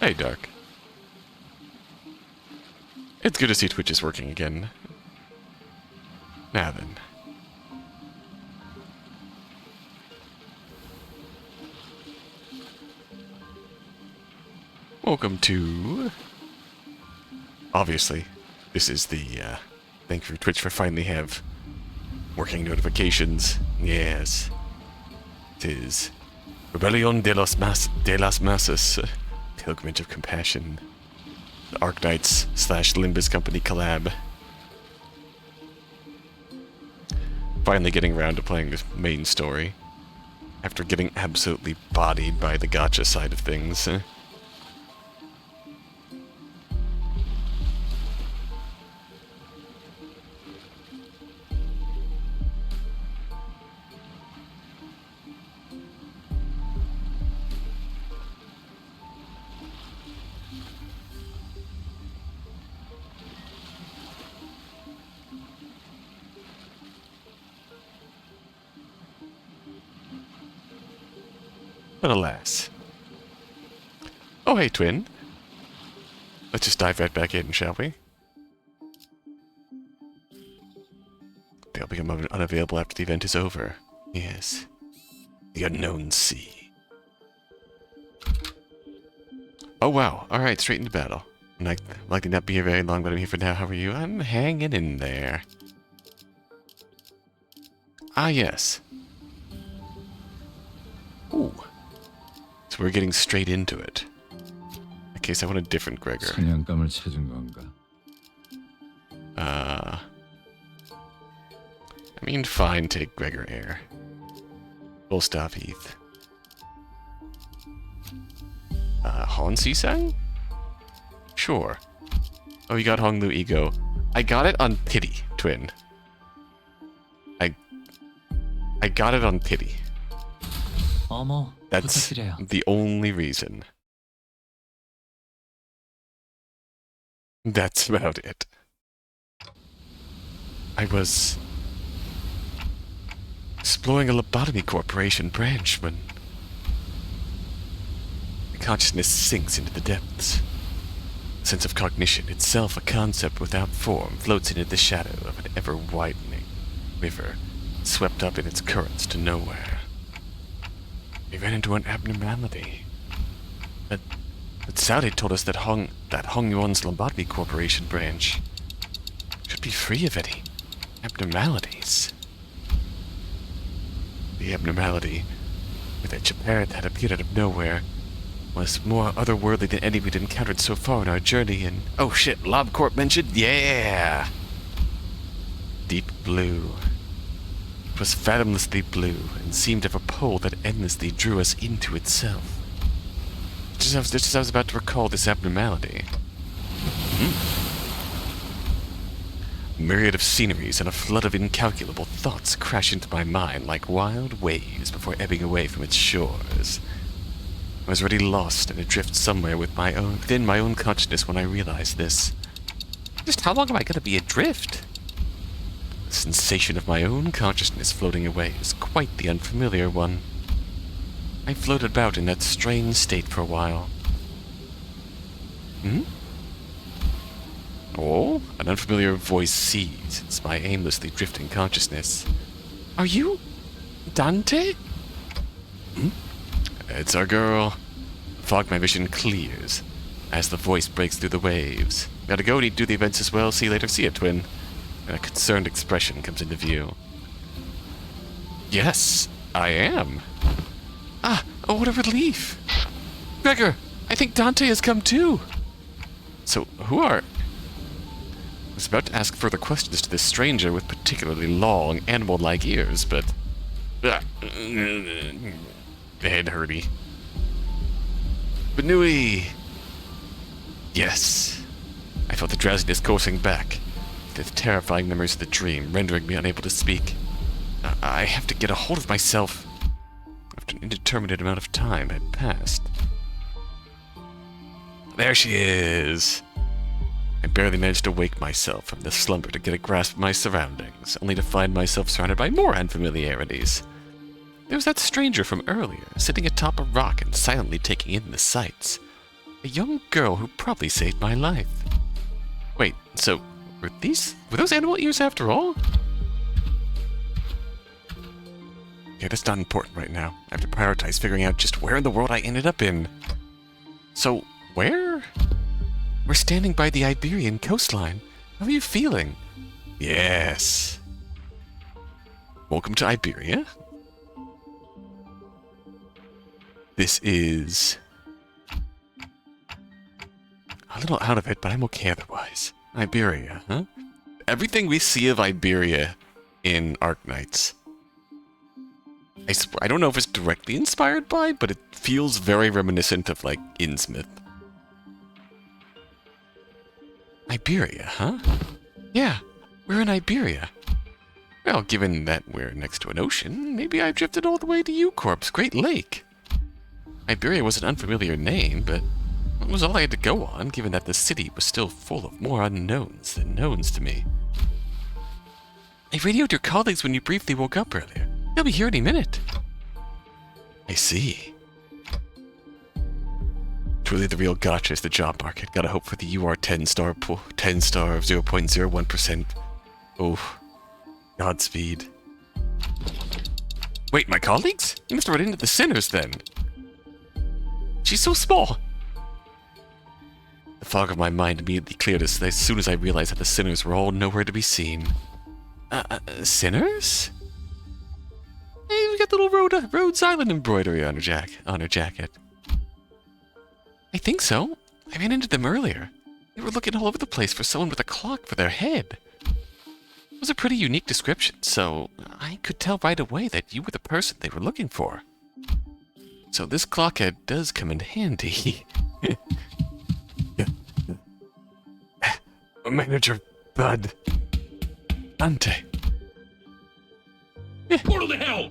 Hey, Dark. It's good to see Twitch is working again. Now then. Welcome to... Obviously, this is the, thank you for Twitch for finally have working notifications. Yes. It is Rebellion de las Masas, Pilgrimage of Compassion. The Arknights / Limbus company collab. Finally getting around to playing the main story. After getting absolutely bodied by the gacha side of things. But alas. Oh, hey, Twin. Let's just dive right back in, shall we? They'll become unavailable after the event is over. Yes. The unknown sea. Oh, wow. Alright, straight into battle. Likely not be here very long, but I'm here for now. How are you? I'm hanging in there. Ah, yes. Ooh. So we're getting straight into it. In case I want a different Gregor. I mean, fine, take Gregor Air. Full stop, Heath. Hon Si-sang? Sure. Oh, you got Honglu Ego. I got it on pity, Twin. I got it on pity. That's the only reason. That's about it. I was exploring a Lobotomy Corporation branch when the consciousness sinks into the depths. The sense of cognition, itself a concept without form, floats into the shadow of an ever-widening river, swept up in its currents to nowhere. We ran into an abnormality. But Saudi told us that Hong Yuan's Lobotomy Corporation branch should be free of any abnormalities. The abnormality with a Chaparet that appeared out of nowhere was more otherworldly than any we'd encountered so far in our journey, and oh shit, LobCorp mentioned? Yeah! Deep blue. It was fathomlessly blue, and seemed to have a pole that endlessly drew us into itself. Just as I was about to recall this abnormality. A myriad of sceneries and a flood of incalculable thoughts crash into my mind like wild waves before ebbing away from its shores. I was already lost and adrift somewhere within my own consciousness when I realized this. Just how long am I going to be adrift? The sensation of my own consciousness floating away is quite the unfamiliar one. I floated about in that strange state for a while. Oh, an unfamiliar voice seizes my aimlessly drifting consciousness. Are you Dante? It's our girl. Fog my vision clears as the voice breaks through the waves. Gotta go, need to do the events as well. See you later. See ya, Twin. And a concerned expression comes into view. Yes, I am. Ah, oh, what a relief. Gregor, I think Dante has come too. So, who are... I was about to ask further questions to this stranger with particularly long, animal-like ears, but... head hurty. Benui! Yes. I felt the drowsiness coursing back, the terrifying memories of the dream rendering me unable to speak. I have to get a hold of myself after an indeterminate amount of time had passed. There she is! I barely managed to wake myself from the slumber to get a grasp of my surroundings, only to find myself surrounded by more unfamiliarities. There was that stranger from earlier, sitting atop a rock and silently taking in the sights. A young girl who probably saved my life. Wait, so were those animal ears after all? Okay, that's not important right now. I have to prioritize figuring out just where in the world I ended up in. So, where? We're standing by the Iberian coastline. How are you feeling? Yes. Welcome to Iberia. This is a little out of it, but I'm okay otherwise. Iberia, huh? Everything we see of Iberia in Arknights, I don't know if it's directly inspired by, but it feels very reminiscent of, like, Innsmouth. Iberia, huh? Yeah, we're in Iberia. Well, given that we're next to an ocean, maybe I've drifted all the way to Eucorp's Great Lake. Iberia was an unfamiliar name, but it was all I had to go on, given that the city was still full of more unknowns than knowns to me. I radioed your colleagues when you briefly woke up earlier. They'll be here any minute. I see. Truly the real gotcha is the job market. Gotta hope for the UR 10-star pool, 10-star of 0.01%. Oh, Godspeed. Wait, my colleagues? You must have run into the sinners then. She's so small. The fog of my mind immediately cleared as soon as I realized that the sinners were all nowhere to be seen. Sinners? Hey, we got the little Rhodes Island embroidery on her jacket. I think so. I ran into them earlier. They were looking all over the place for someone with a clock for their head. It was a pretty unique description, so I could tell right away that you were the person they were looking for. So this clockhead does come in handy. Manager Bud. Ante. Portal to hell!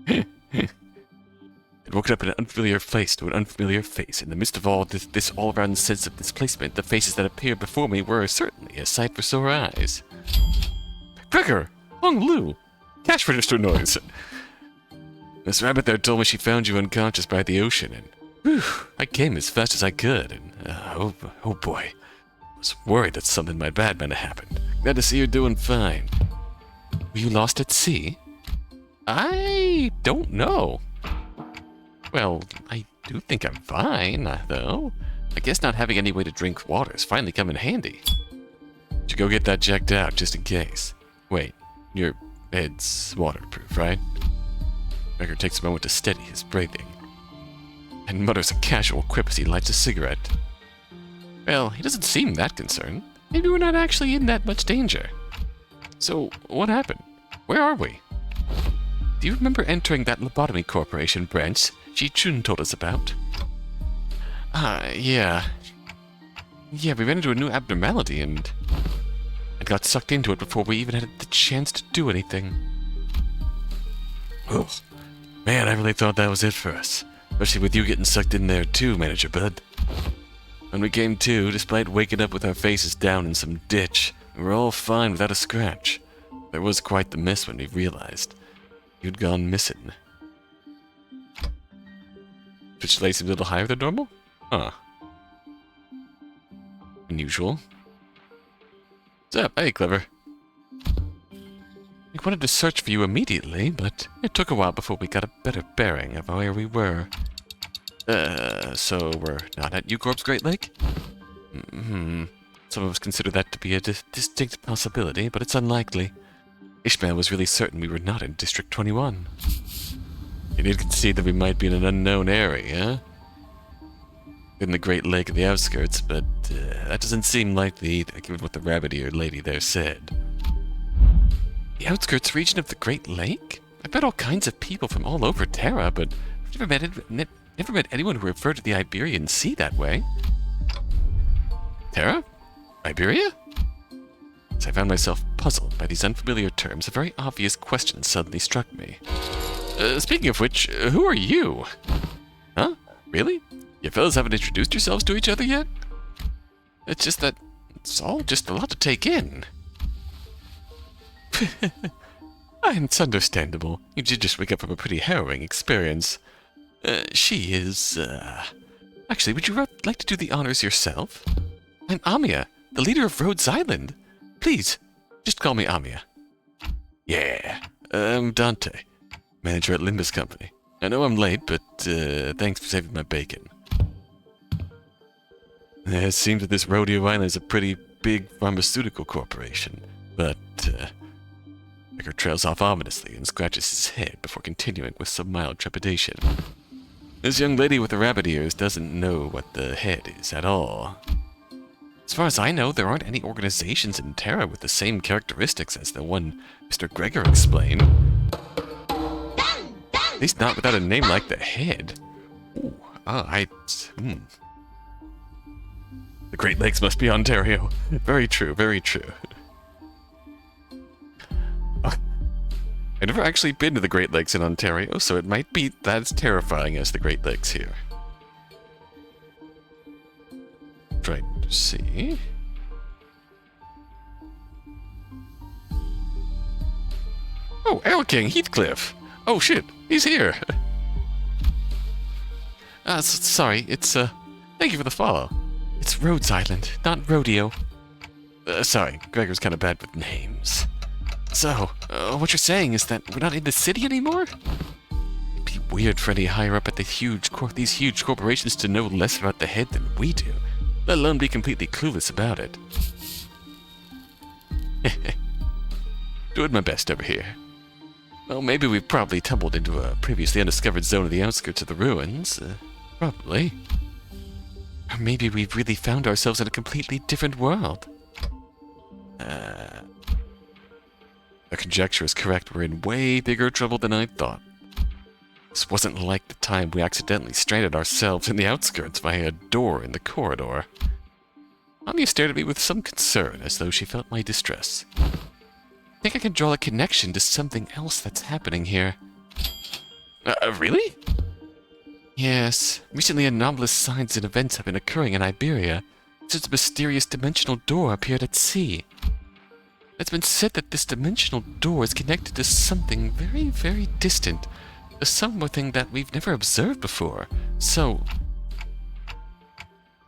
I'd woken up in an unfamiliar place to an unfamiliar face. In the midst of all this all-around sense of displacement, the faces that appeared before me were certainly a sight for sore eyes. Gregor! Hong Lu! Cash register noise! Miss Rabbit there told me she found you unconscious by the ocean, and whew, I came as fast as I could, and oh boy. I was worried that something bad might have happened. Glad to see you're doing fine. Were you lost at sea? I don't know. Well, I do think I'm fine, though. I guess not having any way to drink water has finally come in handy. Should go get that checked out, just in case. Wait, your head's waterproof, right? Gregor takes a moment to steady his breathing, and mutters a casual quip as he lights a cigarette. Well, he doesn't seem that concerned. Maybe we're not actually in that much danger. So, what happened? Where are we? Do you remember entering that Lobotomy Corporation branch Ji-Chun told us about? Yeah. Yeah, we ran into a new abnormality and got sucked into it before we even had the chance to do anything. Ugh. Man, I really thought that was it for us. Especially with you getting sucked in there too, Manager Bud. When we came to, despite waking up with our faces down in some ditch, we were all fine without a scratch. There was quite the miss when we realized you'd gone missing. Twitch rate seems a little higher than normal? Huh. Unusual. What's up? Hey, Clever. We wanted to search for you immediately, but it took a while before we got a better bearing of where we were. So we're not at Eucorp's Great Lake? Some of us consider that to be a distinct possibility, but it's unlikely. Ishmael was really certain we were not in District 21. You did concede that we might be in an unknown area, in the Great Lake of the outskirts, but that doesn't seem likely either, given what the rabbit-eared lady there said. The outskirts region of the Great Lake? I've met all kinds of people from all over Terra, but I've never met anyone who referred to the Iberian Sea that way. Terra? Iberia? As I found myself puzzled by these unfamiliar terms, a very obvious question suddenly struck me. Speaking of which, who are you? Huh? Really? You fellas haven't introduced yourselves to each other yet? It's just that it's all just a lot to take in. It's understandable. You did just wake up from a pretty harrowing experience. She is, Actually, would you like to do the honors yourself? I'm Amia, the leader of Rhodes Island. Please, just call me Amia. Yeah, I'm Dante, manager at Limbus Company. I know I'm late, but thanks for saving my bacon. It seems that this Rodeo Island is a pretty big pharmaceutical corporation, but Vicar trails off ominously and scratches his head before continuing with some mild trepidation. This young lady with the rabbit ears doesn't know what the head is at all. As far as I know, there aren't any organizations in Terra with the same characteristics as the one Mr. Gregor explained. At least not without a name like the Head. Ooh, The Great Lakes must be Ontario. Very true, very true. I've never actually been to the Great Lakes in Ontario, so it might be as terrifying as the Great Lakes here. Trying to see. Oh, Arrow King Heathcliff. Oh shit, he's here. Sorry, it's thank you for the follow. It's Rhodes Island, not Rodeo. Sorry, Gregor's kind of bad with names. So, what you're saying is that we're not in the city anymore? It'd be weird for any higher up at these huge corporations to know less about the Head than we do, let alone be completely clueless about it. Doing my best over here. Well, maybe we've probably tumbled into a previously undiscovered zone of the outskirts of the ruins. Probably. Or maybe we've really found ourselves in a completely different world. The conjecture is correct. We're in way bigger trouble than I thought. This wasn't like the time we accidentally stranded ourselves in the outskirts via a door in the corridor. Amia stared at me with some concern, as though she felt my distress. I think I can draw a connection to something else that's happening here. Really? Yes. Recently, anomalous signs and events have been occurring in Iberia, since a mysterious dimensional door appeared at sea. It's been said that this dimensional door is connected to something very, very distant. Something that we've never observed before. So,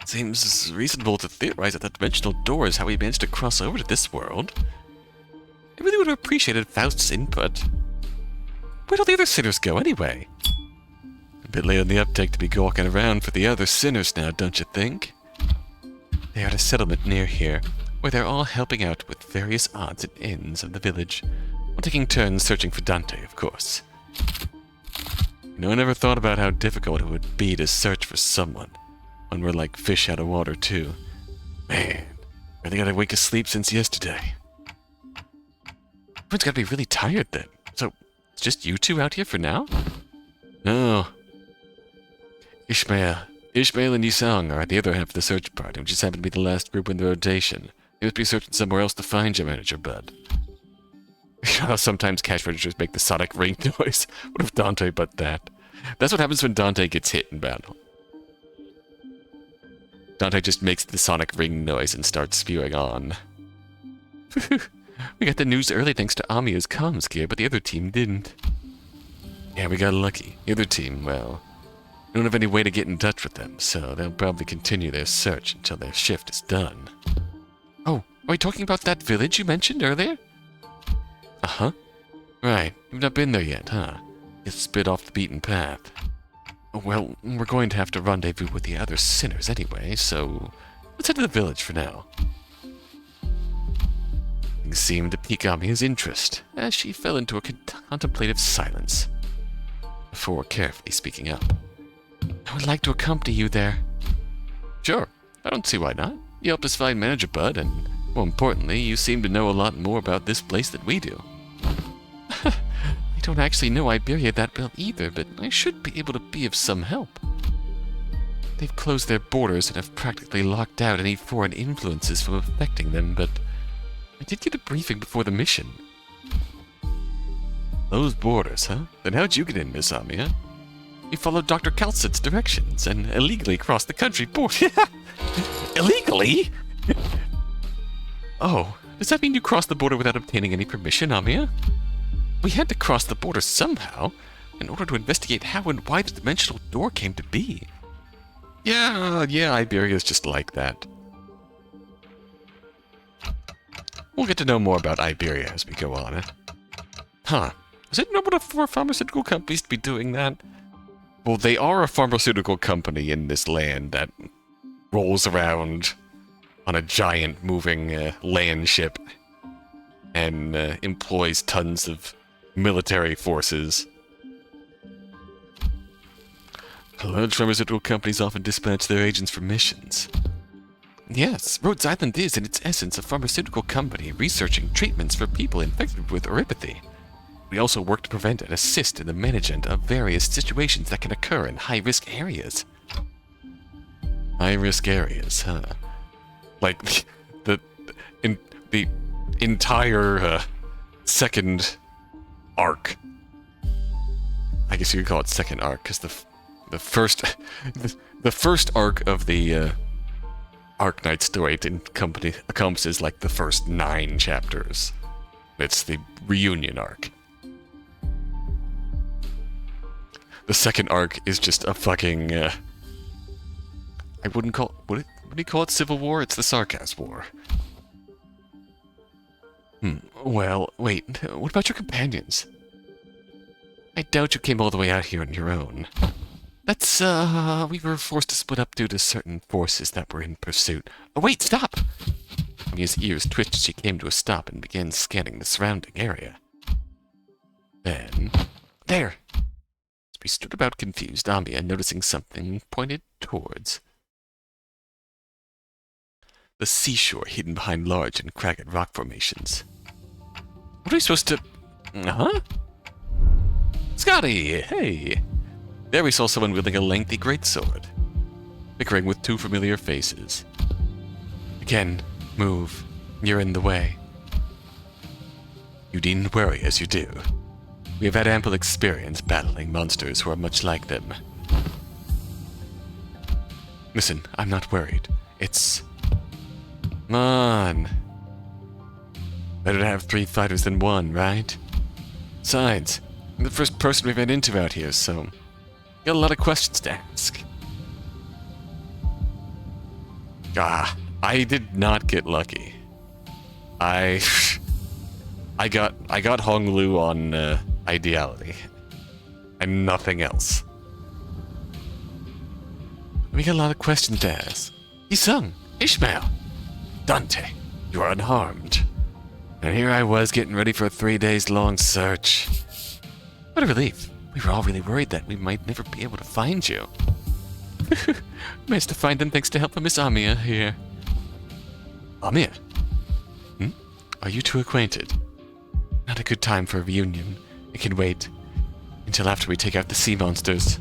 it seems reasonable to theorize that the dimensional door is how we managed to cross over to this world. I really would have appreciated Faust's input. Where'd all the other sinners go anyway? A bit late on the uptake to be gawking around for the other sinners now, don't you think? They are at a settlement near here, where they're all helping out with various odds and ends of the village, while taking turns searching for Dante, of course. You know, I never thought about how difficult it would be to search for someone, when we're like fish out of water, too. Man, I think I'd a wink of sleep since yesterday. Everyone's gotta be really tired then. So, it's just you two out here for now? No. Ishmael and Yisang are at the other half of the search party, which just happened to be the last group in the rotation. They must be searching somewhere else to find your manager, bud. You know how sometimes cash registers make the sonic ring noise? What if Dante but that? That's what happens when Dante gets hit in battle. Dante just makes the sonic ring noise and starts spewing on. We got the news early thanks to Amia's comms gear, but the other team didn't. Yeah, we got lucky. The other team, well, we don't have any way to get in touch with them, so they'll probably continue their search until their shift is done. Oh, are we talking about that village you mentioned earlier? Uh-huh. Right, you've not been there yet, huh? It's a bit off the beaten path. Well, we're going to have to rendezvous with the other sinners anyway, so let's head to the village for now. Things seemed to pique Amia's interest, as she fell into a contemplative silence, before carefully speaking up. I would like to accompany you there. Sure, I don't see why not. You helped us find Manager Bud, and more importantly, you seem to know a lot more about this place than we do. I don't actually know Iberia that well either, but I should be able to be of some help. They've closed their borders and have practically locked out any foreign influences from affecting them, but I did get a briefing before the mission. Those borders, huh? Then how'd you get in, Miss Amia? You followed Dr. Calcett's directions and illegally crossed the country border. Illegally? Oh, does that mean you crossed the border without obtaining any permission, Amia? We had to cross the border somehow, in order to investigate how and why the dimensional door came to be. Yeah, Iberia's just like that. We'll get to know more about Iberia as we go on. Huh. Is it normal for pharmaceutical companies to be doing that? Well, they are a pharmaceutical company in this land that rolls around on a giant moving land ship and employs tons of military forces. Large pharmaceutical companies often dispatch their agents for missions. Yes, Rhodes Island is, in its essence, a pharmaceutical company researching treatments for people infected with oropathy. We also work to prevent and assist in the management of various situations that can occur in high-risk areas. High-risk areas, huh? Like, the entire second arc. I guess you could call it second arc, because the first arc of the Arknight story encompasses like the first 9 chapters. It's the reunion arc. The second arc is just a fucking I wouldn't call what do you call it? Civil War? It's the Sarkas War. Well, wait. What about your companions? I doubt you came all the way out here on your own. That's, we were forced to split up due to certain forces that were in pursuit. Oh, wait, stop! Amia's ears twitched as she came to a stop and began scanning the surrounding area. Then... there! As we stood about confused, Amia, noticing something, pointed towards the seashore hidden behind large and cragged rock formations. What are we supposed to... Huh? Scotty! Hey! There we saw someone wielding a lengthy greatsword, bickering with 2 familiar faces. Again, move. You're in the way. You needn't worry as you do. We have had ample experience battling monsters who are much like them. Listen, I'm not worried. It's... Come on. Better to have 3 fighters than 1, right? Besides, I'm the first person we've ran into out here, so... got a lot of questions to ask. I did not get lucky. I got Honglu on ideality, and nothing else. We got a lot of questions to ask. Isung, Ishmael, Dante, you are unharmed, and here I was getting ready for a 3-days-long search. What a relief. We were all really worried that we might never be able to find you. Managed to find them thanks to help from Miss Amia here. Amia? Are you two acquainted? Not a good time for a reunion. It can wait until after we take out the sea monsters.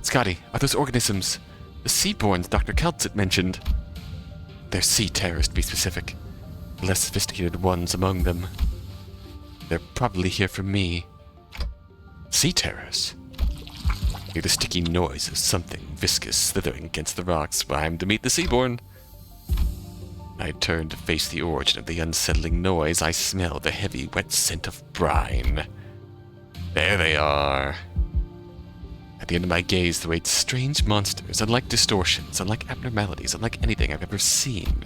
Scotty, are those organisms the seaborns Dr. Keltzit mentioned? They're sea terrors, to be specific. The less sophisticated ones among them. They're probably here for me. Sea terrors. Hear the sticky noise of something viscous slithering against the rocks. I'm to meet the seaborn. I turned to face the origin of the unsettling noise. I smelled the heavy, wet scent of brine. There they are. At the end of my gaze, there wait strange monsters, unlike distortions, unlike abnormalities, unlike anything I've ever seen.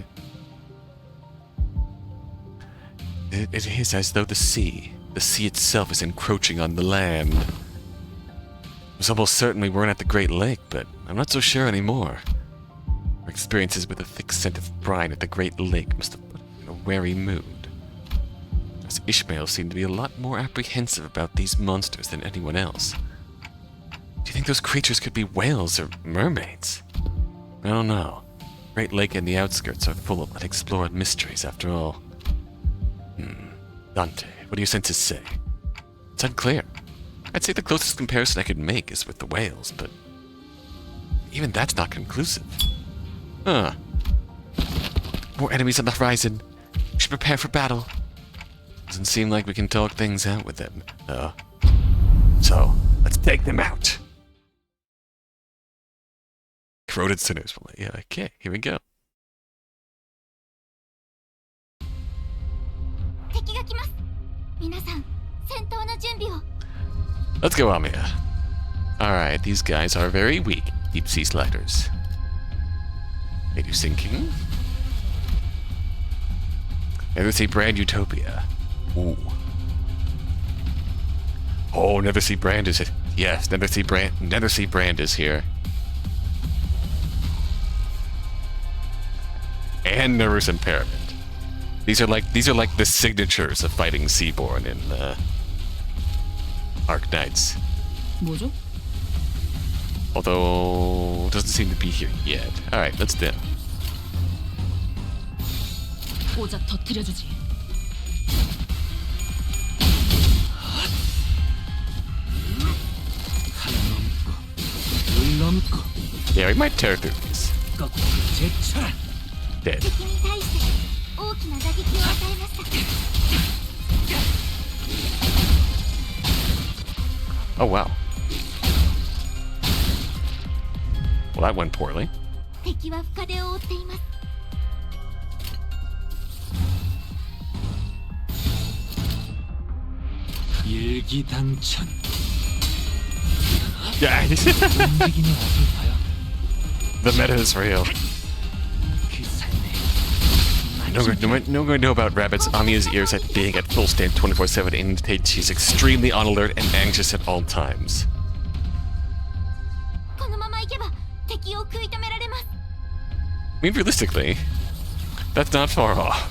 It is as though the sea itself is encroaching on the land. I was almost certain we weren't at the Great Lake, but I'm not so sure anymore. Our experiences with the thick scent of brine at the Great Lake must have put me in a wary mood. As Ishmael seemed to be a lot more apprehensive about these monsters than anyone else. Do you think those creatures could be whales or mermaids? I don't know. Great Lake and the outskirts are full of unexplored mysteries after all. Dante, what do your senses say? It's unclear. I'd say the closest comparison I could make is with the whales, but even that's not conclusive. Huh. More enemies on the horizon. We should prepare for battle. Doesn't seem like we can talk things out with them, though. So, let's take them out. Corroded sinners. Well, yeah, okay, here we go. Let's go, Amia. Alright, these guys are very weak, deep sea sliders. Are you sinking? Never see Brand Utopia. Ooh. Oh, Never See Brand is it? Yes, Never See Brand is here. And nervous impairment. These are like the signatures of fighting Seaborn in Arknights. 뭐죠? Although doesn't seem to be here yet. All right, let's do. 오자 터뜨려주지. Yeah, we might tear through these. Dead. Oh wow. Well, that went poorly. Yeah. The meta is real. No one know about rabbits. Amiya's ears at being at full stand 24/7 indicates she's extremely on alert and anxious at all times. I mean, realistically, that's not far off.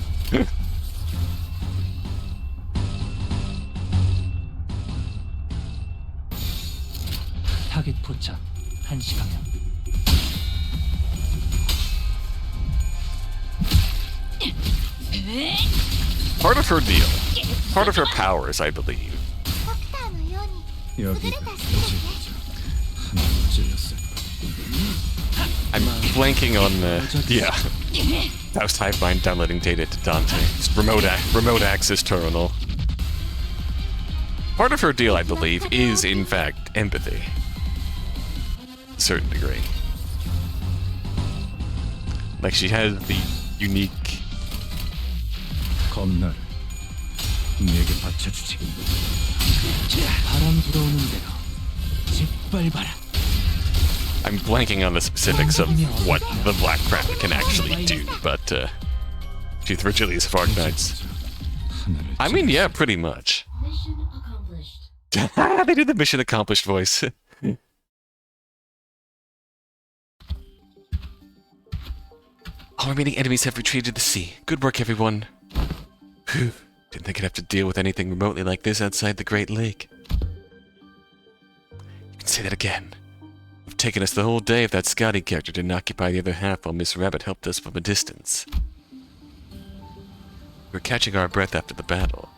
타겟 포착 1시간면. Part of her deal, part of her powers, I believe. I'm blanking on yeah. Faust Hive Mind downloading data to Dante. It's remote access terminal. Part of her deal, I believe, is in fact empathy. To a certain degree. Like she has the unique. 겁나를 내게 받쳐주지. 바람 불어오는 대로 짓밟아라. I'm blanking on the specifics of what the Black Crown can actually do, but she's Virgilius of Arknights. I mean, yeah, pretty much. Mission accomplished. They did the mission accomplished voice. All remaining enemies have retreated to the sea. Good work, everyone. Phew. Didn't think I'd have to deal with anything remotely like this outside the Great Lake. You can say that again. It would have taken us the whole day if that Scotty character didn't occupy the other half while Miss Rabbit helped us from a distance. We were catching our breath after the battle.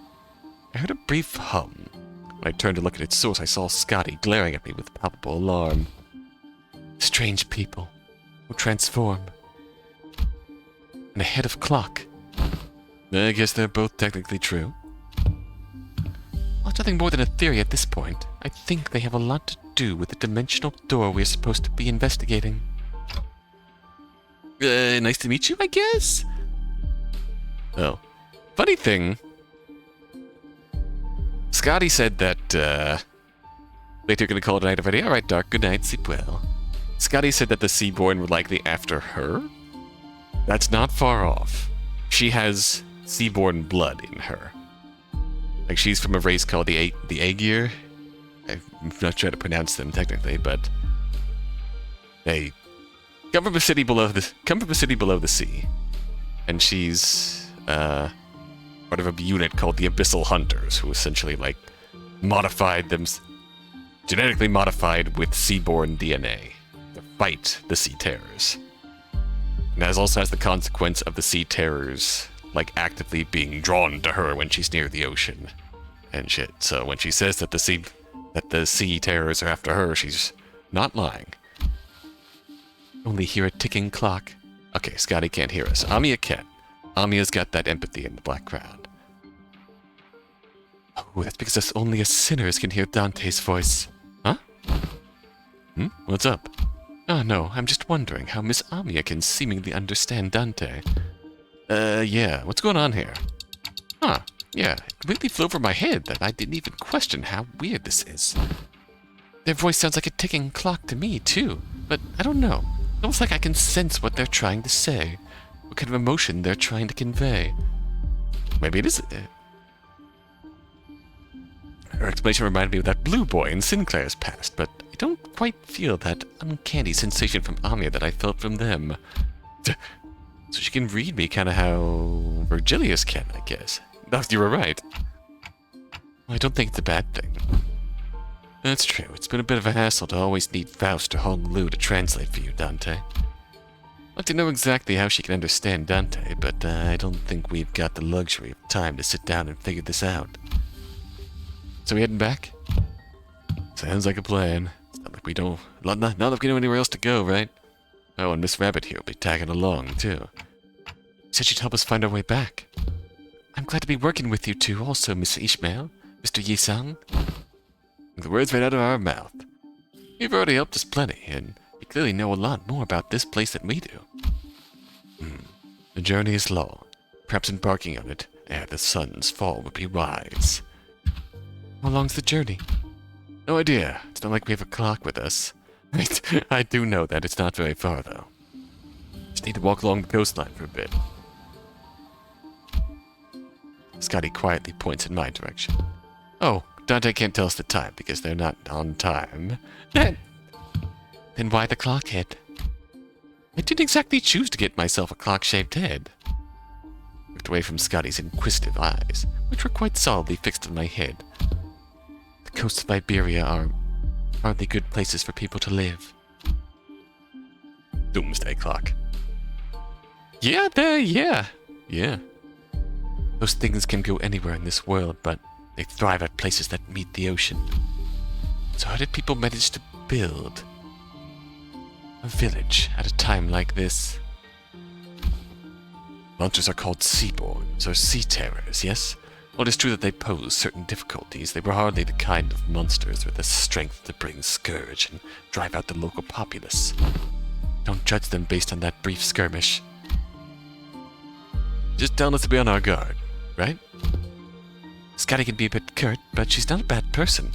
I heard a brief hum. When I turned to look at its source, I saw Scotty glaring at me with palpable alarm. Strange people who transform. And a head of clock. I guess they're both technically true. Well, it's nothing more than a theory at this point. I think they have a lot to do with the dimensional door we're supposed to be investigating. Nice to meet you, I guess? Oh. Funny thing. Scotty said that, wait, you're gonna call it a night already? Alright, Dark, good night, sleep well. Scotty said that the Seaborn were likely after her? That's not far off. She has Seaborn blood in her. Like, she's from a race called the Aegir. I'm not sure how to pronounce them technically, but they come from a city below the sea. And she's part of a unit called the Abyssal Hunters, who essentially like genetically modified with Seaborn DNA to fight the Sea Terrors. And that also has the consequence of the Sea Terrors like actively being drawn to her when she's near the ocean and shit. So when she says that the sea terrors are after her, she's not lying. Only hear a ticking clock. Okay, Scotty can't hear us. Amiya can. Amiya's got that empathy in the Black Crown. Oh, that's because only us sinners can hear Dante's voice. Huh? What's up? Oh no, I'm just wondering how Miss Amiya can seemingly understand Dante. Yeah, what's going on here? Huh, yeah, it completely flew over my head that I didn't even question how weird this is. Their voice sounds like a ticking clock to me, too, but I don't know. Almost like I can sense what they're trying to say, what kind of emotion they're trying to convey. Maybe it is. Her explanation reminded me of that blue boy in Sinclair's past, but I don't quite feel that uncanny sensation from Anya that I felt from them. So she can read me kind of how Virgilius can, I guess. You were right. I don't think it's a bad thing. That's true. It's been a bit of a hassle to always need Faust or Hong Lu to translate for you, Dante. I'd like to know exactly how she can understand Dante, but I don't think we've got the luxury of time to sit down and figure this out. So we heading back? Sounds like a plan. It's not like we don't... Not like we know anywhere else to go, right? Oh, and Miss Rabbit here will be tagging along, too. Said she'd help us find our way back. I'm glad to be working with you two also, Miss Ishmael, Mr. Yisang. The words right out of our mouth. You've already helped us plenty, and you clearly know a lot more about this place than we do. The journey is long. Perhaps embarking on it ere the sun's fall would be wise. How long's the journey? No idea. It's not like we have a clock with us. I do know that it's not very far, though. Just need to walk along the coastline for a bit. Scotty quietly points in my direction. Oh, Dante can't tell us the time because they're not on time. Then why the clock head? I didn't exactly choose to get myself a clock-shaped head. Looked away from Scotty's inquisitive eyes, which were quite solidly fixed on my head. The coasts of Iberia are hardly good places for people to live. Doomsday clock. Yeah. Those things can go anywhere in this world, but they thrive at places that meet the ocean. So how did people manage to build a village at a time like this? Monsters are called seaborns, or sea terrors, yes? While it is true that they pose certain difficulties, they were hardly the kind of monsters with the strength to bring scourge and drive out the local populace. Don't judge them based on that brief skirmish. Just telling us to be on our guard, right? Scotty can be a bit curt, but she's not a bad person.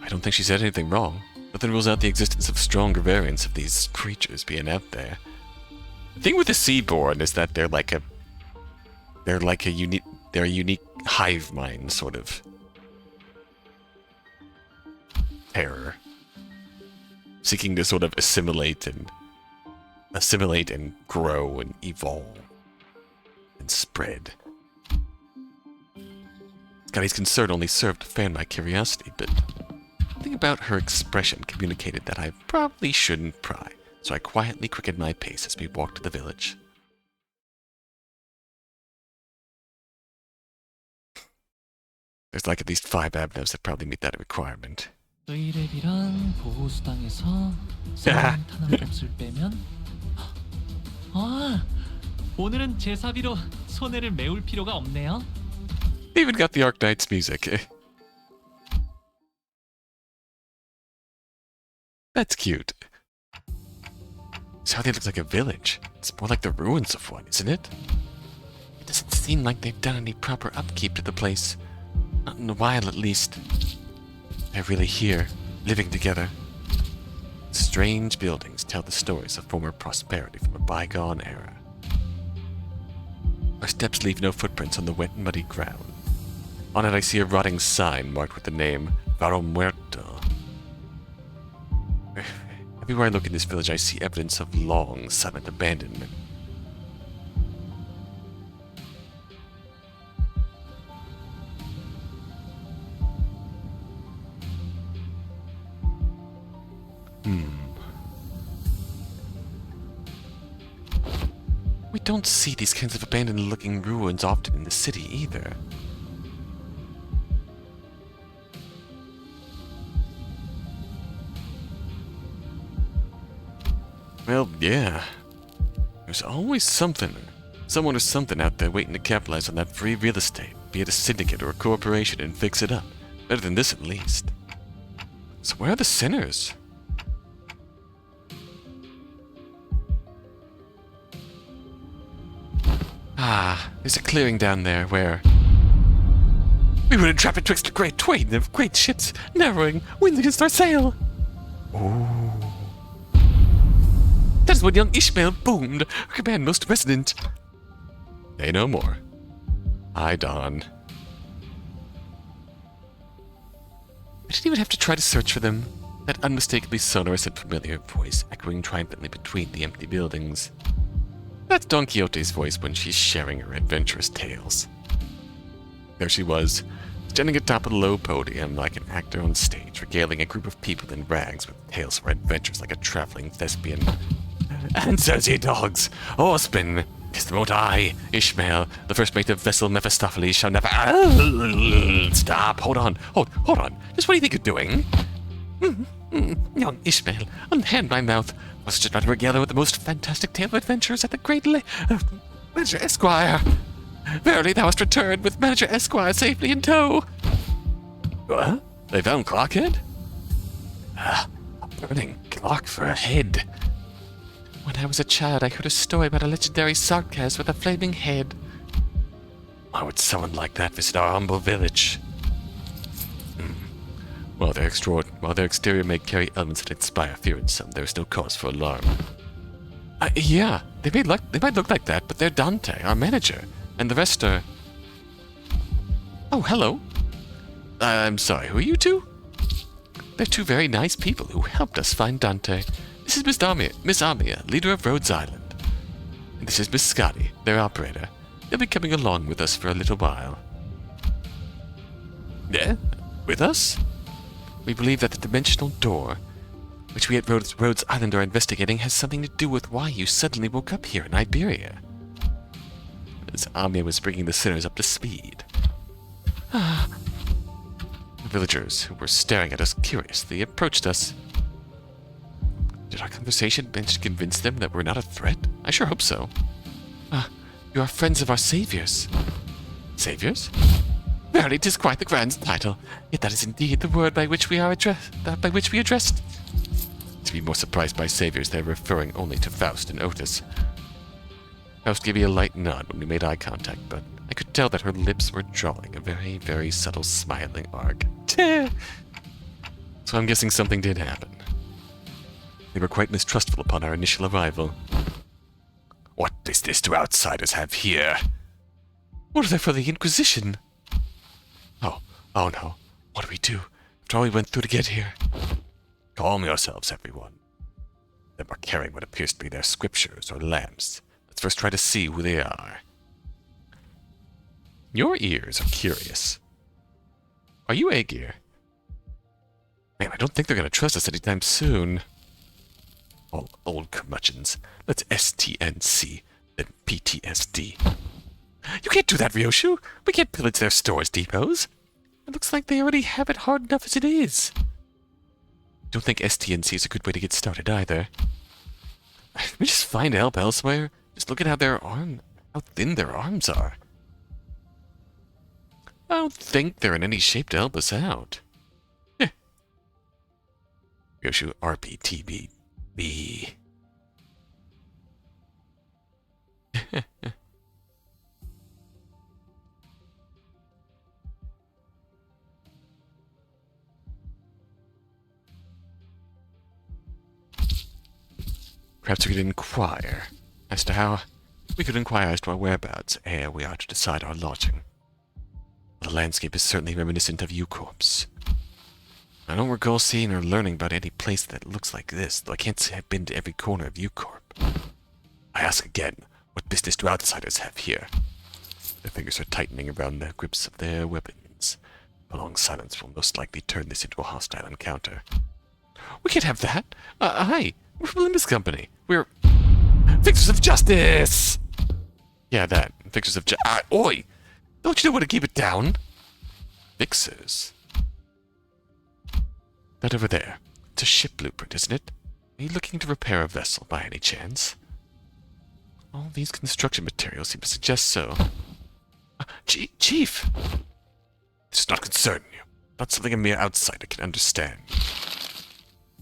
I don't think she said anything wrong. Nothing rules out the existence of stronger variants of these creatures being out there. The thing with the seaborn is that they're a unique hive mind sort of terror, seeking to sort of assimilate and grow and evolve and spread. Scotty's concern only served to fan my curiosity, but something about her expression communicated that I probably shouldn't pry, so I quietly quickened my pace as we walked to the village. There's like at least 5 Abnevs that probably meet that requirement. 의뢰비랑 보호수당에서 사람 탄환값을 빼면 오늘은 제사비로 손해를 메울 필요가 없네요. They even got the Arknights music. That's cute. So they look like a village. It's more like the ruins of one, isn't it? It doesn't seem like they've done any proper upkeep to the place. Not in a while, at least. They're really here, living together. Strange buildings tell the stories of former prosperity from a bygone era. Our steps leave no footprints on the wet and muddy ground. On it I see a rotting sign marked with the name Varo Muerto. Everywhere I look in this village I see evidence of long, silent abandonment. We don't see these kinds of abandoned-looking ruins often in the city either. Well, yeah. There's always something, someone or something out there waiting to capitalize on that free real estate, be it a syndicate or a corporation, and fix it up. Better than this, at least. So where are the sinners? There's a clearing down there where we were entrapped betwixt a great twain of great ships, narrowing winds against our sail. Ooh. is when young Ishmael boomed, her command most resonant. Say no more. I dawn. I didn't even have to try to search for them. That unmistakably sonorous and familiar voice echoing triumphantly between the empty buildings. That's Don Quixote's voice when she's sharing her adventurous tales. There she was, standing atop a low podium like an actor on stage, regaling a group of people in rags with tales of her adventures like a traveling thespian. Answers, ye dogs! Orspen! 'Tis the moat I, Ishmael, the first mate of vessel Mephistopheles, shall never... Stop! Hold on! Hold on! Just what do you think you're doing? Young Ishmael, unhand my mouth. Was it not a regale with the most fantastic tale of adventures at the great Manager Esquire? Verily thou hast returned with Manager Esquire safely in tow. What? They found Clockhead? A burning clock for a head. When I was a child, I heard a story about a legendary sarcas with a flaming head. Why would someone like that visit our humble village? While their exterior may carry elements that inspire fear in some, there is no cause for alarm. Yeah, they might look like that, but they're Dante, our manager, and the rest are... Oh, hello. I'm sorry, who are you two? They're two very nice people who helped us find Dante. This is Miss Amia, leader of Rhodes Island. And this is Miss Scotty, their operator. They'll be coming along with us for a little while. Yeah? With us? We believe that the dimensional door, which we at Rhodes Island are investigating, has something to do with why you suddenly woke up here in Iberia. As Amia was bringing the sinners up to speed. The villagers, who were staring at us curiously, approached us. Did our conversation manage to convince them that we're not a threat? I sure hope so. You are friends of our saviors. Saviors? Verily, 'tis quite the grand title. Yet that is indeed the word by which we are addressed. To be more surprised by saviors, they're referring only to Faust and Otis. Faust gave me a light nod when we made eye contact, but I could tell that her lips were drawing a very, very subtle smiling arc. So I'm guessing something did happen. They were quite mistrustful upon our initial arrival. What business do outsiders have here? Order for the Inquisition. Oh no. What do we do after all we went through to get here? Calm yourselves, everyone. Them are carrying what appears to be their scriptures or lamps. Let's first try to see who they are. Your ears are curious. Are you Aegir? Man, I don't think they're going to trust us anytime soon. All old curmudgeons. Let's STNC, then PTSD. You can't do that, Ryoshu. We can't pillage their stores depots. It looks like they already have it hard enough as it is. Don't think STNC is a good way to get started either. We just find help elsewhere. Just look at how thin their arms are. I don't think they're in any shape to help us out. Ryoshu RPTB. Perhaps we could inquire as to our whereabouts ere we are to decide our lodging. The landscape is certainly reminiscent of U-Corps. I don't recall seeing or learning about any place that looks like this, though I can't say I've been to every corner of U-Corp. I ask again, what business do outsiders have here? Their fingers are tightening around the grips of their weapons. A long silence will most likely turn this into a hostile encounter. We can't have that. Hi, we're from Limbus Company. We're Fixers of Justice! Yeah, that. Fixers of Oi! Don't you know how to keep it down? Fixers? That over there. It's a ship blueprint, isn't it? Are you looking to repair a vessel by any chance? All these construction materials seem to suggest so. Chief! This does not concern you. Not something a mere outsider can understand.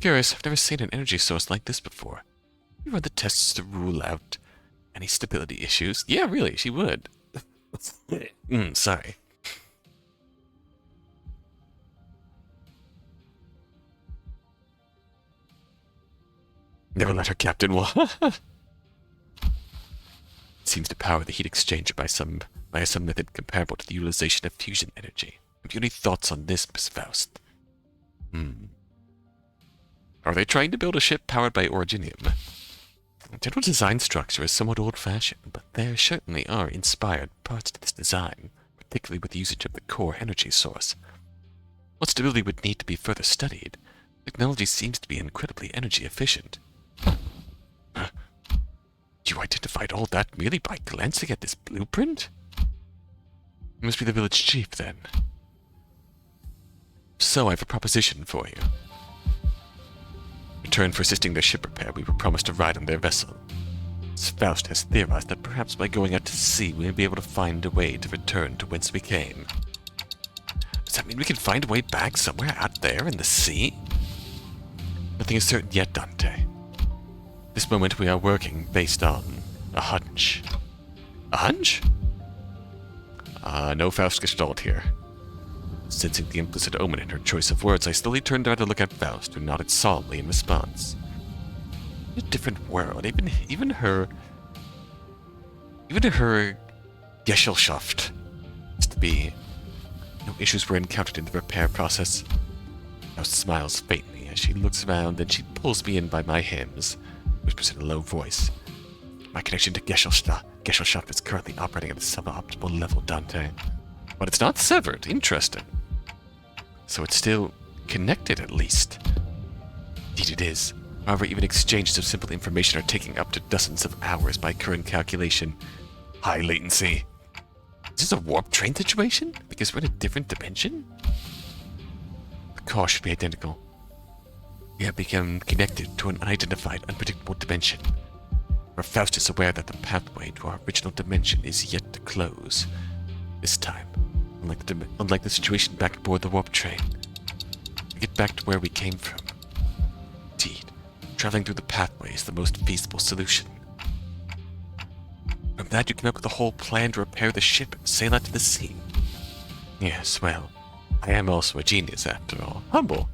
Curious, I've never seen an energy source like this before. You run the tests to rule out any stability issues. Yeah, really, she would. Sorry. Never let her captain seems to power the heat exchanger by some method comparable to the utilization of fusion energy. Have you any thoughts on this, Miss Faust? Are they trying to build a ship powered by originium? The general design structure is somewhat old-fashioned, but there certainly are inspired parts to this design, particularly with the usage of the core energy source. What stability would need to be further studied, technology seems to be incredibly energy efficient. You identified all that merely by glancing at this blueprint? You must be the village chief, then. So I have a proposition for you. In return for assisting their ship repair, we were promised a ride on their vessel. Faust has theorized that perhaps by going out to sea, we may be able to find a way to return to whence we came. Does that mean we can find a way back somewhere out there in the sea? Nothing is certain yet, Dante. This moment we are working based on a hunch. A hunch? No Faust gestalt here. Sensing the implicit omen in her choice of words, I slowly turned around to look at Faust, who nodded solemnly in response. In a different world, even her Gesellschaft is to be. No issues were encountered in the repair process. Faust smiles faintly as she looks around, then she pulls me in by my hems, whispers in a low voice. My connection to Gesellschaft is currently operating at a suboptimal level, Dante. But it's not severed. Interesting. So it's still connected, at least. Indeed it is. However, even exchanges of simple information are taking up to dozens of hours by current calculation. High latency. Is this a warp train situation? Because we're in a different dimension? The car should be identical. We have become connected to an unidentified, unpredictable dimension. Where Faust is aware that the pathway to our original dimension is yet to close. This time, unlike the situation back aboard the warp train, we get back to where we came from. Indeed, traveling through the pathway is the most feasible solution. From that, you came up with a whole plan to repair the ship and sail out to the sea. Yes, well, I am also a genius after all. Humble.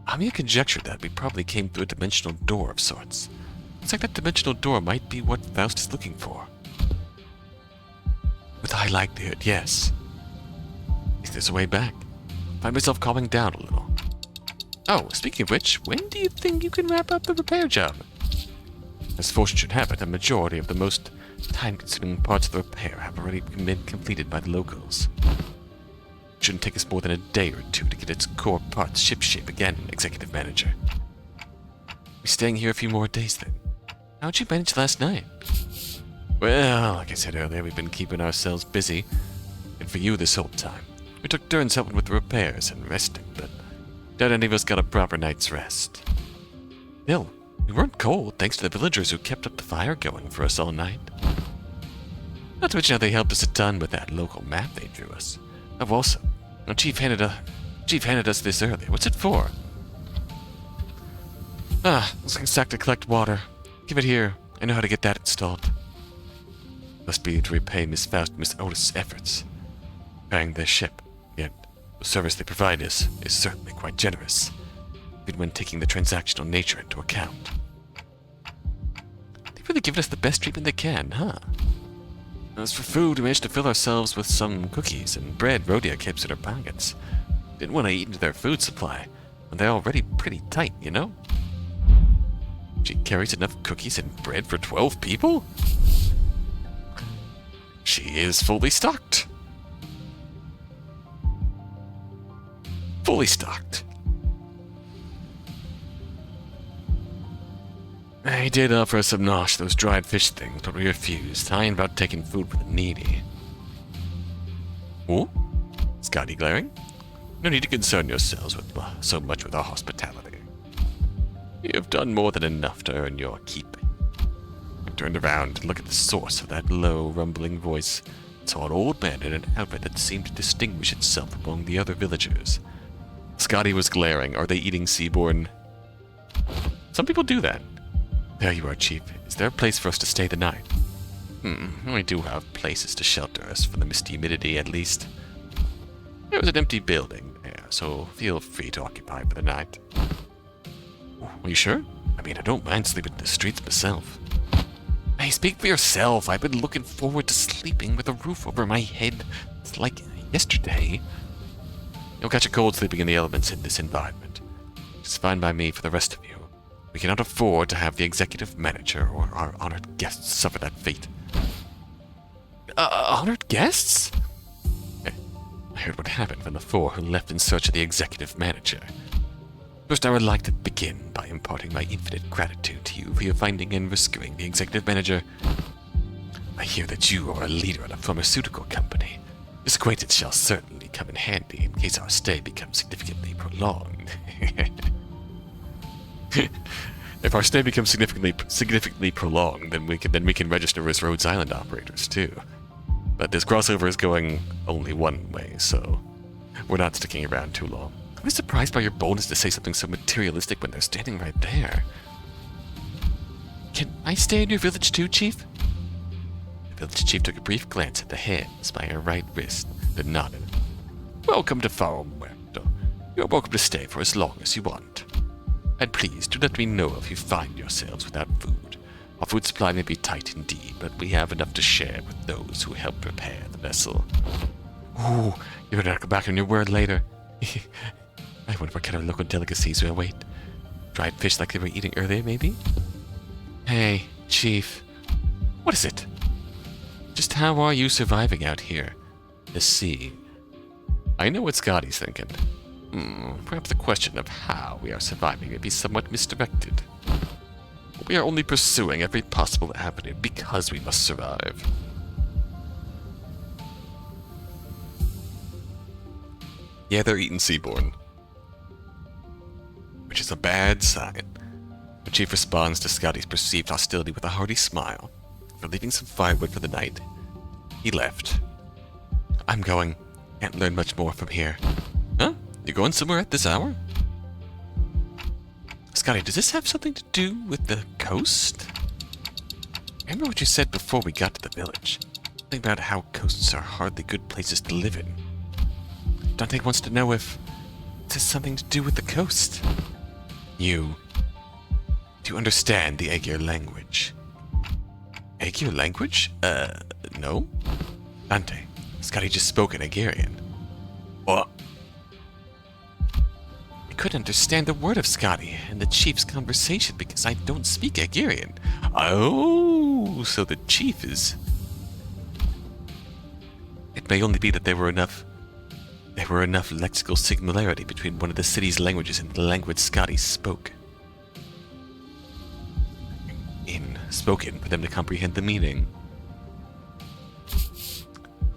I may conjecture that we probably came through a dimensional door of sorts. Looks like that dimensional door might be what Faust is looking for. With high likelihood, yes. If there's a way back, find myself calming down a little. Oh, speaking of which, when do you think you can wrap up the repair job? As fortune should have it, a majority of the most time-consuming parts of the repair have already been completed by the locals. It shouldn't take us more than a day or two to get its core parts shipshape again, Executive Manager. We're staying here a few more days then. How'd you manage last night? Well, like I said earlier, we've been keeping ourselves busy. And for you this whole time. We took turns helping with the repairs and resting, but doubt any of us got a proper night's rest. Still, we weren't cold thanks to the villagers who kept up the fire going for us all night. Not to mention how they helped us a ton with that local map they drew us. Oh, also, our Chief handed us this earlier. What's it for? Looks like a sack to collect water. Give it here. I know how to get that installed. Must be to repay Miss Faust and Miss Otis' efforts. Repairing their ship, yet the service they provide is certainly quite generous, even when taking the transactional nature into account. They've really given us the best treatment they can, huh? As for food, we managed to fill ourselves with some cookies and bread Rhodia keeps in her pockets. Didn't want to eat into their food supply, when they're already pretty tight, you know? She carries enough cookies and bread for 12 people? She is fully stocked. Fully stocked. I did offer us some nosh, those dried fish things, but we refused. I ain't about taking food for the needy. Oh? Scotty glaring? No need to concern yourselves with so much with our hospitality. You have done more than enough to earn your keep. I turned around and looked at the source of that low, rumbling voice and saw an old man in an outfit that seemed to distinguish itself among the other villagers. Scotty was glaring. Are they eating seaborn? Some people do that. There you are, Chief. Is there a place for us to stay the night? We do have places to shelter us from the misty humidity, at least. There was an empty building there, so feel free to occupy for the night. Are you sure? I mean, I don't mind sleeping in the streets myself. Hey, speak for yourself. I've been looking forward to sleeping with a roof over my head. It's like yesterday. You'll catch a cold sleeping in the elements in this environment. It's fine by me for the rest of you. We cannot afford to have the executive manager or our honored guests suffer that fate. Honored guests? I heard what happened from the four who left in search of the executive manager. First, I would like to begin by imparting my infinite gratitude to you for your finding and rescuing the executive manager. I hear that you are a leader at a pharmaceutical company. This acquaintance shall certainly come in handy in case our stay becomes significantly prolonged. If our stay becomes significantly prolonged, then we can register as Rhodes Island operators too. But this crossover is going only one way, so we're not sticking around too long. I'm surprised by your boldness to say something so materialistic when they're standing right there. Can I stay in your village too, Chief? The village chief took a brief glance at the hands by her right wrist, then nodded. Welcome to Faro Muerto. You're welcome to stay for as long as you want. And please do let me know if you find yourselves without food. Our food supply may be tight indeed, but we have enough to share with those who helped repair the vessel. Ooh, you better come back on your word later. I wonder what kind of local delicacies we await. Dried fish like they were eating earlier, maybe? Hey, Chief. What is it? Just how are you surviving out here? The sea. I know what Scotty's thinking. Perhaps the question of how we are surviving may be somewhat misdirected. We are only pursuing every possible avenue because we must survive. Yeah, they're eating seaborn. Which is a bad sign. The chief responds to Scotty's perceived hostility with a hearty smile. For leaving some firewood for the night, he left. I'm going. Can't learn much more from here. Huh? You going somewhere at this hour? Scotty, does this have something to do with the coast? Remember what you said before we got to the village. Something about how coasts are hardly good places to live in. Dante wants to know if it has something to do with the coast. You do you understand the Aegir language? Aegir language? No. Dante, Scotty just spoke in Aegirian. What? I couldn't understand a word of Scotty and the chief's conversation because I don't speak Aegirian. Oh, so the chief is... It may only be that there were enough lexical similarity between one of the city's languages and the language Scotty spoke. Spoken for them to comprehend the meaning.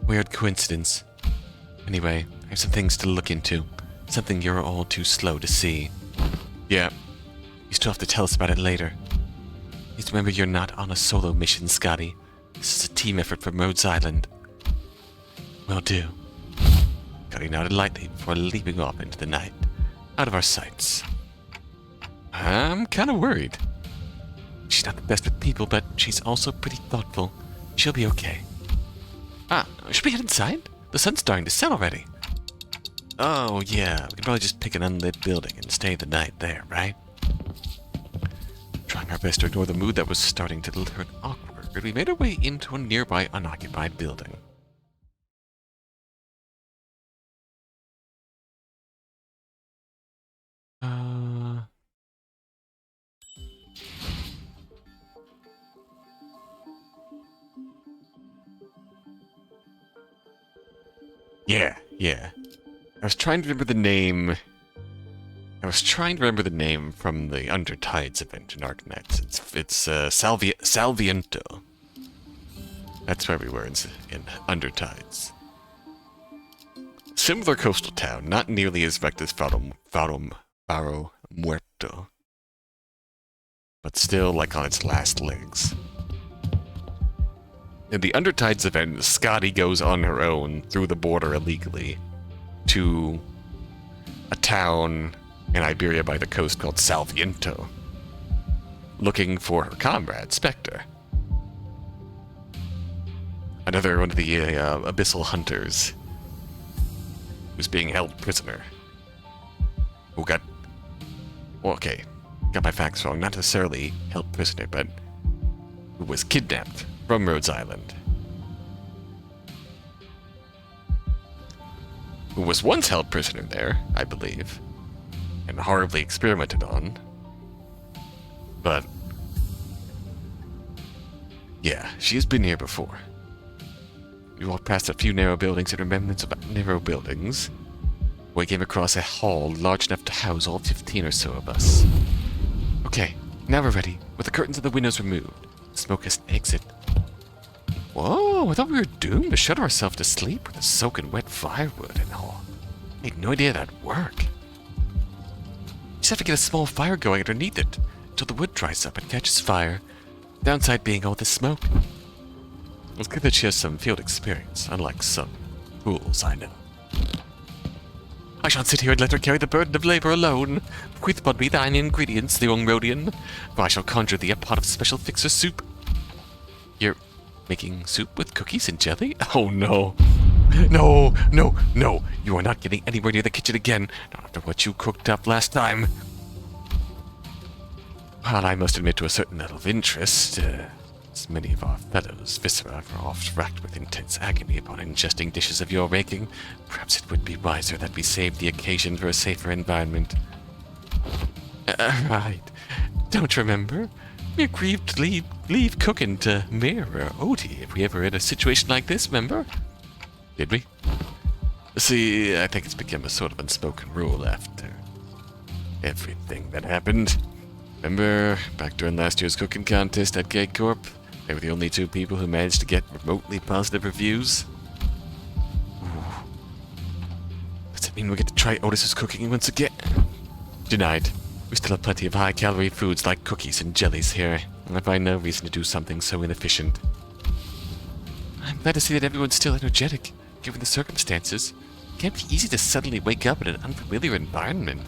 Weird coincidence. Anyway, I have some things to look into. Something you're all too slow to see. Yeah, you still have to tell us about it later. Please remember you're not on a solo mission, Scotty. This is a team effort from Rhodes Island. Will do. Scotty nodded lightly before leaping off into the night, out of our sights. I'm kind of worried. She's not the best with people, but she's also pretty thoughtful. She'll be okay. Should we head inside? The sun's starting to set already. Oh, yeah, we can probably just pick an unlit building and stay the night there, right? Trying our best to ignore the mood that was starting to turn awkward, we made our way into a nearby unoccupied building. Yeah. I was trying to remember the name. From the Undertides event in Arknights. It's Salviento. That's where we were in Undertides. Similar coastal town, not nearly as wrecked as Faro Muerto, but still like on its last legs. In the Undertides event, Scotty goes on her own through the border illegally to a town in Iberia by the coast called Salviento, looking for her comrade, Spectre. Another one of the abyssal hunters who's being held prisoner. Who got... Well, okay. got my facts wrong, not necessarily held prisoner, but who was kidnapped from Rhodes Island. Who was once held prisoner there, I believe, and horribly experimented on. But yeah, she has been here before. We walked past a few narrow buildings and remnants of narrow buildings. We came across a hall large enough to house all 15 or so of us. Okay, now we're ready, with the curtains of the windows removed. Smoke has exit. Whoa, I thought we were doomed to shudder ourselves to sleep with the soaking wet firewood and all. I had no idea that'd work. You just have to get a small fire going underneath it until the wood dries up and catches fire. Downside being all this smoke. It's good that she has some field experience, unlike some fools I know. I shan't sit here and let her carry the burden of labor alone. Bequeath upon me thine ingredients, the young Rhodian, for I shall conjure thee a pot of special fixer soup. You're making soup with cookies and jelly? Oh no. No, no, no. You are not getting anywhere near the kitchen again, not after what you cooked up last time. While I must admit to a certain level of interest, as many of our fellows' viscera are oft racked with intense agony upon ingesting dishes of your making, perhaps it would be wiser that we save the occasion for a safer environment. Right. Don't remember? We agreed to leave cooking to Mir or Odie if we ever in a situation like this, remember? Did we? See, I think it's become a sort of unspoken rule after everything that happened. Remember, back during last year's cooking contest at Gay Corp? They were the only two people who managed to get remotely positive reviews. Ooh. Does that mean we get to try Otis's cooking once again? Denied. We still have plenty of high-calorie foods like cookies and jellies here. I find no reason to do something so inefficient. I'm glad to see that everyone's still energetic, given the circumstances. It can't be easy to suddenly wake up in an unfamiliar environment.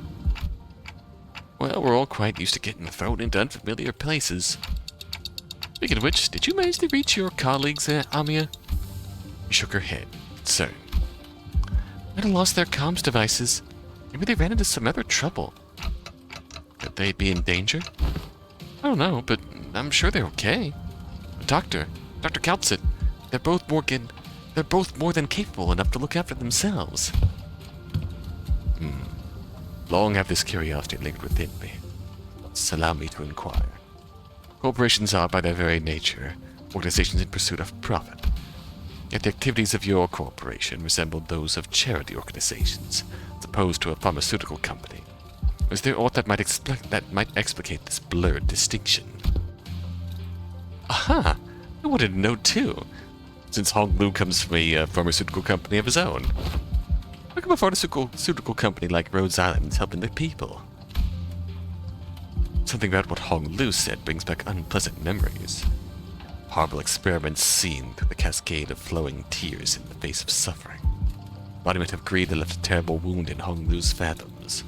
Well, we're all quite used to getting thrown into unfamiliar places. Speaking of which, did you manage to reach your colleagues, Amia? She shook her head, concerned. Might have lost their comms devices. Maybe they ran into some other trouble. Could they be in danger? I don't know, but I'm sure they're okay. Dr. Kalpsit, they're both more than capable enough to look after themselves. Long have this curiosity lingered within me. Allow me to inquire. Corporations are, by their very nature, organizations in pursuit of profit. Yet the activities of your corporation resemble those of charity organizations, as opposed to a pharmaceutical company. Is there aught that might explicate this blurred distinction? Aha! I wanted to know too, since Hong Lu comes from a pharmaceutical company of his own. How come a pharmaceutical company like Rhodes Island is helping the people? Something about what Hong Lu said brings back unpleasant memories. Horrible experiments seen through the cascade of flowing tears in the face of suffering. Embodiment of greed that left a terrible wound in Hong Lu's fathoms.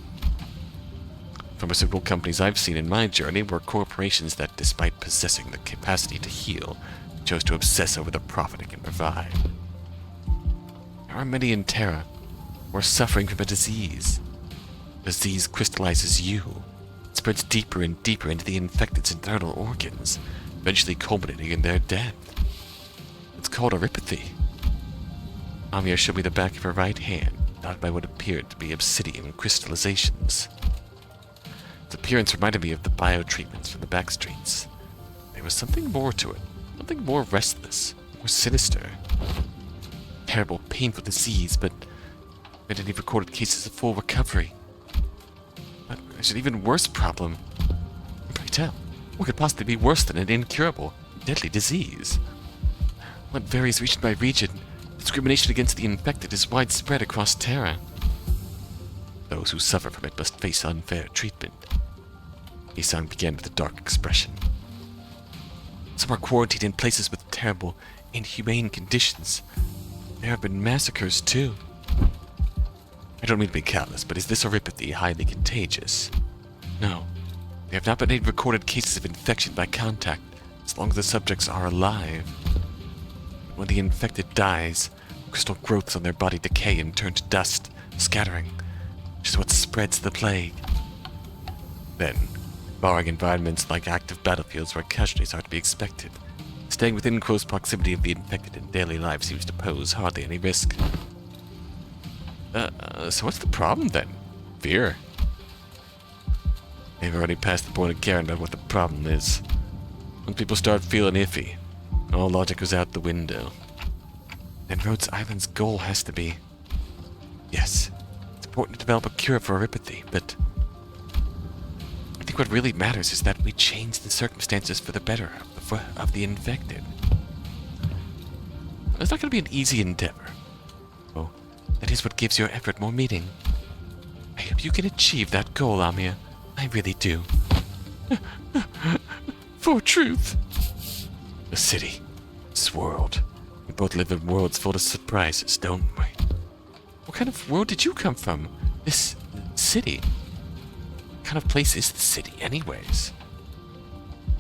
Pharmaceutical companies I've seen in my journey were corporations that, despite possessing the capacity to heal, chose to obsess over the profit it can provide. There are many in Terra who are suffering from a disease. The disease crystallizes you. It spreads deeper and deeper into the infected's internal organs, eventually culminating in their death. It's called arypathy. Amir showed me the back of her right hand, dotted by what appeared to be obsidian crystallizations. Its appearance reminded me of the biotreatments from the back streets. There was something more to it, something more restless, more sinister. Terrible, painful disease, but there had any recorded cases of full recovery. But there's an even worse problem. Pray tell, what could possibly be worse than an incurable, deadly disease? What varies region by region, discrimination against the infected is widespread across Terra. Those who suffer from it must face unfair treatment. Isang began with a dark expression. Some are quarantined in places with terrible, inhumane conditions. There have been massacres, too. I don't mean to be callous, but is this arypathy highly contagious? No. There have not been any recorded cases of infection by contact, as long as the subjects are alive. When the infected dies, crystal growths on their body decay and turn to dust, scattering, which is what spreads the plague. Then, barring environments like active battlefields where casualties are to be expected. Staying within close proximity of the infected in daily life seems to pose hardly any risk. So what's the problem then? Fear. They've already passed the point of caring about what the problem is. When people start feeling iffy, all logic goes out the window. Then Rhodes Island's goal has to be... Yes, it's important to develop a cure for erypathy, but... I think what really matters is that we change the circumstances for the better of the infected. It's not going to be an easy endeavor. Oh, that is what gives your effort more meaning. I hope you can achieve that goal, Amia. I really do. For truth. The city. This world. We both live in worlds full of surprises, don't we? What kind of world did you come from? This city? What kind of place is the city, anyways?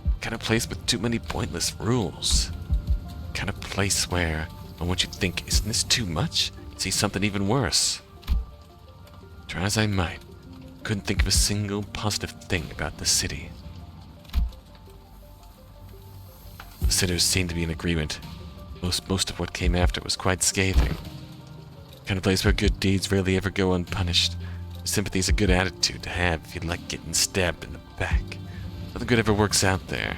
What kind of place with too many pointless rules? What kind of place where, on what you think, isn't this too much? You see something even worse. Try as I might, couldn't think of a single positive thing about the city. The sitters seemed to be in agreement. Most of what came after was quite scathing. Kind of place where good deeds rarely ever go unpunished. Sympathy is a good attitude to have if you like getting stabbed in the back. Nothing good ever works out there.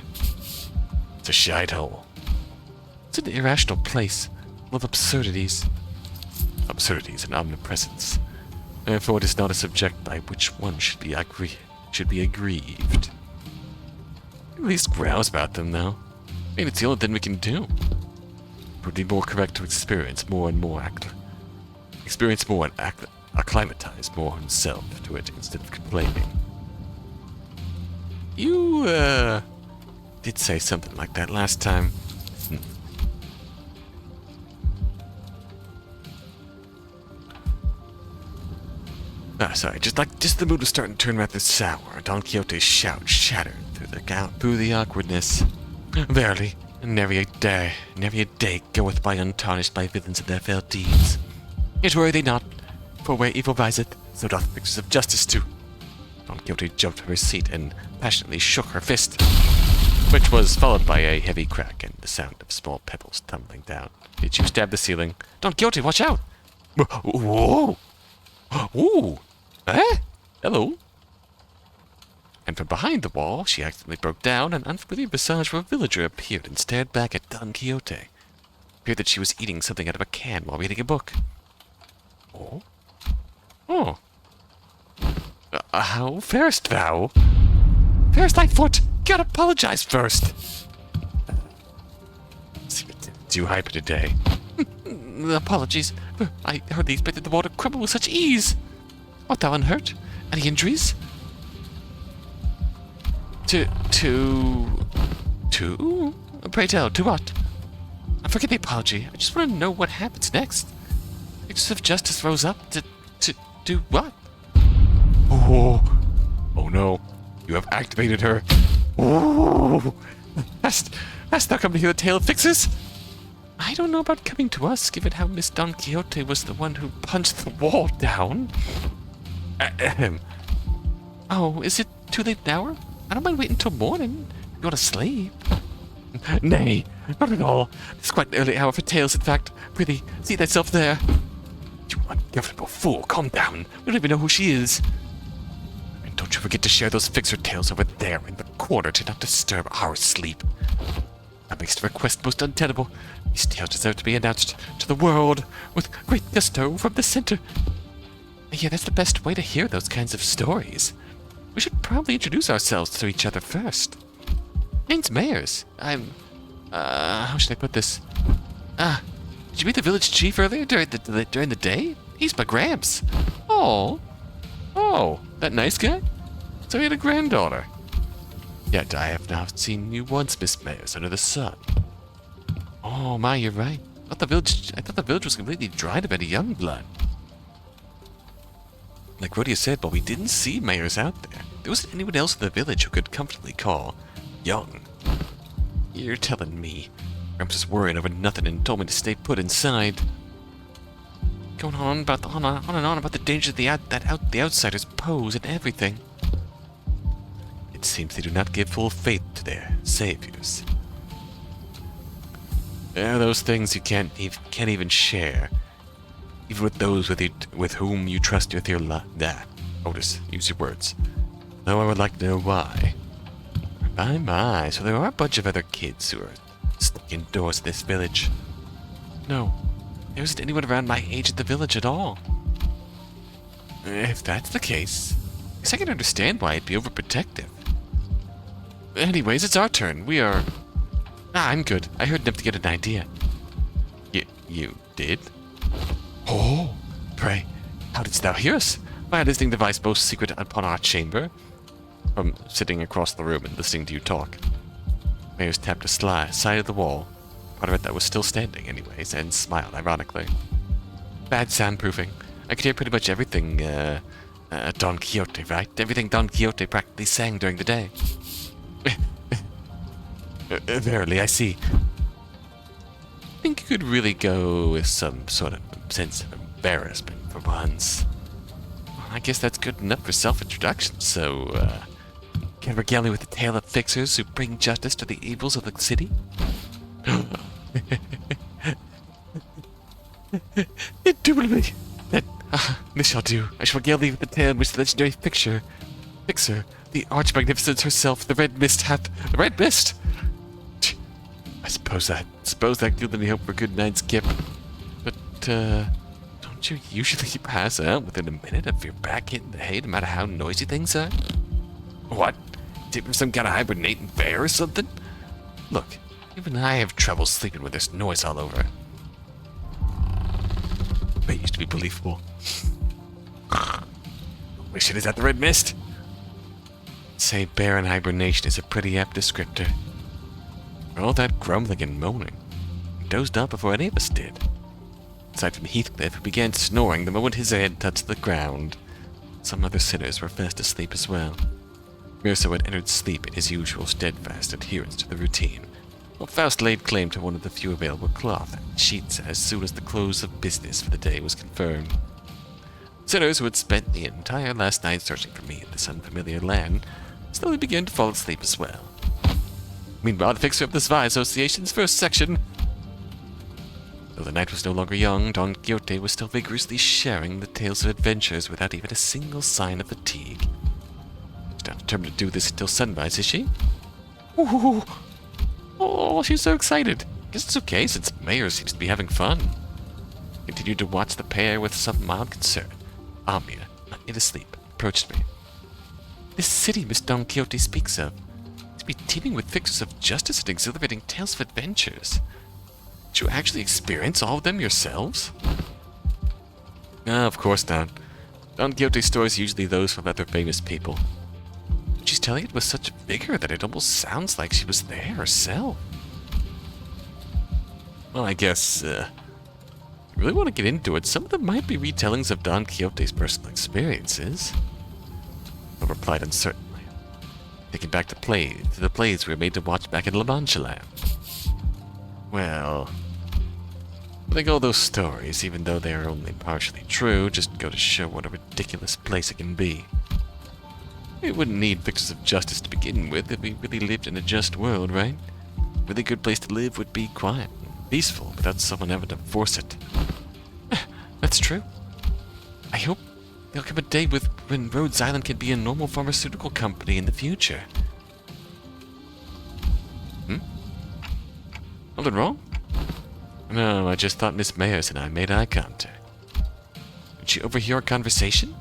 It's a shite hole. It's an irrational place, full of absurdities. Absurdities and omnipresence. Therefore, it is not a subject by which one should be aggrieved. At least grouse about them, though. I mean, it's the only thing we can do. It would be more correct to experience more and acclimatize more himself to it instead of complaining. You, did say something like that last time. Sorry, just the mood was starting to turn rather sour. Don Quixote's shout shattered through the awkwardness. Verily, nary a day goeth by untarnished by villains and their fell deeds. Yet worry they not, for where evil riseth, so doth pictures of justice too. Don Quixote jumped from her seat and passionately shook her fist, which was followed by a heavy crack and the sound of small pebbles tumbling down. Did you stab the ceiling? Don Quixote, watch out! Whoa! Ooh! Eh? Hello? And from behind the wall, she accidentally broke down, an unfamiliar visage of a villager appeared and stared back at Don Quixote. It appeared that she was eating something out of a can while reading a book. Oh? Oh. How farest thou? Farest thy foot? Gotta apologize first. Seem too hyper today. Apologies. I hardly expected the water to crumble with such ease. Art thou unhurt? Any injuries? To? Pray tell, to what? I forget the apology. I just want to know what happens next. Pictures of justice rose up to do what? Oh no. You have activated her. Oh, hast thou come to hear the tale of fixes? I don't know about coming to us, given how Miss Don Quixote was the one who punched the wall down. Oh, is it too late now? I don't mind waiting till morning. You want to sleep? Nay, not at all. It's quite an early hour for tales, in fact. Prithee, seat thyself there. You ungovernable fool, calm down. We don't even know who she is. And don't you forget to share those fixer tales over there in the corner to not disturb our sleep. That makes the request most untenable. These tales deserve to be announced to the world with great gusto from the center. Yeah, that's the best way to hear those kinds of stories. We should probably introduce ourselves to each other first. Name's Mayers. how should I put this? Did you meet the village chief earlier during the day? He's my Gramps. Oh, that nice guy? So he had a granddaughter. Yet I have not seen you once, Miss Mayers, under the sun. Oh my, you're right. I thought the village was completely dried of any young blood. Like Rhodia said, but we didn't see Mayers out there. There wasn't anyone else in the village who could comfortably call young. You're telling me. Gramps was worrying over nothing and told me to stay put inside. Going on and on about the danger that the outsiders pose and everything. It seems they do not give full faith to their saviors. There are those things you can't even share, even with those with whom you trust with your life. Otis, use your words. Though I would like to know why. My, so there are a bunch of other kids who are stuck indoors in this village. No, there isn't anyone around my age at the village at all. If that's the case, I guess I can understand why it'd be overprotective. Anyways, it's our turn. We are... I'm good. I heard enough to get an idea. You did? Oh, pray, how didst thou hear us? By a listening device most secret upon our chamber. From sitting across the room and listening to you talk. Mayors tapped a side of the wall, part of it that was still standing anyways, and smiled ironically. Bad soundproofing. I could hear pretty much everything, Don Quixote, right? Everything Don Quixote practically sang during the day. Verily, I see. I think you could really go with some sort of sense of embarrassment for once. Well, I guess that's good enough for self-introduction, so, can regale me with the tale of fixers who bring justice to the evils of the city? Indubitably. This shall do. I shall regale thee with the tale in which the legendary fixer, the arch-magnificence herself, the Red Mist hath... The Red Mist? I suppose that gives me hope for a good night's skip. But, don't you usually pass out within a minute of your back hitting the hay, no matter how noisy things are? What? Take from some kind of hibernating bear or something? Look, even I have trouble sleeping when there's noise all over. But it used to be believable. Wish it is at the Red Mist. Say bear in hibernation is a pretty apt descriptor. For all that grumbling and moaning, he dozed off before any of us did. Aside from Heathcliff, who began snoring the moment his head touched the ground. Some other sinners were fast asleep as well. Mirso had entered sleep in his usual steadfast adherence to the routine, while Faust laid claim to one of the few available cloth and sheets as soon as the close of business for the day was confirmed. Sinners who had spent the entire last night searching for me in this unfamiliar land slowly began to fall asleep as well. Meanwhile, the fixer of the Spy Association's first section... Though the night was no longer young, Don Quixote was still vigorously sharing the tales of adventures without even a single sign of fatigue. She's not determined to do this until sunrise, is she? Ooh! Oh, she's so excited. Guess it's okay, since Mayor seems to be having fun. Continued to watch the pair with some mild concern. Amia, not yet asleep, approached me. This city Miss Don Quixote speaks of to be teeming with fixers of justice and exhilarating tales of adventures. Did you actually experience all of them yourselves? No, of course not. Don Quixote's stories are usually those from other famous people. But she's telling it with such vigor that it almost sounds like she was there herself. Well, I guess, if you really want to get into it, some of them might be retellings of Don Quixote's personal experiences. I replied uncertainly, thinking back to the plays we were made to watch back in La Mancha Land. Well, I think all those stories, even though they are only partially true, just go to show what a ridiculous place it can be. We wouldn't need fixers of justice to begin with if we really lived in a just world, right? A really good place to live would be quiet and peaceful without someone having to force it. That's true. I hope there'll come a day when Rhodes Island can be a normal pharmaceutical company in the future. Something wrong? No, I just thought Miss Mayers and I made eye contact. Did she overhear our conversation?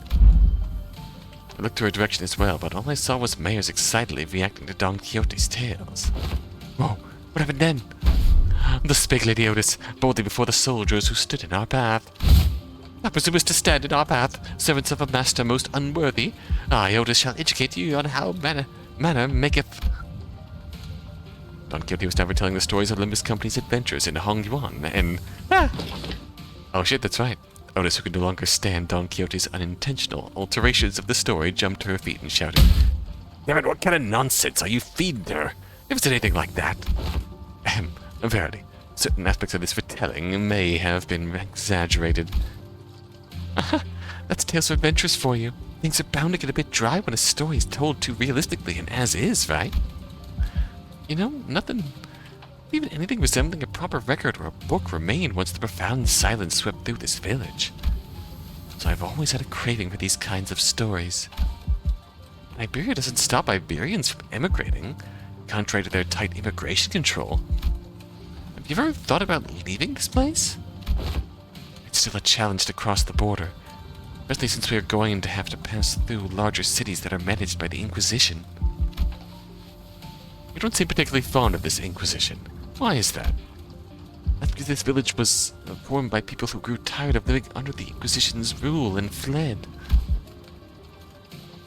I looked to her direction as well, but all I saw was Mayers excitedly reacting to Don Quixote's tales. Whoa, what happened then? The spake Lady Otis, boldly before the soldiers who stood in our path. Thou presumest to stand in our path, servants of a master most unworthy. I, Otis, shall educate you on how manner maketh... Don Quixote was now retelling the stories of Limbus Company's adventures in Hong Yuan, and... Oh shit, that's right. Otis, who could no longer stand Don Quixote's unintentional alterations of the story, jumped to her feet and shouted, Damn it, what kind of nonsense are you feeding her? Never said anything like that. Verily, certain aspects of this retelling may have been exaggerated. That's Tales of Adventures for you. Things are bound to get a bit dry when a story is told too realistically and as is, right? You know, nothing, even anything resembling a proper record or a book remained once the profound silence swept through this village. So I've always had a craving for these kinds of stories. Iberia doesn't stop Iberians from emigrating, contrary to their tight immigration control. Have you ever thought about leaving this place? It's still a challenge to cross the border, especially since we are going to have to pass through larger cities that are managed by the Inquisition. You don't seem particularly fond of this Inquisition. Why is that? That's because this village was formed by people who grew tired of living under the Inquisition's rule and fled.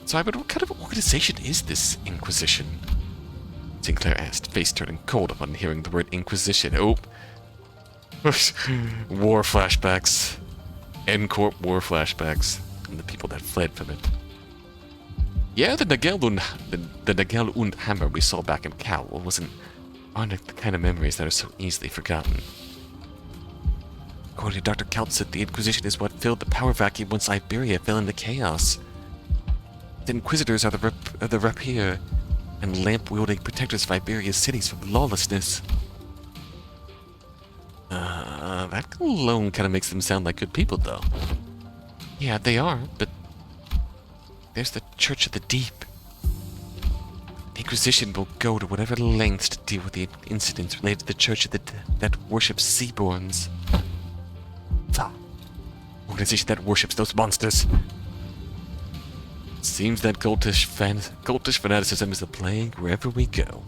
So, but what kind of organization is this Inquisition? Sinclair asked, face turning cold upon hearing the word Inquisition. Oh. War flashbacks. N-Corp war flashbacks. And the people that fled from it. Yeah, the Nagel und Hammer we saw back in Cowl aren't the kind of memories that are so easily forgotten. According to Dr. Kaltsit, the Inquisition is what filled the power vacuum once Iberia fell into chaos. The Inquisitors are the rapier and lamp-wielding protectors of Iberia's cities from lawlessness. That alone kind of makes them sound like good people, though. Yeah, they are, but there's the Church of the Deep. The Inquisition will go to whatever lengths to deal with the incidents related to the Church of that worships seaborns. Organization that worships those monsters. Seems that cultish fanaticism is the plague wherever we go.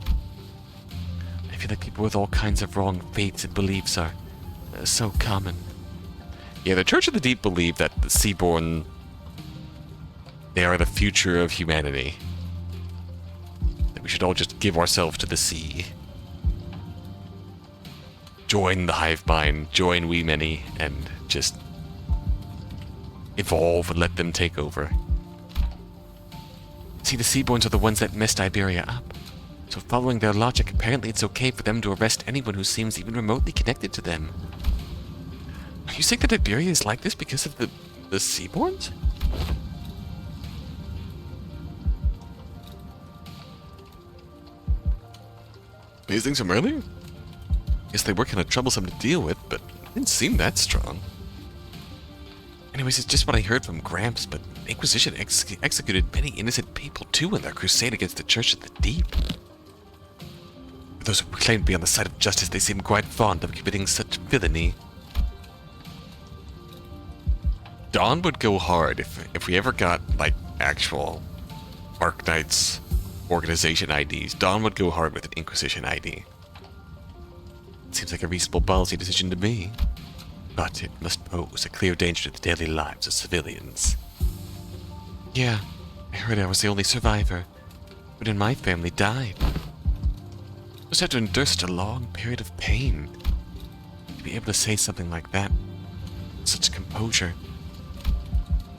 I feel like people with all kinds of wrong faiths and beliefs are so common. Yeah, the Church of the Deep believe that the seaborn, they are the future of humanity. That we should all just give ourselves to the sea. Join the hive mind, join we many, and just evolve and let them take over. See, the Seaborns are the ones that messed Iberia up. So following their logic, apparently it's okay for them to arrest anyone who seems even remotely connected to them. Are you saying that Iberia is like this because of the Seaborns? These things from earlier? Guess they were kind of troublesome to deal with, but it didn't seem that strong. Anyways, it's just what I heard from Gramps, but the Inquisition executed many innocent people too in their crusade against the Church of the Deep. For those who claim to be on the side of justice, they seem quite fond of committing such villainy. Dawn would go hard if we ever got, like, actual Arknights organization IDs. Dawn would go hard with an Inquisition ID. Seems like a reasonable policy decision to me. But it must pose a clear danger to the daily lives of civilians. Yeah, I heard I was the only survivor. But in my family died. I just had to endure such a long period of pain. To be able to say something like that with such composure.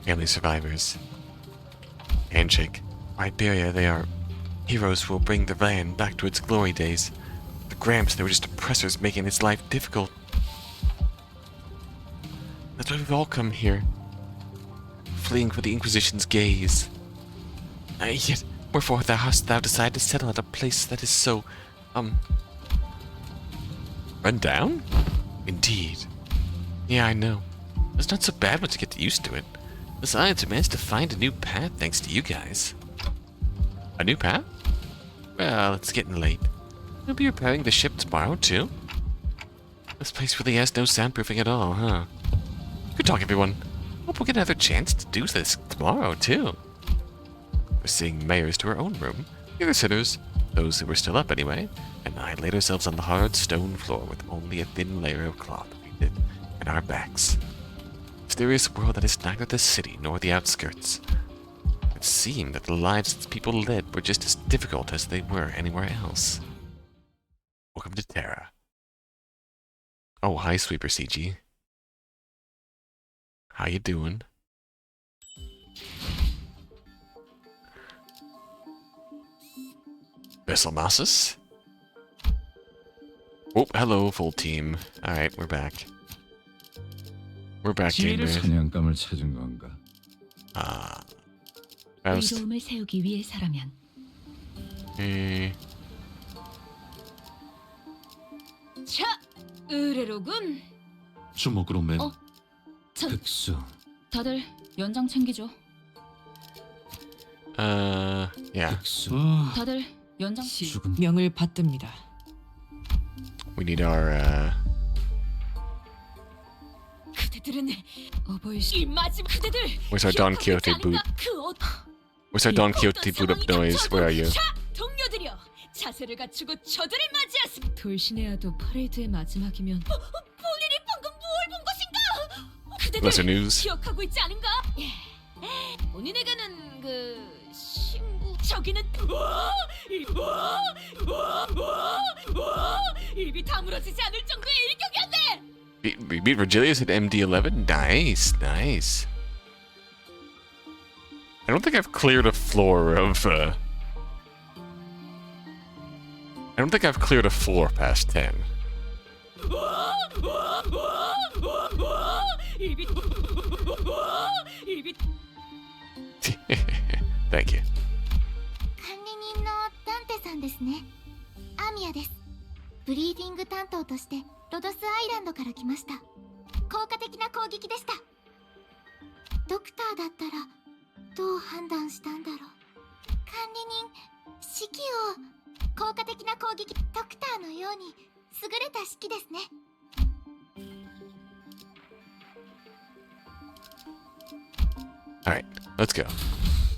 Family survivors. Handshake. Iberia, they are heroes who will bring the land back to its glory days. The Gramps, they were just oppressors making its life difficult. That's why we've all come here. Fleeing for the Inquisition's gaze. Yet, wherefore hast thou decided to settle at a place that is so, run down? Indeed. Yeah, I know. It's not so bad once you get used to it. Besides, we managed to find a new path thanks to you guys. A new path? Well, it's getting late. You'll be repairing the ship tomorrow, too? This place really has no soundproofing at all, huh? Good talk, everyone. Hope we'll get another chance to do this tomorrow, too. We're seeing mayors to our own room. The other sitters, those who were still up anyway, and I laid ourselves on the hard stone floor with only a thin layer of cloth painted at our backs. Mysterious world that is neither the city nor the outskirts. It seemed that the lives its people led were just as difficult as they were anywhere else. Welcome to Terra. Oh, hi, Sweeper CG. How you doing? Besselmassus? Oh, hello, full team. Alright, we're back. We're back, 지혜를 gamers. 사냥감을 찾은 건가? Faust. 의로움을 세우기 위해서라면. 자, 의뢰로군. 주먹으로 맨 전 백수. 다들 연장 챙기죠. Yeah. 백수. 다들 연장. 죽은 명을 받듭니다. We need our, 그대들은 이 마지막 그대들. Where's our Don Quixote boot? Where's our Don Quixote boot up noise? Where are you? 자, 동료들이여, 자세를 갖추고 저들을 맞이하시. 돌신해야도 퍼레이드의 마지막이면 본인이 방금 뭘 본 것인가? Lesser 그대들 news. 기억하고 있지 않은가? 예. 본인에게는 신부 저기는 입이 다물어지지 않을 정도의 일격이었네. We beat Virgilius at MD11? Nice, nice. I don't think I've cleared a floor of, I don't think I've cleared a floor past 10. Thank you. 管理人のダンテさんですね。アミヤです。ブリーフィング担当としてロドスアイランドから来ました。効果的な攻撃でした。ドクターだったらどう判断したんだろう。管理人、指揮を効果的な攻撃、ドクターのように優れた指揮ですね。Alright, let's go.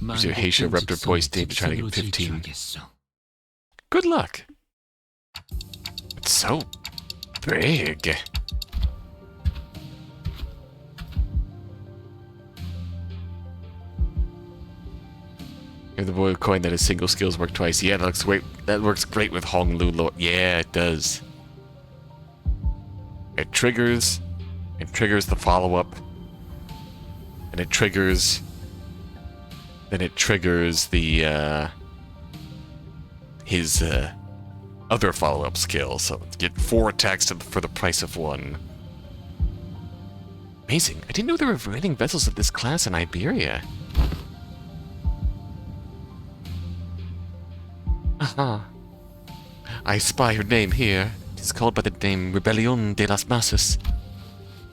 Use your Haitian Raptor voice tape to try to get 15. Good luck! It's so big. You're the boy coin that his single skills work twice. Yeah, that looks great. That works great with Hong Lu Lord. Yeah, it does. It triggers the follow-up. And it triggers... Then it triggers the, his, other follow-up skill. So get 4 attacks for the price of 1. Amazing. I didn't know there were raiding vessels of this class in Iberia. Aha. I spy your name here. It is called by the name Rebellion de las Masas.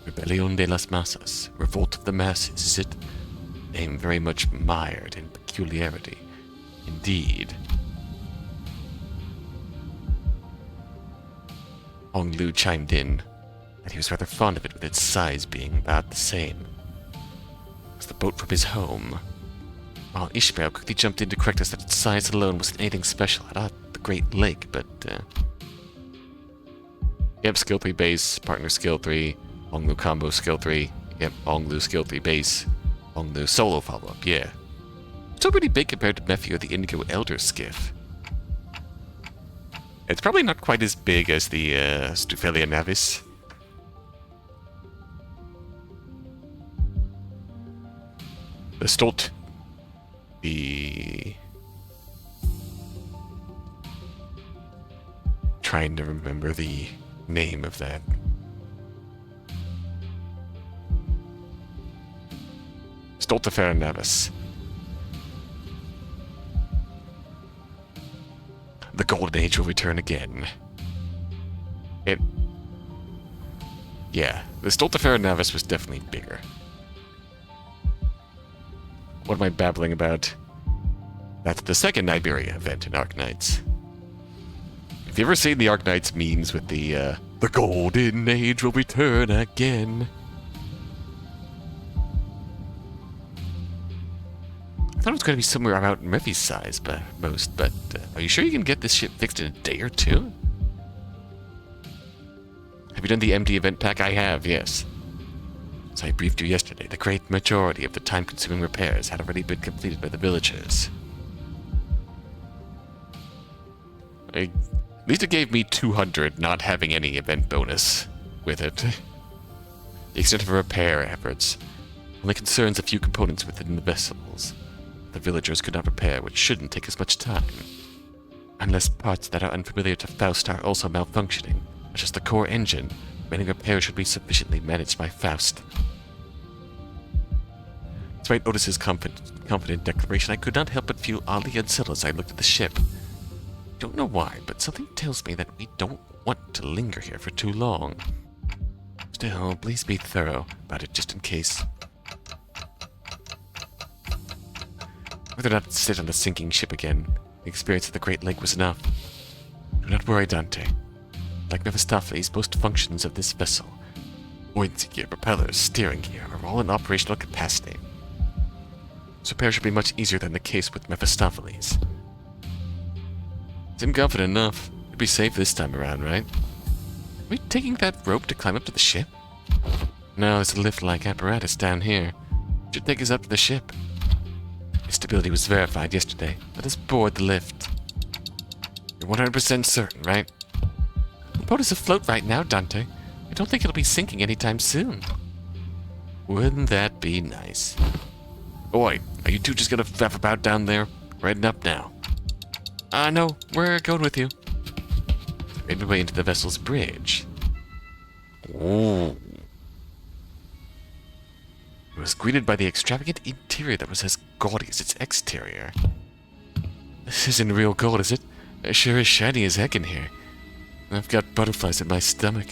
Rebellion de las Masas. Revolt of the Masses, is it? Name very much mired in peculiarity. Indeed. Hong Lu chimed in that he was rather fond of it, with its size being about the same as the boat from his home. While Ishmael quickly jumped in to correct us that its size alone wasn't anything special at the Great Lake, but, Yep, skill 3 base, partner skill 3, Hong Lu combo skill 3, yep, Hong Lu skill 3 base, Hong Lu solo follow-up, yeah. Still pretty big compared to Mephio the Indigo Elder Skiff. It's probably not quite as big as the, Stuphelia Navis. The Stolt. The... Trying to remember the name of that. Stoltefera Navis. The Golden Age will return again. Yeah, the Stoltefera Navis was definitely bigger. What am I babbling about? That's the second Iberia event in Arknights. Have you ever seen the Arknights memes with the Golden Age will return again? I thought it was going to be somewhere about Murphy's size, but are you sure you can get this shit fixed in a day or 2? Have you done the MD event pack? I have, yes. As I briefed you yesterday, the great majority of the time-consuming repairs had already been completed by the villagers. At least it gave me 200 not having any event bonus with it. The extent of repair efforts only concerns a few components within the vessels. The villagers could not repair, which shouldn't take as much time. Unless parts that are unfamiliar to Faust are also malfunctioning, such as the core engine, remaining repairs should be sufficiently managed by Faust. Despite Otis's confident declaration, I could not help but feel oddly unsettled as I looked at the ship. I don't know why, but something tells me that we don't want to linger here for too long. Still, please be thorough about it just in case. Whether or not to sit on a sinking ship again, the experience of the Great Lake was enough. Do not worry, Dante. Like Mephistopheles, most functions of this vessel, buoyancy gear, propellers, steering gear, are all in operational capacity. This repair should be much easier than the case with Mephistopheles. Seem confident enough. You'd be safe this time around, right? Are we taking that rope to climb up to the ship? No, there's a lift-like apparatus down here. It should take us up to the ship. Its stability was verified yesterday. Let us board the lift. You're 100% certain, right? The boat is afloat right now, Dante. I don't think it'll be sinking anytime soon. Wouldn't that be nice? Oi, are you two just gonna faff about down there? We're heading up now. No, we're going with you. Made my way into the vessel's bridge. Ooh. I was greeted by the extravagant interior that was as gaudy as its exterior. This isn't real gold, is it? It sure is shiny as heck in here. I've got butterflies in my stomach.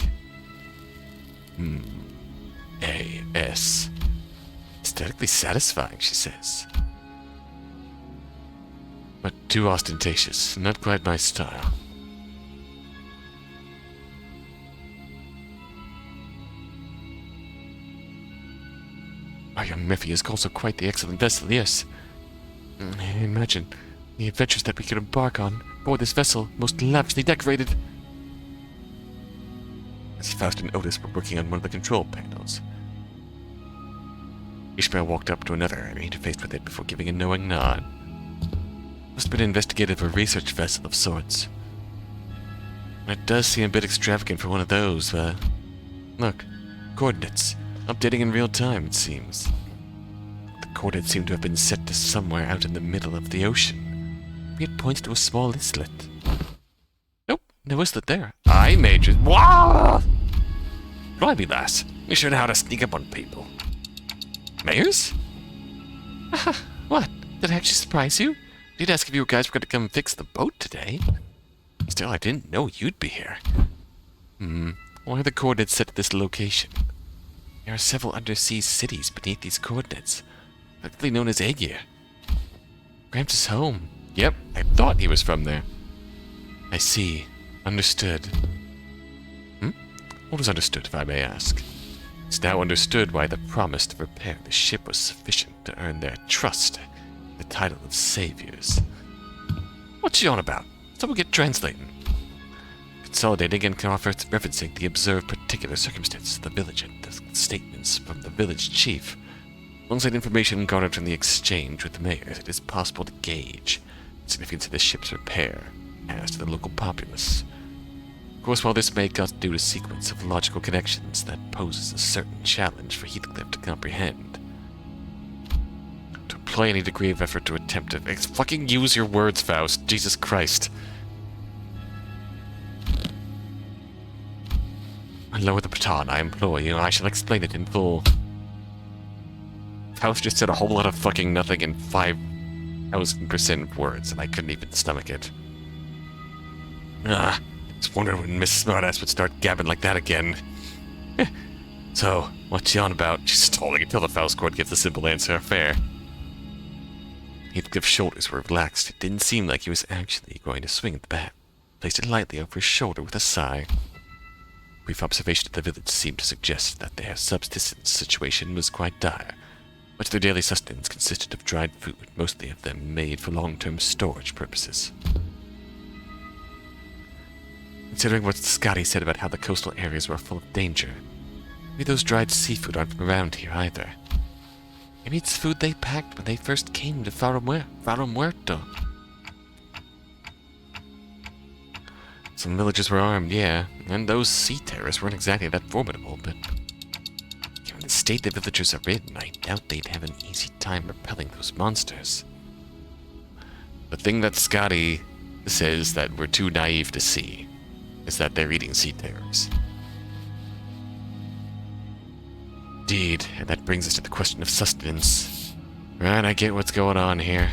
A.S. Aesthetically satisfying, she says. But too ostentatious. Not quite my style. Our young Miffy is also quite the excellent vessel, yes. Imagine the adventures that we could embark on aboard this vessel, most lavishly decorated. As Faust and Otis were working on one of the control panels, Ishmael walked up to another and interfaced with it before giving a knowing nod. Must have been an investigative or research vessel of sorts. It does seem a bit extravagant for one of those, look, coordinates. Updating in real time, it seems. The coordinates seem to have been set to somewhere out in the middle of the ocean. Maybe it points to a small islet. Nope, no islet there. Aye, Major. Wah! Blimey, lass. You sure know how to sneak up on people. Mayors? What? Did I actually surprise you? Did ask if you guys were going to come fix the boat today. Still, I didn't know you'd be here. Why are the coordinates set to this location? There are several undersea cities beneath these coordinates, effectively known as Aegir. Gramps' home. Yep, I thought he was from there. I see. Understood. What was understood, if I may ask? It's now understood why the promise to repair the ship was sufficient to earn their trust, the title of saviors. What's she on about? Someone get translating. Consolidating and referencing the observed particular circumstances of the village and the statements from the village chief. Alongside information garnered from the exchange with the mayors, it is possible to gauge the significance of the ship's repair as to the local populace. Of course, while this may constitute a sequence of logical connections that poses a certain challenge for Heathcliff to comprehend, to apply any degree of effort to attempt to fucking use your words, Faust. Jesus Christ. Lower the baton, I implore you. I shall explain it in full. Faust just said a whole lot of fucking nothing in 5,000% words, and I couldn't even stomach it. Just wondering when Miss Smartass would start gabbing like that again. So, what's she on about? She's stalling until the Faust court gives a simple answer. Fair. Heathcliff's shoulders were relaxed. It didn't seem like he was actually going to swing at the bat. Placed it lightly over his shoulder with a sigh. Brief observation of the village seemed to suggest that their subsistence situation was quite dire. Much of their daily sustenance consisted of dried food, mostly of them made for long-term storage purposes. Considering what Scotty said about how the coastal areas were full of danger, maybe those dried seafood aren't from around here either. Maybe it's food they packed when they first came to Faro Muerto. Some villagers were armed, yeah, and those sea terrors weren't exactly that formidable, but given the state the villagers are in, I doubt they'd have an easy time repelling those monsters. The thing that Scotty says that we're too naive to see is that they're eating sea terrors. Indeed, and that brings us to the question of sustenance. Right, I get what's going on here.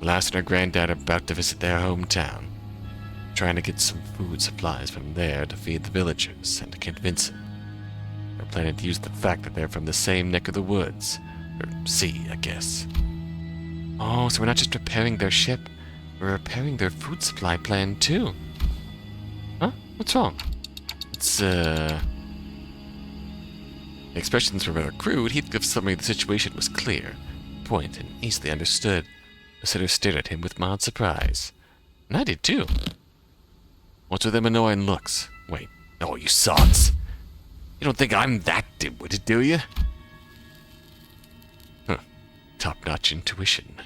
Lass and her granddad are about to visit their hometown, trying to get some food supplies from there to feed the villagers and to convince them. They're planning to use the fact that they're from the same neck of the woods, or sea, I guess. Oh, so we're not just repairing their ship, we're repairing their food supply plan too. Huh? What's wrong? It's, The expressions were rather crude. Heathcliff's summary of the situation was clear, point, and easily understood. The sitter stared at him with mild surprise. And I did too. What's with them annoying looks? Wait. Oh, you sods. You don't think I'm that dim-witted, do you? Huh. Top-notch intuition.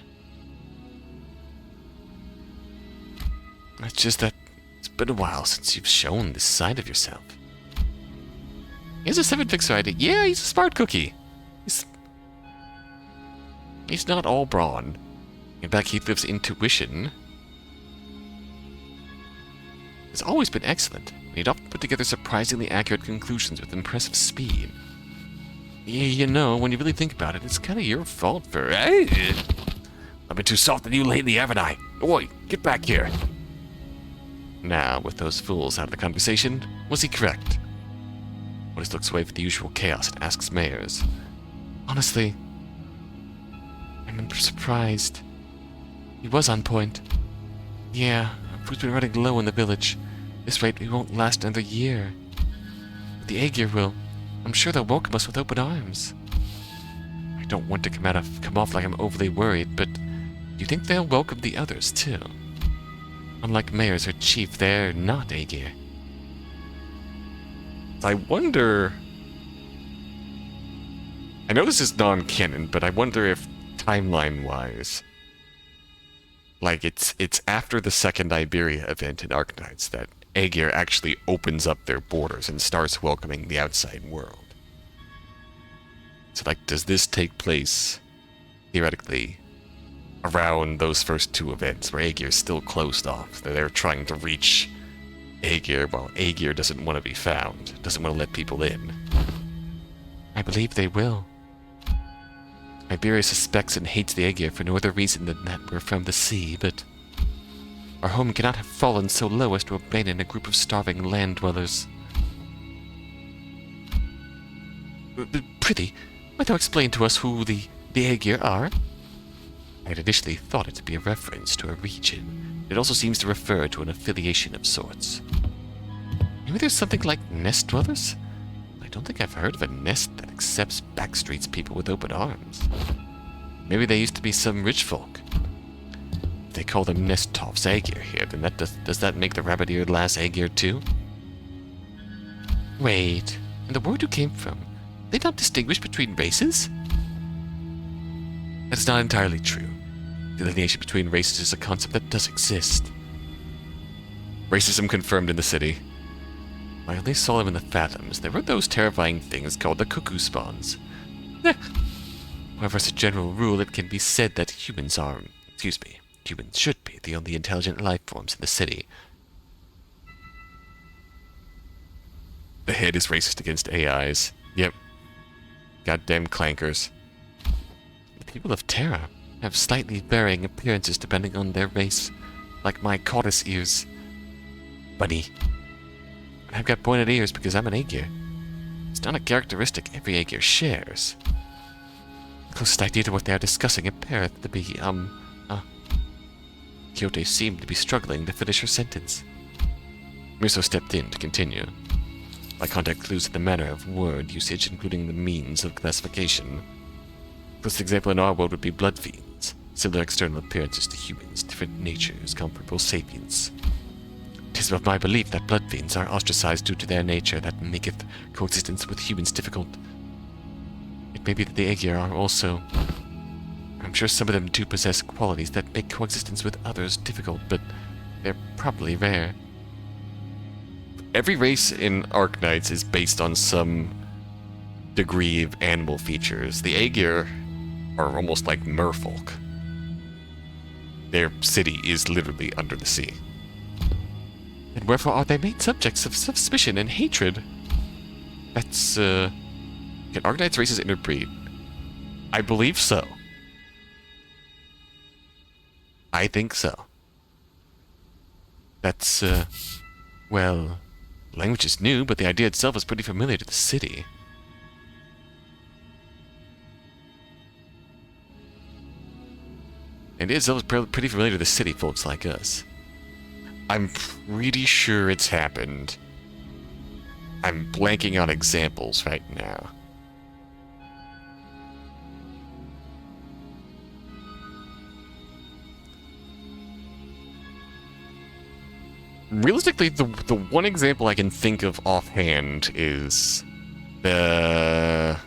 It's just that it's been a while since you've shown this side of yourself. Here's a 7-fixer idea. Yeah, he's a smart cookie. He's not all brawn. In fact, Heathcliff's intuition has always been excellent. He'd often put together surprisingly accurate conclusions with impressive speed. You know, when you really think about it, it's kind of your fault for... I've been too soft on you lately, haven't I? Oi, get back here. Now, with those fools out of the conversation, was he correct? Otis looks away from the usual chaos and asks Mayers. Honestly, I'm surprised. He was on point. Yeah, food's been running low in the village. This rate, we won't last another year. But the Aegir will. I'm sure they'll welcome us with open arms. I don't want to come off like I'm overly worried, but do you think they'll welcome the others too? Unlike Mayers or Chief, they're not Aegir. I wonder... I know this is non-canon, but I wonder if, timeline-wise, like, it's after the second Iberia event in Arknights that Aegir actually opens up their borders and starts welcoming the outside world. So, like, does this take place, theoretically, around those first two events where Aegir is still closed off? They're trying to reach Aegir while Aegir doesn't want to be found, doesn't want to let people in. I believe they will. Iberia suspects and hates the Aegir for no other reason than that we're from the sea, but our home cannot have fallen so low as to abandon a group of starving land dwellers. Prithee, might thou explain to us who the Aegir are? I had initially thought it to be a reference to a region. It also seems to refer to an affiliation of sorts. Maybe there's something like nest dwellers? I don't think I've heard of a nest that accepts backstreets people with open arms. Maybe they used to be some rich folk. If they call them nest toffs Aegir here, then does that make the rabbit-eared lass Aegir too? Wait, and the world you came from, they don't distinguish between races? That is not entirely true. Delineation between races is a concept that does exist. Racism confirmed in the city. I only saw them in the Phantoms. There were those terrifying things called the cuckoo spawns. However, as a general rule, it can be said that humans should be the only intelligent life forms in the city. The head is racist against AIs. Yep. Goddamn clankers. The people of Terra have slightly varying appearances depending on their race, like my caudus ears. Bunny. I've got pointed ears because I'm an Aegir. It's not a characteristic every Aegir shares. The closest idea to what they are discussing appears to be, Kyote seemed to be struggling to finish her sentence. Mirso stepped in to continue. My contact clues at the manner of word usage, including the means of classification. The closest example in our world would be blood fiends. Similar external appearances to humans, different natures, comparable sapience. It is of my belief that blood fiends are ostracized due to their nature that maketh coexistence with humans difficult. It may be that the Aegir are also... I'm sure some of them do possess qualities that make coexistence with others difficult, but they're probably rare. Every race in Arknights is based on some degree of animal features. The Aegir are almost like merfolk. Their city is literally under the sea. And wherefore are they made subjects of suspicion and hatred? That's, Can Arknights races interbreed? I believe so. I think so. That's, well, language is new, but the idea itself is pretty familiar to the city. The idea itself is pretty familiar to the city folks like us. I'm pretty sure it's happened. I'm blanking on examples right now. Realistically, the one example I can think of offhand is there's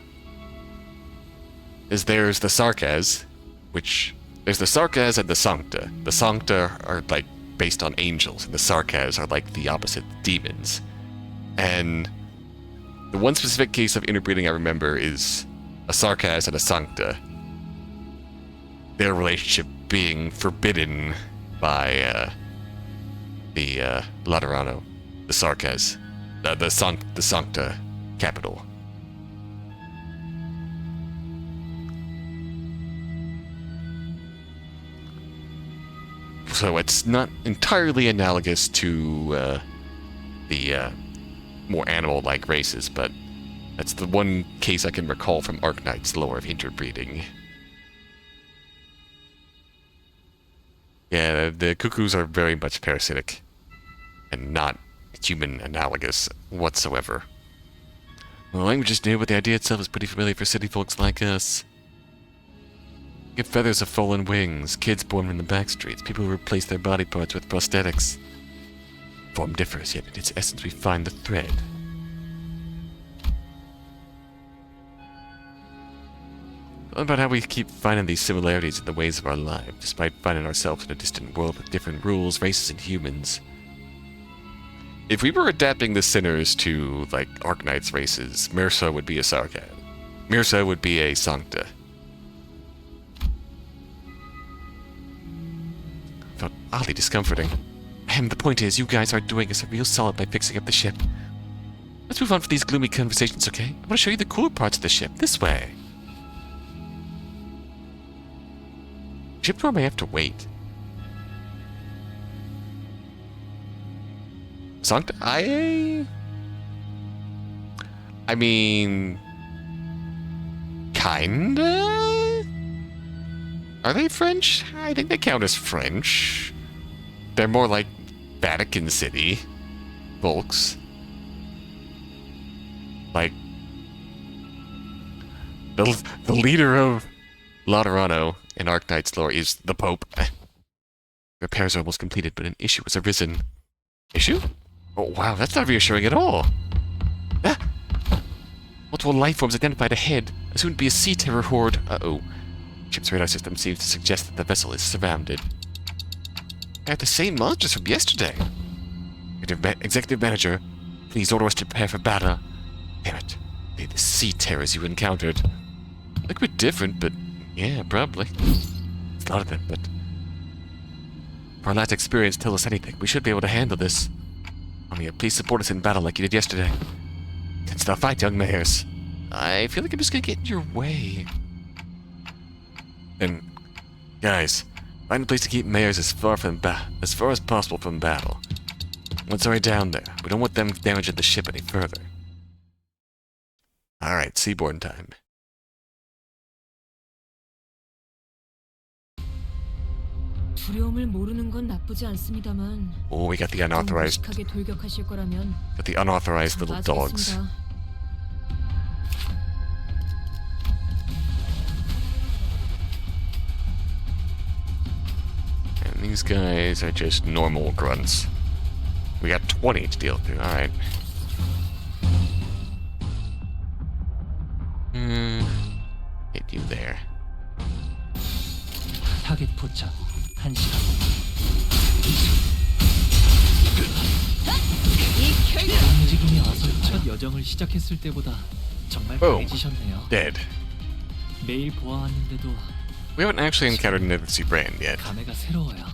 the Sarkaz, which there's the Sarkaz and the Sancta. The Sancta are like based on angels, and the Sarkaz are like the opposite, demons. And the one specific case of interbreeding I remember is a Sarkaz and a Sancta. Their relationship being forbidden by the Laterano, the Sarkaz, the Sancta capital. So it's not entirely analogous to the more animal-like races, but that's the one case I can recall from Arknights' lore of interbreeding. Yeah, the cuckoos are very much parasitic and not human analogous whatsoever. Well, the language is new, but the idea itself is pretty familiar for city folks like us. Get feathers of fallen wings, kids born in the back streets, people who replace their body parts with prosthetics. Form differs, yet in its essence we find the thread. What about how we keep finding these similarities in the ways of our life, despite finding ourselves in a distant world with different rules, races, and humans? If we were adapting the sinners to, like, Arknights races, Mirsa would be a Sarkaz. Mirsa would be a Sancta. Felt oddly discomforting. The point is, you guys are doing us a real solid by fixing up the ship. Let's move on from these gloomy conversations, okay? I want to show you the cooler parts of the ship. This way. Ship tour may have to wait. Sancta? I mean... kinda? Are they French? I think they count as French. They're more like Vatican City folks. Like... The leader of Laterano in Arknights lore is the Pope. Repairs are almost completed, but an issue has arisen. Issue? Oh wow, that's not reassuring at all. Ah! Multiple life forms identified ahead. A soon be a sea terror horde. Uh-oh. Ship's radar system seems to suggest that the vessel is surrounded. They're the same monsters from yesterday. Executive Manager, please order us to prepare for battle. Damn it. They're the sea terrors you encountered. Look a bit different, but yeah, probably. It's a lot of them, but... if our last experience tells us anything, we should be able to handle this. Only please support us in battle like you did yesterday. It's the fight, young mayors. I feel like I'm just gonna get in your way. And, guys, find a place to keep mayors as far as possible from battle. Once they're down there, we don't want them damaging the ship any further. Alright, seaborn time. 두려움을 모르는 건 나쁘지 않습니다만. Oh, we got the unauthorized. 무식하게 돌격하실 거라면 Got the unauthorized little dogs. And these guys are just normal grunts. We got 20 to deal with. Alright. Hit you there. 타겟 포착 1시간. 움직임이 와서 첫 여정을 시작했을 때보다 정말 강해지셨네요. Dead. 매일 보아왔는데도 We haven't actually encountered Novelty brand yet. 감회가 새로워요.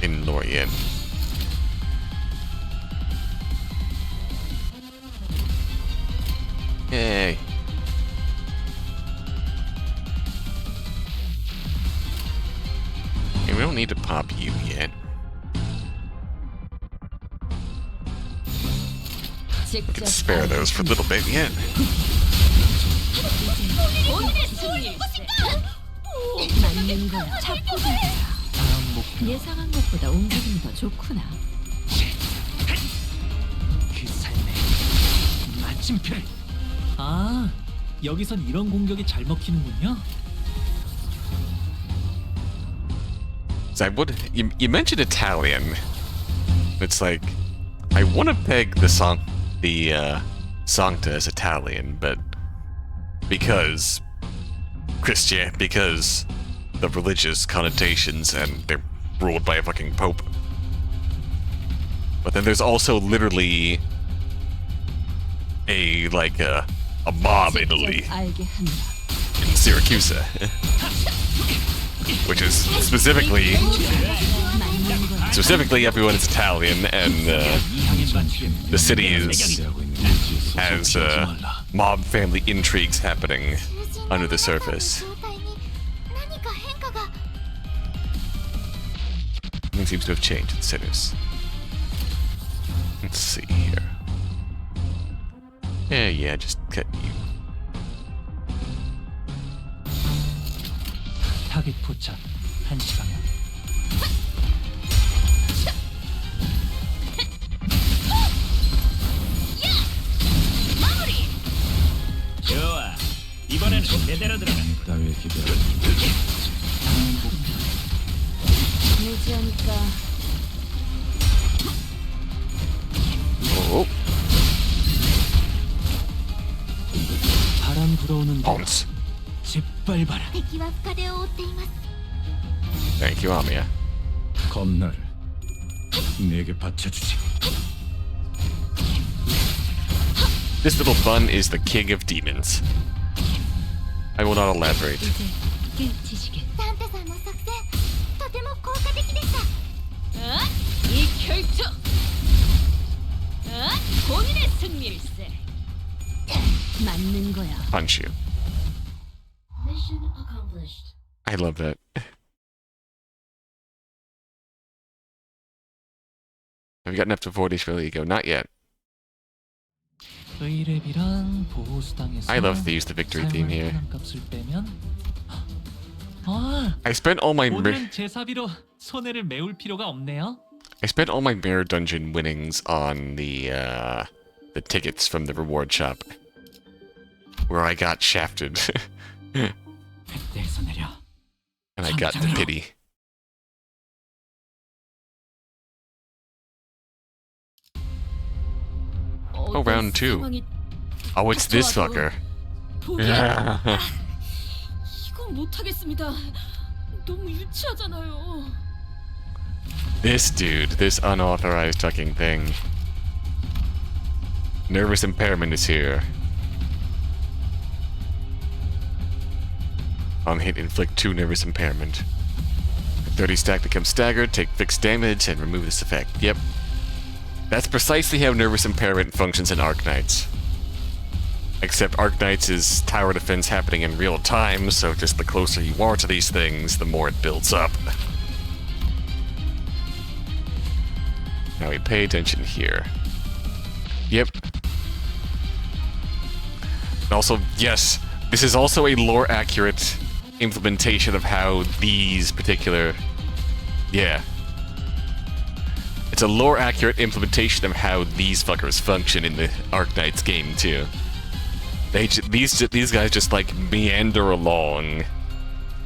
In lore yet. Yay. We don't need pop you yet. I can spare those for little baby Yen. 맞는 거야. 잡고 다음 목표 예상한 것보다 움직임이 더 좋구나. 그 삶의 마침표를. 아, 여기선 이런 공격이 잘 먹히는군요. So I would. You mentioned Italian. It's like I want to peg the Sancta as Italian, but because the religious connotations and they're ruled by a fucking pope. But then there's also literally a mob in Italy, 알게 합니다. in Syracuse, which is specifically everyone is Italian, and the city has mob family intrigues happening under the surface. 何か変化が。 Something seems to have changed in Sinners. Let's see here. Yeah, just cut you. 타겟 포착 1시간이야. 좋아. 이번에는 제대로 들어가. 다음 목표 유지하니까 Oh, 바람 불어오는 데 bounce. 짓밟아라. 敵は深手を負っています。 Thank you, Amiya. 겁나를 내게 바쳐주지. This little bun is the king of demons. I will not elaborate. 이제 깨우치시게. サンタさんの作戦、とても効果的でした。 이 결정. 본인의 승리일세. 맞는 거야. Punch you. Mission accomplished. I love that. Have you gotten up to 40 for Ego? Not yet. 의뢰비랑 보호수당에서 I love to use the victory theme here. 값을 빼면 아, I spent all my 오늘은 제사비로 손해를 메울 필요가 없네요. I spent all my mirror dungeon winnings on the tickets from the reward shop, where I got shafted, 백대에서 내려. and I got the pity. Oh, round 2. Oh, it's this fucker. 이건 못하겠습니다. 너무 유치하잖아요. This dude, this unauthorized fucking thing. Nervous impairment is here. On hit, inflict 2 nervous impairment. 30 stack becomes staggered, take fixed damage, and remove this effect. Yep. That's precisely how nervous impairment functions in Arknights. Except Arknights is tower defense happening in real time, so just the closer you are to these things, the more it builds up. Now we pay attention here. Yep. And also, yes, this is also a lore-accurate implementation of how these particular... Yeah. It's a lore-accurate implementation of how these fuckers function in the Arknights game, too. These guys just, like, meander along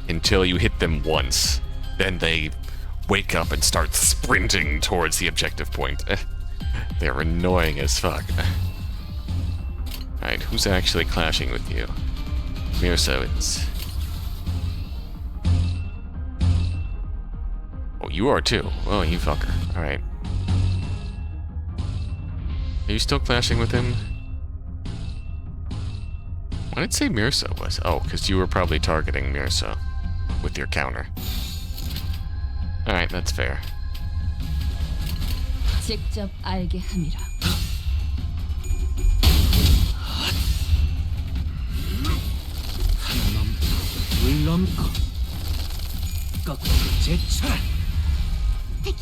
until you hit them once. Then they wake up and start sprinting towards the objective point. They're annoying as fuck. Alright, who's actually clashing with you? Mirso is. Oh, you are too. Oh, you fucker. Alright. Are you still clashing with him? Why did it say Mirso was? Oh, because you were probably targeting Mirso with your counter. Alright, that's fair. 직접 알게 함이라. 물 넘고 거꾸로 제철.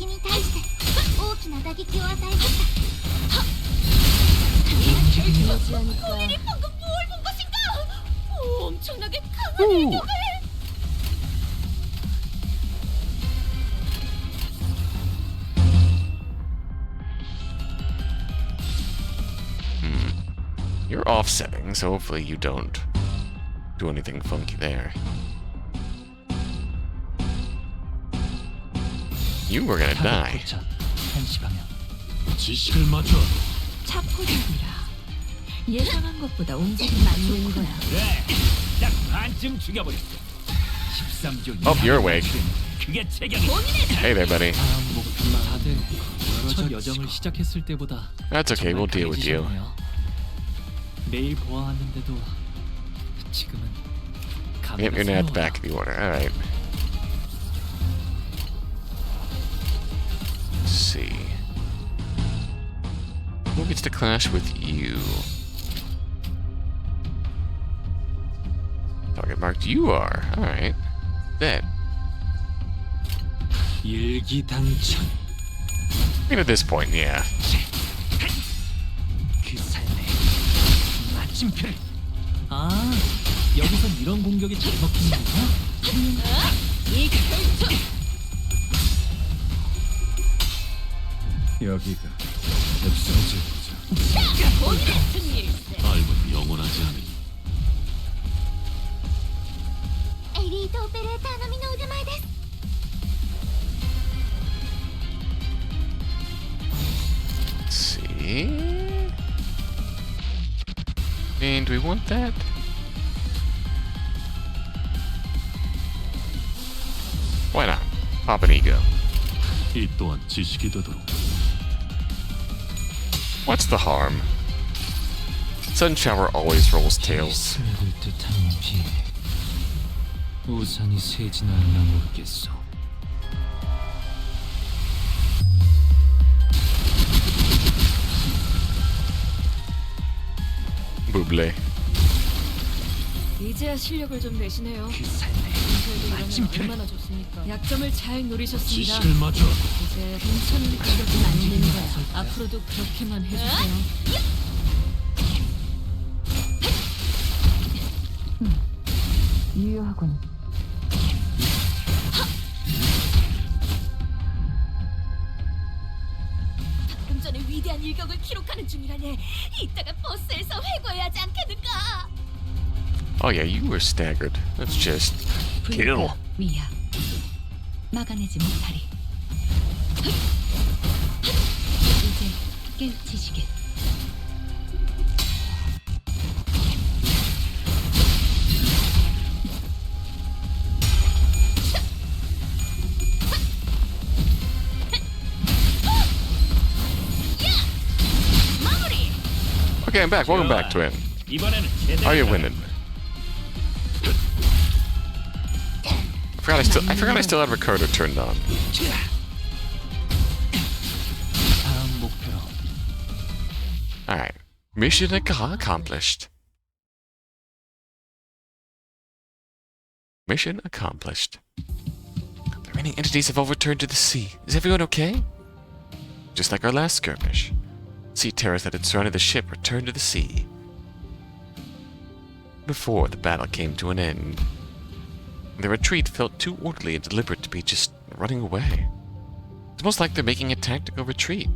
敵に対して大きな打撃を与えました 본인이 방금 뭘 본 것인가? 엄청나게 강한 일격을. You're offsetting, so hopefully you don't do anything funky there. You were gonna die. 포착, 1시 방향. 지시를 맞춰. 차포잡이라 예상한 것보다 움직임이 맞는 거야. 그래, 딱 반쯤 죽여버렸어. 13조 Up your way. 그게 체격이. Hey there, buddy. 다음 목표만 다들 첫 여정을 시작했을 때보다 That's okay, we'll deal with you. 강해지셨네요. 매일 보아왔는데도 지금은 Yep, you're 감회가 gonna have to 새로워요. back the order. Alright. Let's see. Who gets to clash with you? Target marked you are. Alright. Bet. 일기당천. Even at this point, yeah. 그 삶의 마침표를. 아, 여기선 이런 공격이 잘 먹히는구나. 이 결투 여기가 heb성제자. 본인의 승리일세. 삶은 영원하지 않으니. エリートオペレーター並みの腕前です Let's see. And do we want that? Why not? Pop an ego. 이 또한 지식이 되도록. What's the harm? Sunshower always rolls tails. 스며들 듯한 비 우산이 새진 않나 모르겠어. Buble. 이제야 실력을 좀 내시네요. 그 삶의 이러면 마침표. 얼마나 좋습니까? 약점을 잘 노리셨습니다. 지시를 맞춰. 이제 괜찮은 가격이 맞는 거야. 앞으로도 그렇게만 해주세요. 유효하군. 방금 전에 위대한 일격을 기록하는 중이라네. 이따가 버스에서 회고해야 하지 않겠는가? Oh yeah, you were staggered. Let's just kill. 위야. 막아내지 못하리. 이제 깨우치시게. Okay, I'm back. Welcome back, Twin. 이번에는 How are you 제대로. winning? I forgot I still had recorder turned on. 다음 목표로 Alright. Mission accomplished. Mission accomplished. The remaining entities have all returned to the sea. Is everyone okay? Just like our last skirmish. Sea terrors that had surrounded the ship returned to the sea. Before the battle came to an end, their retreat felt too orderly and deliberate to be just running away. It's almost like they're making a tactical retreat.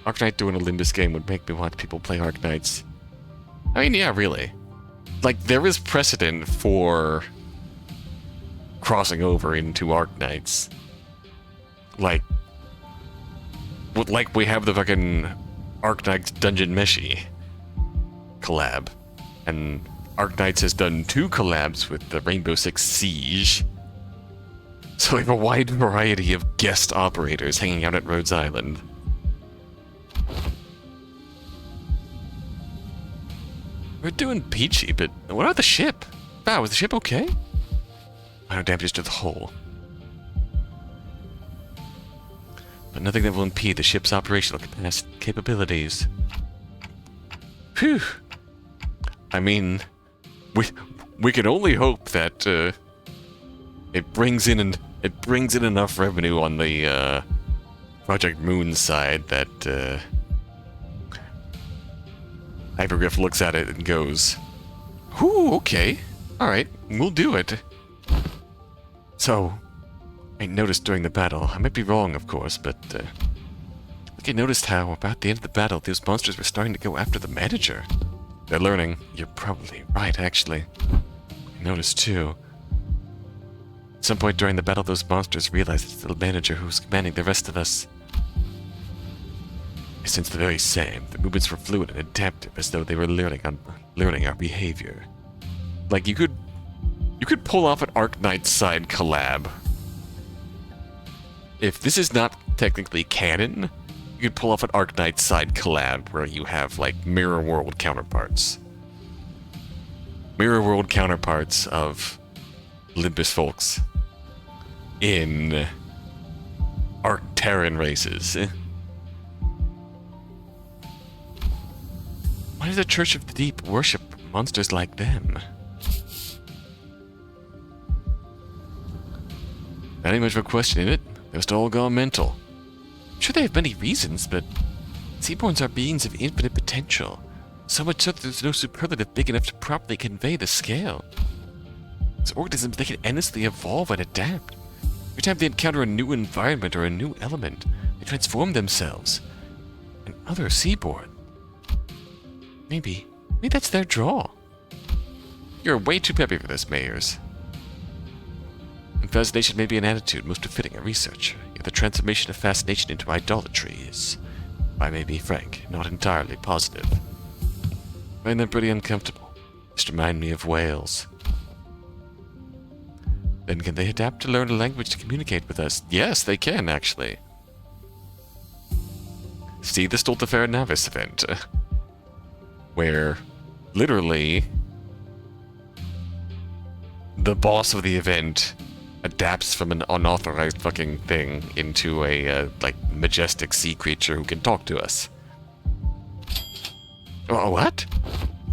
Arknight doing a Limbus game would make me want people play Arknights. I mean, yeah, really. Like, there is precedent for crossing over into Arknights. Like we have the fucking Arknights Dungeon Meshi collab. And Arknights has done 2 collabs with the Rainbow Six Siege. So we have a wide variety of guest operators hanging out at Rhodes Island. We're doing peachy, but what about the ship? Wow, was the ship okay? Minor damages to the hull. But nothing that will impede the ship's operational capabilities. Phew. I mean, we can only hope that it brings in enough revenue on the Project Moon side that Hypergriff looks at it and goes, "Whew, okay, all right, we'll do it." So, I noticed during the battle, I might be wrong, of course, but I noticed how about the end of the battle, those monsters were starting to go after the manager. They're learning. You're probably right, actually. I noticed too. At some point during the battle, those monsters realized it's the manager who's commanding the rest of us. I sensed the very same. The movements were fluid and adaptive, as though they were learning our behavior. Like you could pull off an Arknights side collab. If this is not technically canon, you could pull off an Arknights side collab where you have like mirror world counterparts. Mirror world counterparts of Limbus folks in Arctarian races. Why does the Church of the Deep worship monsters like them? Not any much of a question in it. They're just all gone mental. I'm sure they have many reasons, but seaborns are beings of infinite potential. So much so that there's no superlative big enough to properly convey the scale. As organisms, they can endlessly evolve and adapt. Every time they encounter a new environment or a new element, they transform themselves. And other seaborn. Maybe that's their draw. You're way too peppy for this, Mayors. And fascination may be an attitude most befitting a researcher, yet the transformation of fascination into idolatry is, if I may be frank, not entirely positive. I find them pretty uncomfortable. Just remind me of whales. Then can they adapt to learn a language to communicate with us? Yes, they can, actually. See the Stultifer Navis event, where literally the boss of the event adapts from an unauthorized fucking thing into a, like, majestic sea creature who can talk to us. Oh, what?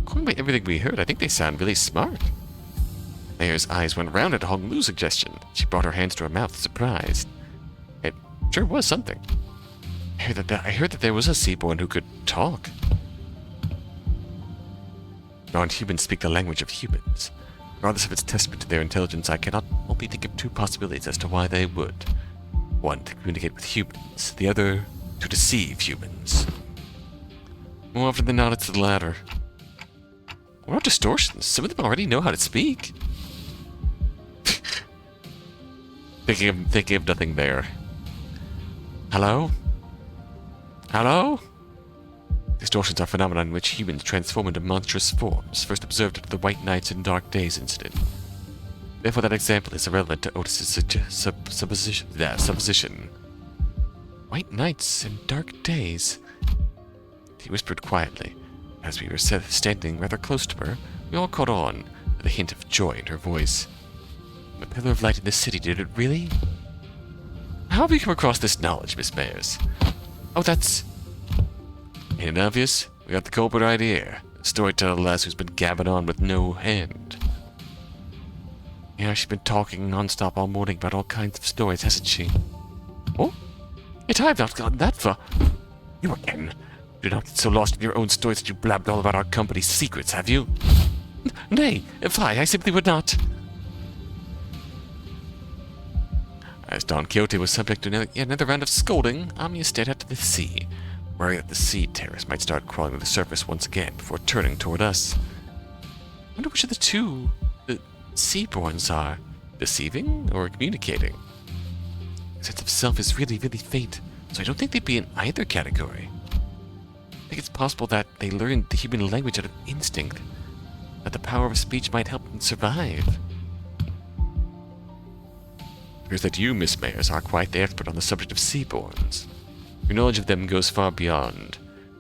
According to everything we heard, I think they sound really smart. Mayor's eyes went round at Hong Lu's suggestion. She brought her hands to her mouth, surprised. It sure was something. I heard that there was a seaborn who could talk. Non-humans speak the language of humans. Regardless of its testament to their intelligence, I cannot only think of two possibilities as to why they would. One, to communicate with humans. The other, to deceive humans. More often than not, it's the latter. What about distortions? Some of them already know how to speak. Thinking of nothing there. Hello? Hello? Distortions are phenomena in which humans transform into monstrous forms, first observed at the White Knights and Dark Days incident. Therefore, that example is irrelevant to Otis's supposition. White Knights and Dark Days? He whispered quietly. As we were standing rather close to her, we all caught on, with a hint of joy in her voice. A pillar of light in the city, did it really? How have you come across this knowledge, Miss Mayers? Oh, that's... Ain't it obvious? We got the culprit right here. A storyteller lass who's been gabbing on with no end. Yeah, she's been talking non-stop all morning about all kinds of stories, hasn't she? Oh? Yet I've not gotten that far. You again. Do not get so lost in your own stories that you blabbed all about our company's secrets, have you? Nay, I simply would not. As Don Quixote was subject to yet another round of scolding, Amia stared out to the sea, worrying that the sea terrors might start crawling to the surface once again before turning toward us. I wonder which of the two the seaborns are, deceiving or communicating. The sense of self is really, really faint, so I don't think they'd be in either category. I think it's possible that they learned the human language out of instinct, that the power of speech might help them survive. It appears that you, Miss Mayers, are quite the expert on the subject of seaborns. Your knowledge of them goes far beyond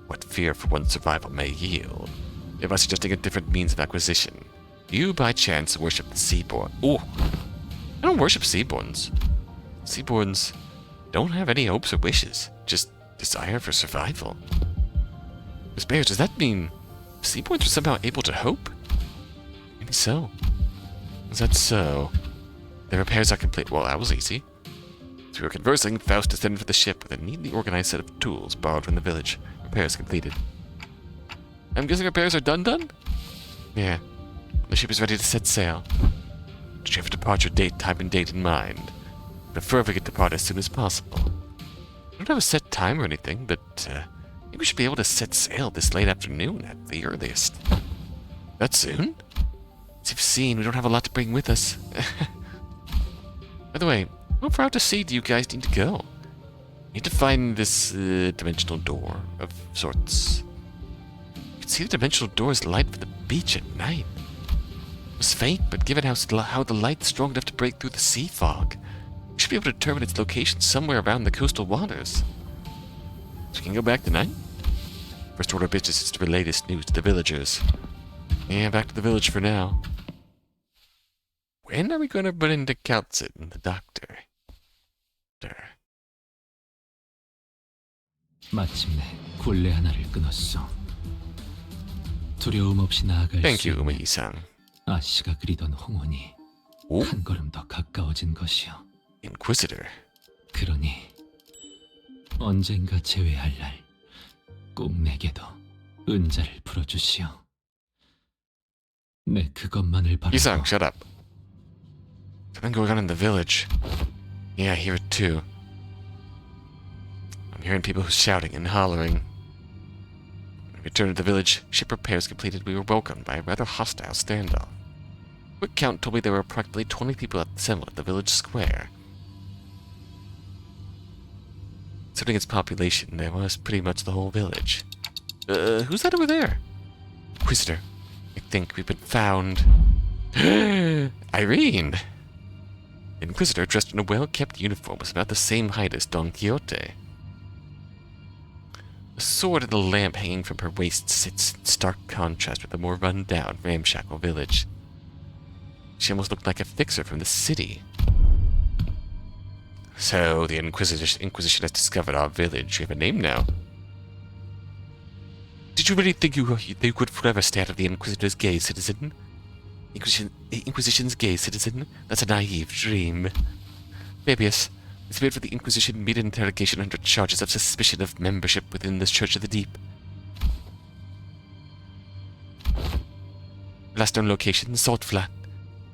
what fear for one's survival may yield, thereby suggesting a different means of acquisition. Do you, by chance, worship the seaborn? Ooh, I don't worship seaborns. Seaborns don't have any hopes or wishes, just desire for survival. Miss Mayers, does that mean seaborns are somehow able to hope? Maybe so. Is that so? The repairs are complete. Well, that was easy. As we were conversing, Faust descended from the ship with a neatly organized set of tools borrowed from the village. Repairs completed. I'm guessing repairs are done? Yeah. The ship is ready to set sail. Did you have a departure date, time and date in mind? I prefer if we could depart as soon as possible. I don't have a set time or anything, but I think we should be able to set sail this late afternoon at the earliest. That soon? As you've seen, we don't have a lot to bring with us. By the way, how far out to sea do you guys need to go? Need to find this dimensional door of sorts. You can see the dimensional door's light for the beach at night. It was faint, but given how the light's strong enough to break through the sea fog, we should be able to determine its location somewhere around the coastal waters. So we can go back tonight? First order of business is to relay this news to the villagers. Yeah, back to the village for now. When are we going to run into Kaltzit and the doctor? 마침내 굴레 하나를 끊었어. 두려움 없이 나아갈 Thank 수 you, 있는 Umi-san. 아씨가 그리던 홍원이 오? 한 걸음 더 가까워진 것이요. Inquisitor. 그러니 언젠가 재회할 날 꼭 내게도 은자를 풀어주시오. 내 그것만을 바라고. Isang, shut up. Something going on in the village. Yeah, I hear it too. I'm hearing people shouting and hollering. When we returned to the village, ship repairs completed, we were welcomed by a rather hostile standoff. Quick count told me there were approximately 20 people assembled at the village square. Considering its population, there was pretty much the whole village. Who's that over there? Inquisitor. I think we've been found. Irene! The Inquisitor, dressed in a well-kept uniform, was about the same height as Don Quixote. The sword and the lamp hanging from her waist sits in stark contrast with the more run-down, ramshackle village. She almost looked like a fixer from the city. So, the Inquisition has discovered our village. We have a name now. Did you really think you could forever stay out of the Inquisitor's gaze, citizen? The Inquisition's gaze, citizen? That's a naive dream. Fabius, it's made for the Inquisition immediate interrogation under charges of suspicion of membership within the Church of the Deep. Last known location, Salt Flat.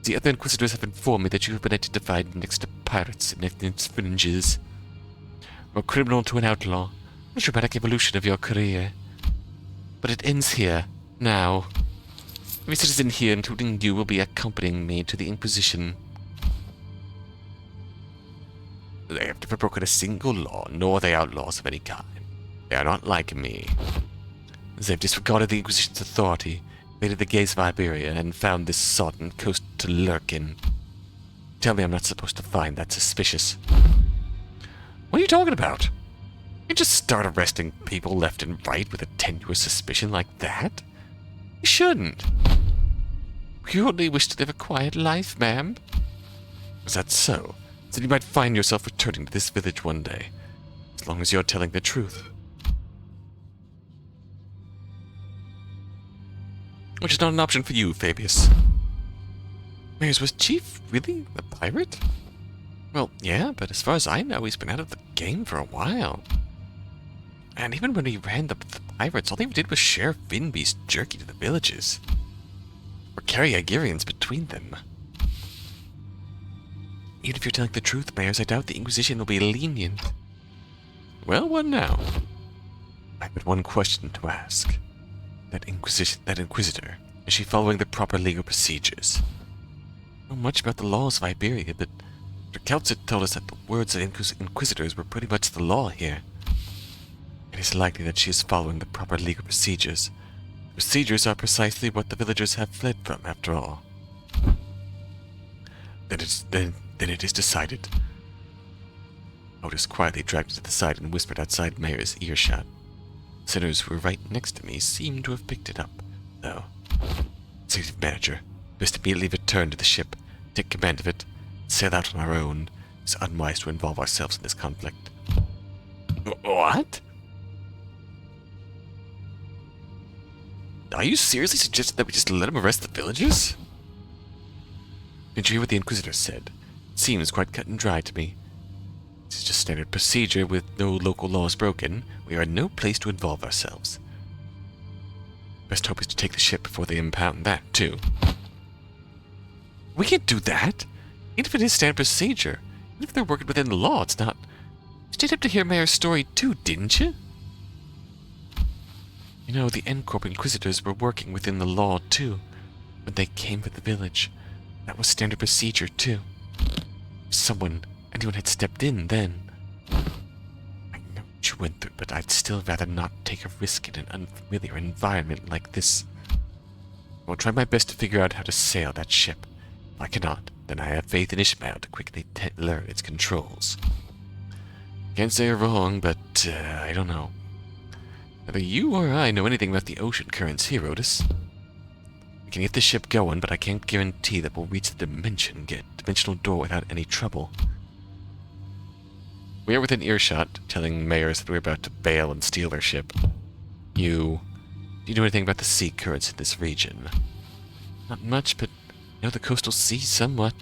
The other Inquisitors have informed me that you have been identified next to pirates and its fringes. From a criminal to an outlaw, a dramatic evolution of your career. But it ends here, now. Every citizen here, including you, will be accompanying me to the Inquisition. They have never broken a single law, nor are they outlaws of any kind. They are not like me. They have disregarded the Inquisition's authority, invaded the gates of Iberia, and found this sodden coast to lurk in. Tell me I'm not supposed to find that suspicious. What are you talking about? You just start arresting people left and right with a tenuous suspicion like that? You shouldn't. You only wish to live a quiet life, ma'am. Is that so? Then you might find yourself returning to this village one day, as long as you're telling the truth. Which is not an option for you, Fabius. Mares, was Chief really a pirate? Well, yeah, but as far as I know, he's been out of the game for a while. And even when he ran the pirates, all they did was share Finby's jerky to the villages. Or carry Igerians between them. Even if you're telling the truth, Mares, I doubt the Inquisition will be lenient. Well, what now? I have but one question to ask. That Inquisitor, is she following the proper legal procedures? I don't know much about the laws of Iberia, but Dr. Kaltzit told us that the words of Inquisitors were pretty much the law here. It is likely that she is following the proper legal procedures. Procedures are precisely what the villagers have fled from, after all. Then it is decided. Otis quietly dragged her to the side and whispered outside Mayor's earshot. Sinners who were right next to me seemed to have picked it up, though. Executive Manager, best immediately return to the ship, take command of it, sail out on our own. It's unwise to involve ourselves in this conflict. What? Are you seriously suggesting that we just let him arrest the villagers? Did you hear what the Inquisitor said? Seems quite cut and dry to me. This is just standard procedure with no local laws broken. We are in no place to involve ourselves. Best hope is to take the ship before they impound that, too. We can't do that! Even if it is standard procedure. Even if they're working within the law, it's not... You stayed up to hear Mayor's story too, didn't you? You know, the N-Corp Inquisitors were working within the law too. When they came for the village, that was standard procedure too. If anyone had stepped in then. I know what you went through, but I'd still rather not take a risk in an unfamiliar environment like this. I'll try my best to figure out how to sail that ship. If I cannot, then I have faith in Ishmael to quickly learn its controls. Can't say you're wrong, but I don't know. Neither you or I know anything about the ocean currents here, Otis. We can get the ship going, but I can't guarantee that we'll reach the dimensional door without any trouble. We are within earshot, telling mayors that we're about to bail and steal their ship. Do you know anything about the sea currents in this region? Not much, but I know the coastal sea somewhat.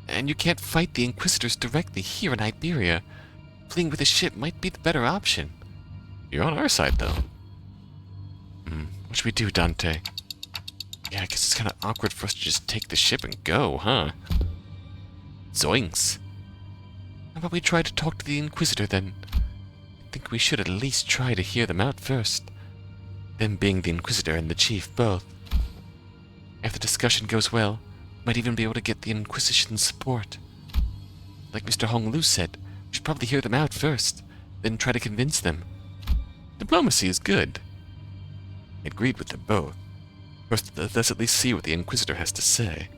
And you can't fight the Inquisitors directly here in Iberia. Fleeing with a ship might be the better option. You're on our side, though. What should we do, Dante? Yeah, I guess it's kind of awkward for us to just take the ship and go, huh? Zoinks. How about we try to talk to the Inquisitor, then? I think we should at least try to hear them out first. Them being the Inquisitor and the Chief both. If the discussion goes well, we might even be able to get the Inquisition's support. Like Mr. Hong Lu said, we should probably hear them out first, then try to convince them. Diplomacy is good. I agreed with them both. First, let's at least see what the Inquisitor has to say.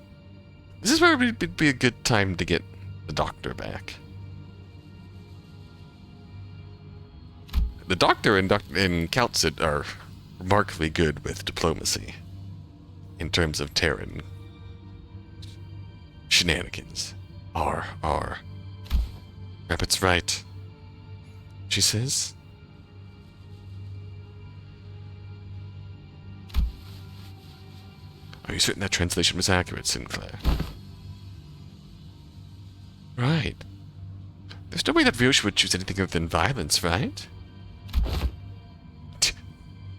This is where it would be a good time to get the Doctor back. The Doctor and Calcid are remarkably good with diplomacy in terms of Terran shenanigans. Rabbit's right, she says. Are you certain that translation was accurate, Sinclair? Right. There's no way that Ryosha would choose anything other than violence, right?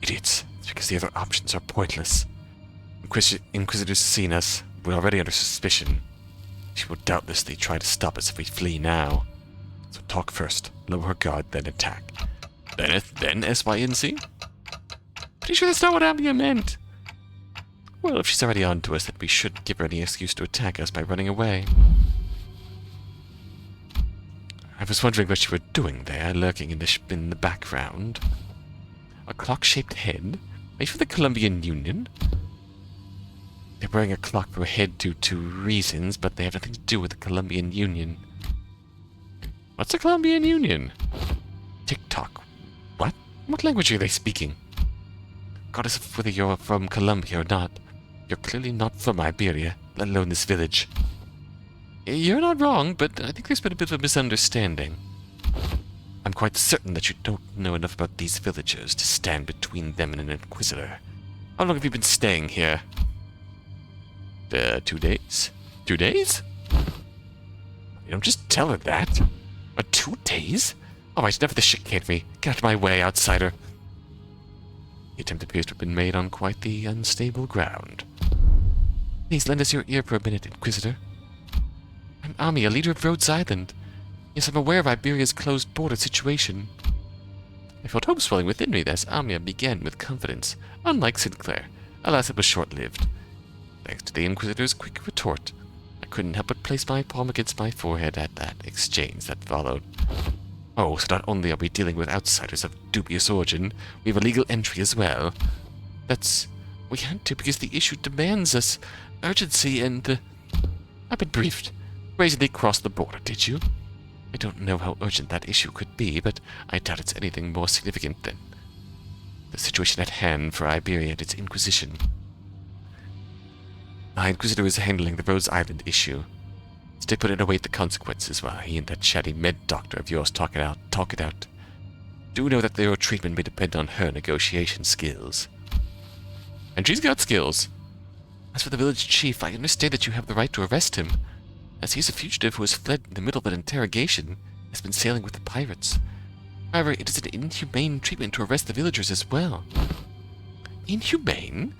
Idiots. It's because the other options are pointless. Inquisitors seen us. We're already under suspicion. She will doubtlessly try to stop us if we flee now. So talk first, lower her guard, then attack. Then SYNC? Pretty sure that's not what Amia meant. Well, if she's already on to us, then we shouldn't give her any excuse to attack us by running away. I was wondering what you were doing there, lurking in the background. A clock-shaped head? Made for the Colombian Union? They're wearing a clock for a head due to reasons, but they have nothing to do with the Colombian Union. What's the Colombian Union? TikTok. What? What language are they speaking? Regardless of whether you're from Colombia or not, you're clearly not from Iberia, let alone this village. You're not wrong, but I think there's been a bit of a misunderstanding. I'm quite certain that you don't know enough about these villagers to stand between them and an Inquisitor. How long have you been staying here? 2 days? 2 days? You don't just tell her that. 2 days? Alright, enough of this shit, me. Get out of my way, outsider. The attempt appears to have been made on quite the unstable ground. Please lend us your ear for a minute, Inquisitor. I'm Ami, a leader of Rhodes Island. Yes, I'm aware of Iberia's closed border situation. I felt hope swelling within me as Amia began with confidence, unlike Sinclair. Alas, it was short-lived. Thanks to the Inquisitor's quick retort, I couldn't help but place my palm against my forehead at that exchange that followed. Oh, so not only are we dealing with outsiders of dubious origin, we have a legal entry as well. We had to because the issue demands us urgency and... I've been briefed. Brazenly crossed the border, did you? I don't know how urgent that issue could be, but I doubt it's anything more significant than the situation at hand for Iberia and its Inquisition. My Inquisitor is handling the Rhodes Island issue. Stay put and await the consequences while he and that chatty med doctor of yours talk it out. Do know that your treatment may depend on her negotiation skills. And she's got skills. As for the village chief, I understand that you have the right to arrest him. as he's a fugitive who has fled in the middle of an interrogation, has been sailing with the pirates. However, it is an inhumane treatment to arrest the villagers as well. Inhumane?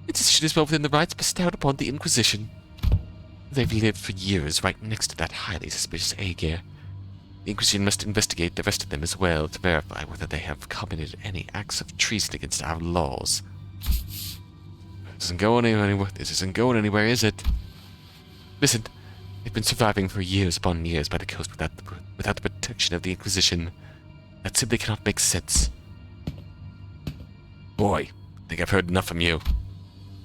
Its decision is well within the rights bestowed upon the Inquisition. They've lived for years right next to that highly suspicious Aegir. The Inquisition must investigate the rest of them as well to verify whether they have committed any acts of treason against our laws. This isn't going anywhere, is it? Listen, they've been surviving for years upon years by the coast without the protection of the Inquisition. That simply cannot make sense. Boy, I think I've heard enough from you.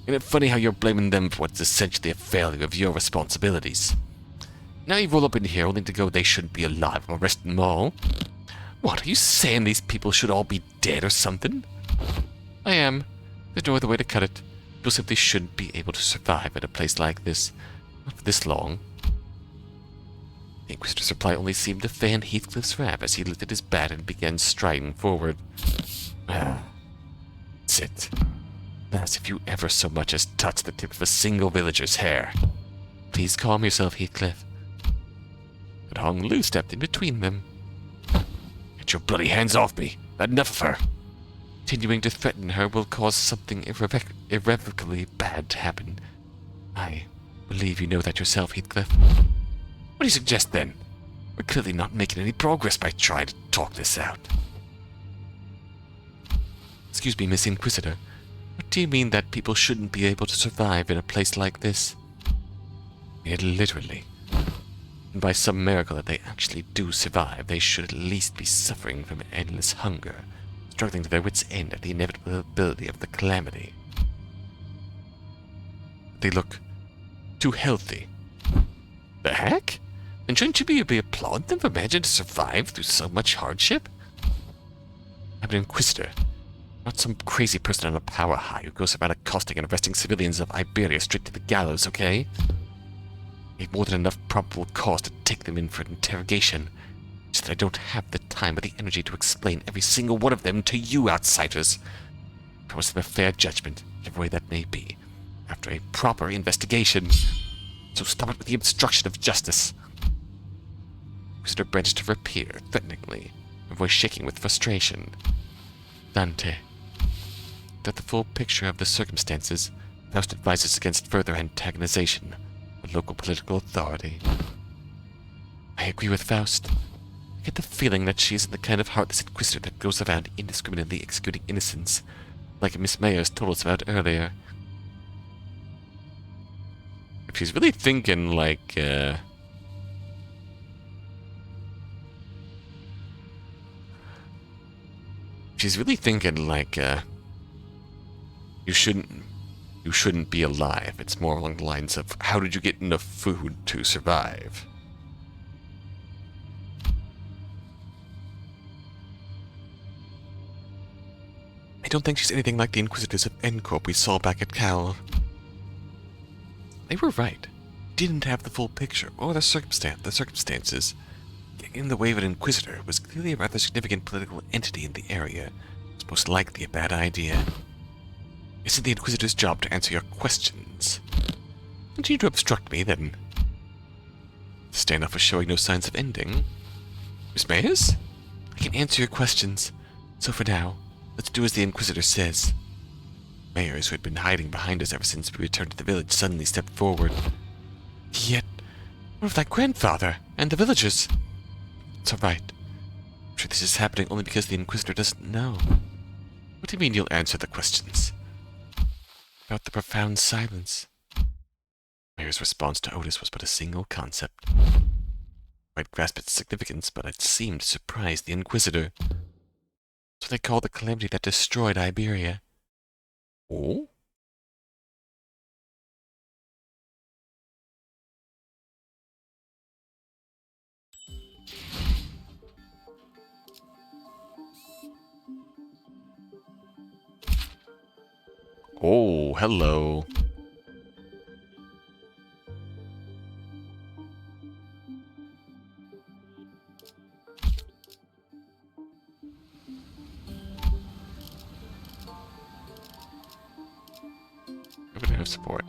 Isn't it funny how you're blaming them for what's essentially a failure of your responsibilities? Now you roll up in here only to go they shouldn't be alive or arrest them all. What, are you saying these people should all be dead or something? I am. There's no other way to cut it. People simply shouldn't be able to survive at a place like this. Not for this long. The Inquisitor's reply only seemed to fan Heathcliff's wrath as he lifted his bat and began striding forward. Sit. As if you ever so much as touched the tip of a single villager's hair. Please calm yourself, Heathcliff. But Hong Lu stepped in between them. Get your bloody hands off me! I've had enough of her! Continuing to threaten her will cause something irrevocably bad to happen. I believe you know that yourself, Heathcliff. What do you suggest then? We're clearly not making any progress by trying to talk this out. Excuse me, Miss Inquisitor. What do you mean that people shouldn't be able to survive in a place like this? Literally. And by some miracle that they actually do survive, they should at least be suffering from endless hunger, struggling to their wits' end at the inevitability of the calamity. They look too healthy. The heck? Then shouldn't you be applauding them for managing to survive through so much hardship? I'm an Inquisitor. Not some crazy person on a power high who goes around accosting and arresting civilians of Iberia straight to the gallows, okay? I have more than enough probable cause to take them in for an interrogation. Just that I don't have the time or the energy to explain every single one of them to you outsiders. I promise them a fair judgment, whatever way that may be, after a proper investigation. So stop it with the obstruction of justice. Inquisitor branched her rapier threateningly, her voice shaking with frustration. Dante. Without the full picture of the circumstances, Faust advises against further antagonization of local political authority. I agree with Faust. I get the feeling that she isn't the kind of heartless Inquisitor that goes around indiscriminately executing innocents, like Miss Mayers told us about earlier. If she's really thinking like, you shouldn't be alive. It's more along the lines of, how did you get enough food to survive? I don't think she's anything like the Inquisitors of N-Corp we saw back at Cal. They were right. Didn't have the full picture, or the circumstances. Getting in the way of an Inquisitor was clearly a rather significant political entity in the area. It's most likely a bad idea. Isn't the Inquisitor's job to answer your questions? Continue to obstruct me, then. The standoff was showing no signs of ending. Miss Mayers? I can answer your questions. So for now, let's do as the Inquisitor says. Mayers, who had been hiding behind us ever since we returned to the village, suddenly stepped forward. Yet, what of that grandfather and the villagers? It's all right. I'm sure this is happening only because the Inquisitor doesn't know. What do you mean you'll answer the questions? About the profound silence. Mayer's response to Otis was but a single concept. I'd grasp its significance, but it seemed to surprise the Inquisitor. That's what they call the calamity that destroyed Iberia. Oh? Oh, hello. We're gonna have support.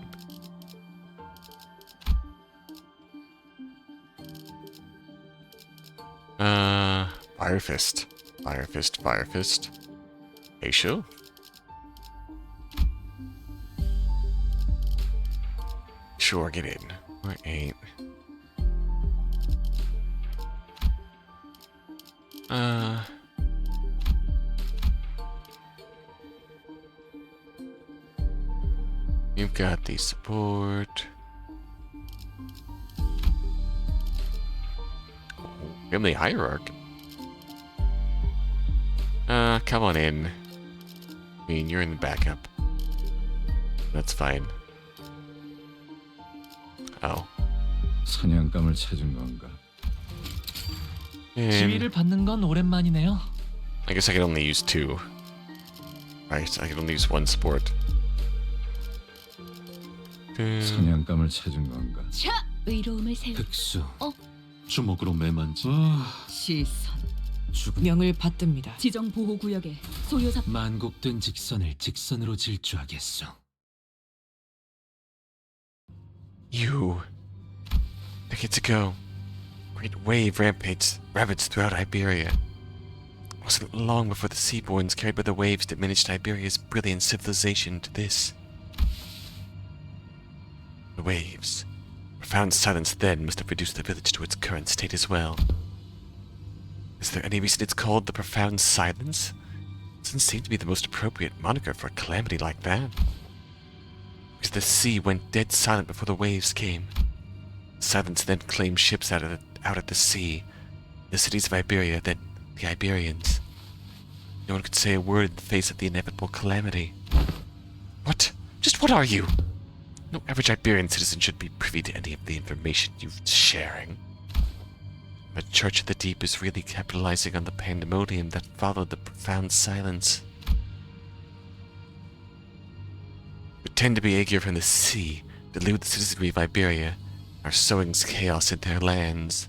Fire Fist. Fire Fist, Fire Fist. Hey, sure. Sure, get in. Or 8. You've got the support. Family Hierarch. Come on in. I mean, you're in the backup. That's fine. Oh. 사냥감을 찾은 건가? And 지위를 받는 건 오랜만이네요. I guess I could only use 2. Right, I could only use 1 support. 사냥감을 찾은 건가? 자, 의로움을 세우. 흑수. 어? 주먹으로 매만지. 시선. 죽음. 명을 받듭니다. 지정 보호 구역에 소요자. 만곡된 직선을 직선으로 질주하겠소. You. Decades ago, great wave ravaged throughout Iberia. It wasn't long before the seaborns carried by the waves diminished Iberia's brilliant civilization to this. The waves. Profound silence then must have reduced the village to its current state as well. Is there any reason it's called the Profound Silence? Doesn't seem to be the most appropriate moniker for a calamity like that. Because the sea went dead silent before the waves came. Silence then claimed ships out at the sea. The cities of Iberia, then the Iberians. No one could say a word in the face of the inevitable calamity. What? Just what are you? No average Iberian citizen should be privy to any of the information you're sharing. The Church of the Deep is really capitalizing on the pandemonium that followed the profound silence. Pretend to be Aegir from the sea, delude the citizenry of Iberia, are sowing chaos in their lands.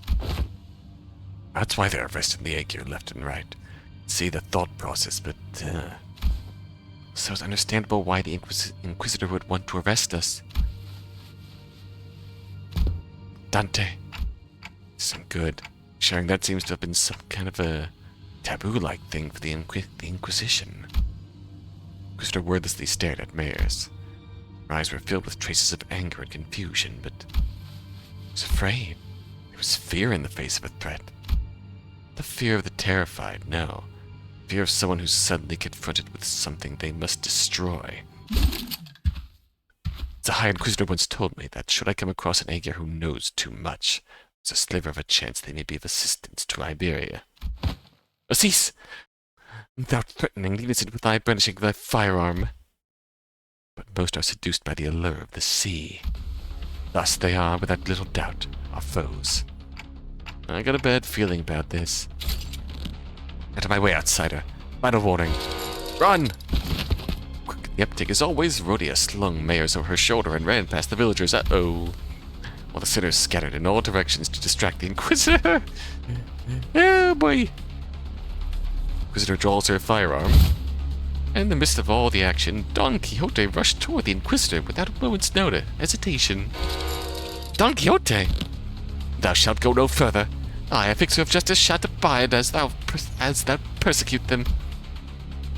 That's why they're arresting the Aegir left and right. See the thought process, but so it's understandable why the Inquisitor would want to arrest us. Dante. Some good. Sharing that seems to have been some kind of a taboo-like thing for the Inquisition. Inquisitor wordlessly stared at Mayers. Her eyes were filled with traces of anger and confusion, but I was afraid. There was fear in the face of a threat. The fear of the terrified, no. Fear of someone who's suddenly confronted with something they must destroy. The High Inquisitor once told me that should I come across an Aegir who knows too much, there's a sliver of a chance they may be of assistance to Iberia. Cease! Without threatening, lead us in with thy brandishing thy firearm. But most are seduced by the allure of the sea. Thus they are, without little doubt, our foes. I got a bad feeling about this. Out of my way, outsider. Final warning. Run! Quick the uptake as always, Rhodia slung Mayers over her shoulder and ran past the villagers. Uh-oh. While the sinners scattered in all directions to distract the Inquisitor. Oh boy. Inquisitor draws her firearm. And in the midst of all the action, Don Quixote rushed toward the Inquisitor without a moment's hesitation. Don Quixote! Thou shalt go no further. I, a fixer of justice, shalt abide as thou persecute them.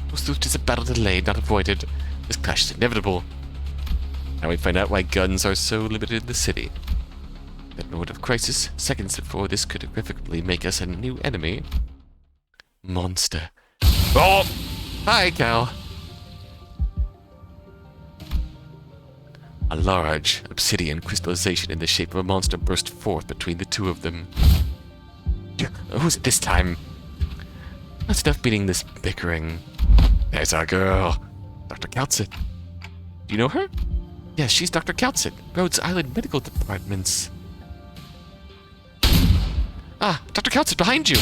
Forsooth, 'tis a battle delayed, not avoided. This clash is inevitable. Now we find out why guns are so limited in the city. At a moment of crisis, seconds before this could irrevocably make us a new enemy. Monster. Oh! Hi, Cal. A large obsidian crystallization in the shape of a monster burst forth between the two of them. Who's it this time? That's enough beating this bickering. There's our girl, Dr. Kaltzit. Do you know her? Yes, she's Dr. Kaltzit, Rhodes Island Medical Department's. Ah, Dr. Kaltzit, behind you!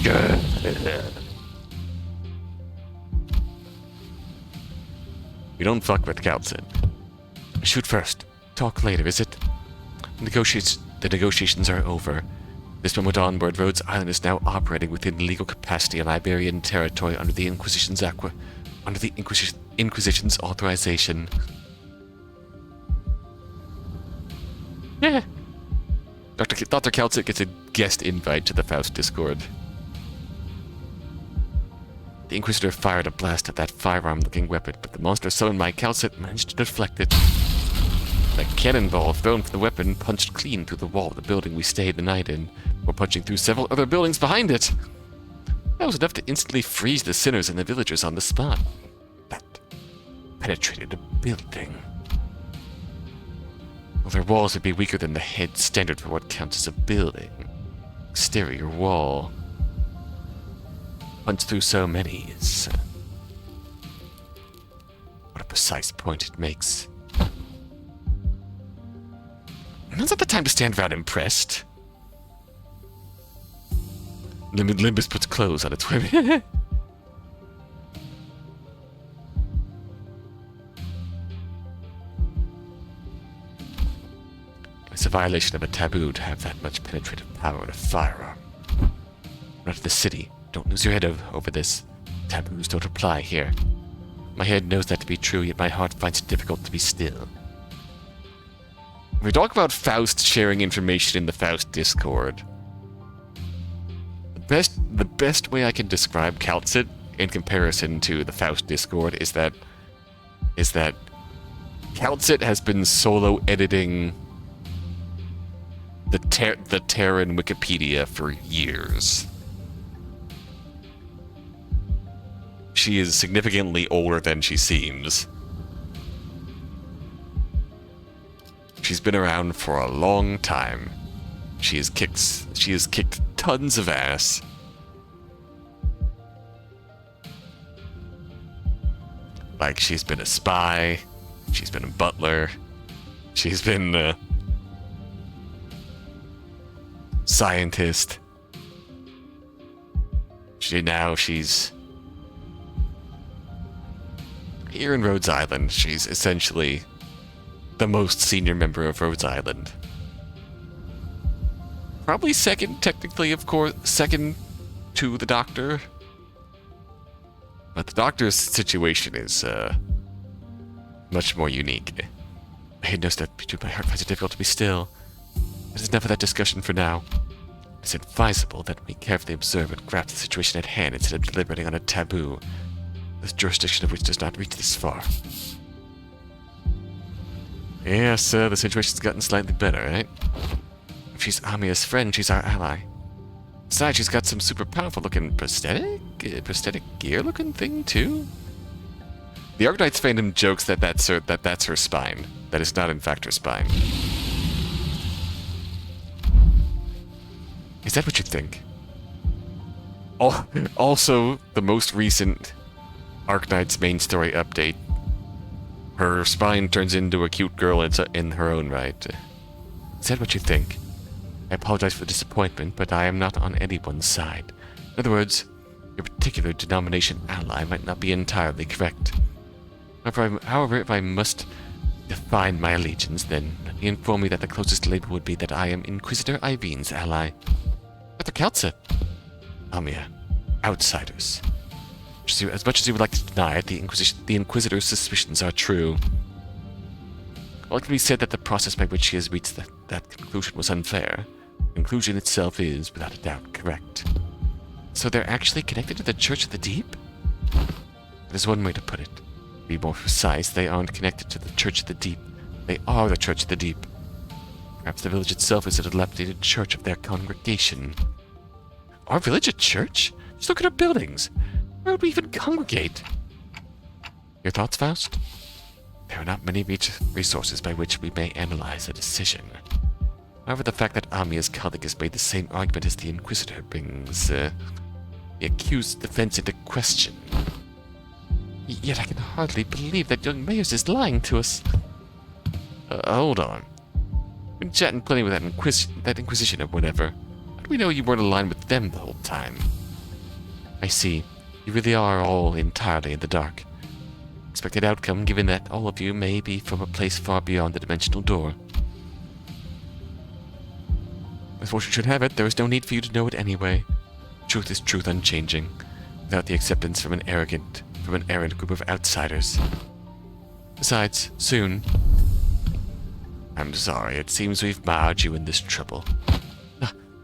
Good. We don't fuck with Kaltzit. Shoot first. Talk later, is it? The negotiations are over. This moment onward, Rhodes Island is now operating within legal capacity on Iberian territory under the Inquisition's Inquisition's authorization. Yeah. Dr. Kaltzit gets a guest invite to the Faust Discord. The Inquisitor fired a blast at that firearm-looking weapon, but the monster summoned by Calcit managed to deflect it. The cannonball thrown from the weapon punched clean through the wall of the building we stayed the night in, while punching through several other buildings behind it. That was enough to instantly freeze the sinners and the villagers on the spot. That penetrated a building. Well, their walls would be weaker than the head standard for what counts as a building. Exterior wall. Punch through so many is... what a precise point it makes. Now's not the time to stand around impressed. Limbus puts clothes on its whip. It's a violation of a taboo to have that much penetrative power in a firearm. Not in the city. Don't lose your head over this. Taboos don't apply here. My head knows that to be true, yet my heart finds it difficult to be still. We talk about Faust sharing information in the Faust Discord. The best way I can describe Calcit in comparison to the Faust Discord is that Calcit has been solo editing the Terran Wikipedia for years. She is significantly older than she seems. She's been around for a long time. She has kicked tons of ass. Like, she's been a spy, she's been a butler, she's been a scientist. She's here in Rhodes Island. She's essentially the most senior member of Rhodes Island. Probably second, technically, of course, second to the Doctor. But the Doctor's situation is much more unique. I had no step between my heart finds it difficult to be still. It is enough of that discussion for now. It is advisable that we carefully observe and grasp the situation at hand instead of deliberating on a taboo, the jurisdiction of which does not reach this far. Yes, the situation's gotten slightly better, right? If she's Amiya's friend, she's our ally. Besides, she's got some super powerful looking prosthetic gear looking thing too. The Arknights fandom jokes that that's her spine. That is not in fact her spine. Is that what you think? Also, the most recent Arknights main story update. Her spine turns into a cute girl in her own right. Is that what you think? I apologize for the disappointment, but I am not on anyone's side. In other words, your particular denomination ally might not be entirely correct. However, if I must define my allegiance, then let me inform you that the closest label would be that I am Inquisitor Irene's ally. Dr. Calcit. Amiya. Outsiders. As much as you would like to deny it, the Inquisitor's suspicions are true. While it can be said that the process by which she has reached that conclusion was unfair, the conclusion itself is, without a doubt, correct. So they're actually connected to the Church of the Deep? That is one way to put it. To be more precise, they aren't connected to the Church of the Deep. They are the Church of the Deep. Perhaps the village itself is a dilapidated church of their congregation. Our village a church? Just look at our buildings. Where would we even congregate? Your thoughts, Faust? There are not many resources by which we may analyze a decision. However, the fact that Amiya's colleague has made the same argument as the Inquisitor brings the accused's defense into question. Yet I can hardly believe that young Mayers is lying to us. Hold on. Been chatting plenty with that Inquisition or whatever. How do we know you weren't aligned with them the whole time? I see. You really are all entirely in the dark. Expected outcome, given that all of you may be from a place far beyond the dimensional door. As fortune should have it, there is no need for you to know it anyway. Truth is truth unchanging, without the acceptance from an errant group of outsiders. Besides, soon... I'm sorry, it seems we've marred you in this trouble.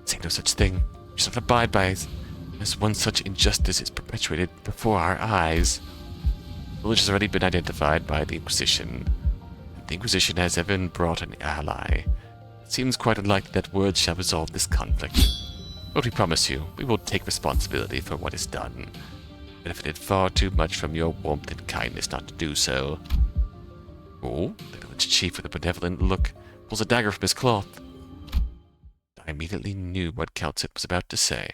Say no such thing. You should not abide by As one such injustice is perpetuated before our eyes. The village has already been identified by the Inquisition. The Inquisition has even brought an ally. It seems quite unlikely that words shall resolve this conflict. But we promise you, we will take responsibility for what is done. Benefited far too much from your warmth and kindness not to do so. Oh, the village chief with a benevolent look pulls a dagger from his cloth. I immediately knew what Calcit was about to say.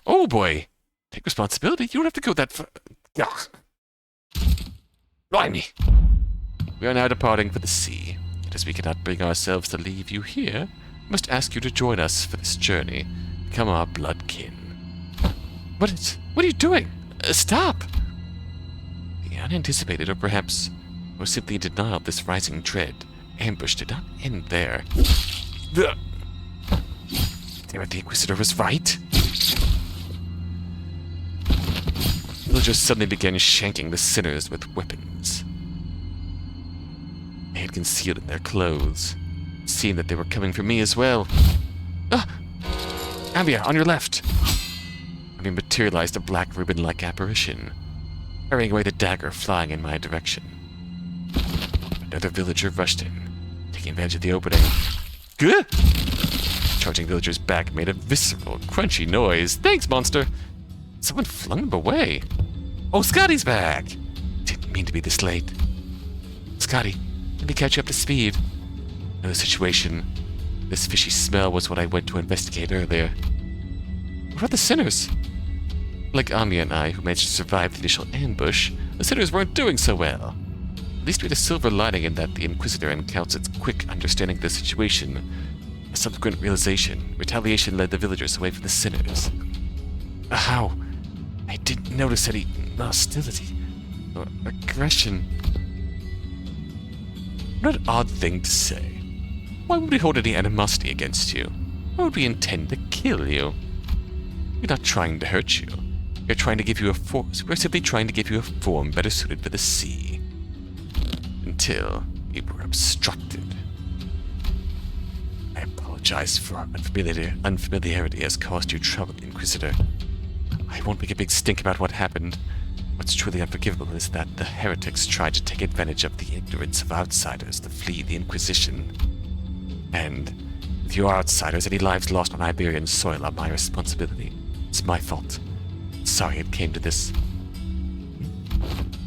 Oh boy! Take responsibility? You don't have to go that far. Ugh. Blimey! We are now departing for the sea. Yet as we cannot bring ourselves to leave you here, we must ask you to join us for this journey. Become our blood kin. What are you doing? Stop! The unanticipated, or perhaps more simply in denial of this rising dread, ambush did not end there. Damn it, the Inquisitor was right. Villagers suddenly began shanking the sinners with weapons. They had concealed in their clothes, seeing that they were coming for me as well. Ah! Ambia, on your left! I mean, materialized a black ribbon-like apparition, carrying away the dagger flying in my direction. Another villager rushed in, taking advantage of the opening. Gah! Charging villager's back made a visceral, crunchy noise. Thanks, monster! Someone flung him away. Oh, Scotty's back! Didn't mean to be this late. Scotty, let me catch you up to speed. Another situation. This fishy smell was what I went to investigate earlier. What about the sinners? Like Amia and I, who managed to survive the initial ambush, the sinners weren't doing so well. At least we had a silver lining in that the Inquisitor and Calcit's quick understanding of the situation. A subsequent realization, retaliation led the villagers away from the sinners. How? I didn't notice any hostility or aggression. What an odd thing to say. Why would we hold any animosity against you? Why would we intend to kill you? We're not trying to hurt you. We're trying to give you a we're simply trying to give you a form better suited for the sea. Until we were obstructed. I apologize for our unfamiliarity has caused you trouble, Inquisitor. I won't make a big stink about what happened. What's truly unforgivable is that the heretics tried to take advantage of the ignorance of outsiders to flee the Inquisition. And with you outsiders, any lives lost on Iberian soil are my responsibility. It's my fault. Sorry it came to this.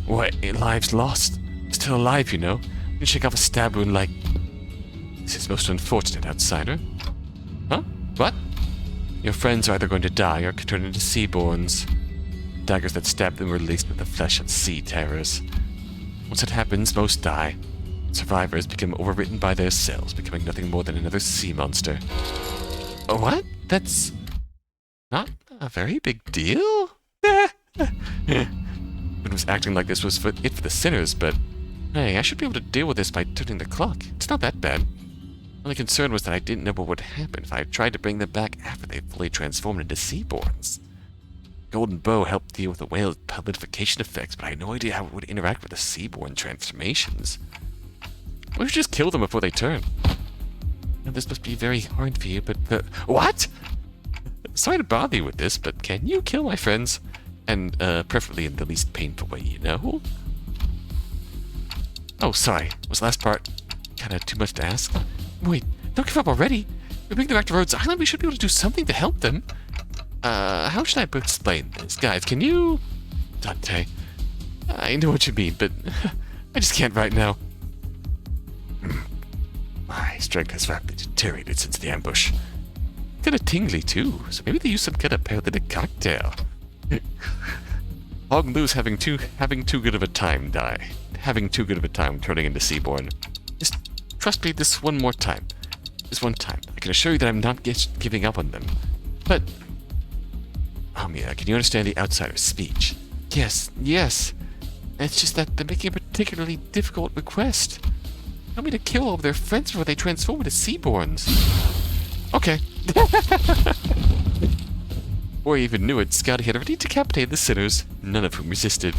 What? Lives lost? Still alive, you know. You can shake off a stab wound like... This is most unfortunate, outsider. Huh? What? Your friends are either going to die or turn into seaborns. Daggers that stab them were laced with the flesh of sea terrors. Once it happens, most die. Survivors become overwritten by their cells, becoming nothing more than another sea monster. What? That's... not a very big deal? It was acting like this was for the sinners, but... Hey, I should be able to deal with this by turning the clock. It's not that bad. Only concern was that I didn't know what would happen if I tried to bring them back after they fully transformed into seaborns. Golden Bough helped deal with the whale's palidification effects, but I had no idea how it would interact with the seaborn transformations. We should just kill them before they turn. Now, this must be very hard for you, but... What?! Sorry to bother you with this, but can you kill my friends? And, preferably in the least painful way, you know? Oh, sorry. Was the last part kinda too much to ask? Wait, don't give up already! We bring them back to Rhodes Island, we should be able to do something to help them! How should I explain this? Guys, can you... Dante, I know what you mean, but I just can't right now. My strength has rapidly deteriorated since the ambush. Kinda tingly, too, so maybe they use some kind of paralytic cocktail. Hog Lou's having too good of a time turning into Seaborn. Just trust me this one more time. This one time. I can assure you that I'm not giving up on them. But... Amia, can you understand the outsider's speech? Yes. It's just that they're making a particularly difficult request. They want me to kill all of their friends before they transform into Seaborns. Okay. Before I even knew it, Scotty had already decapitated the sinners, none of whom resisted.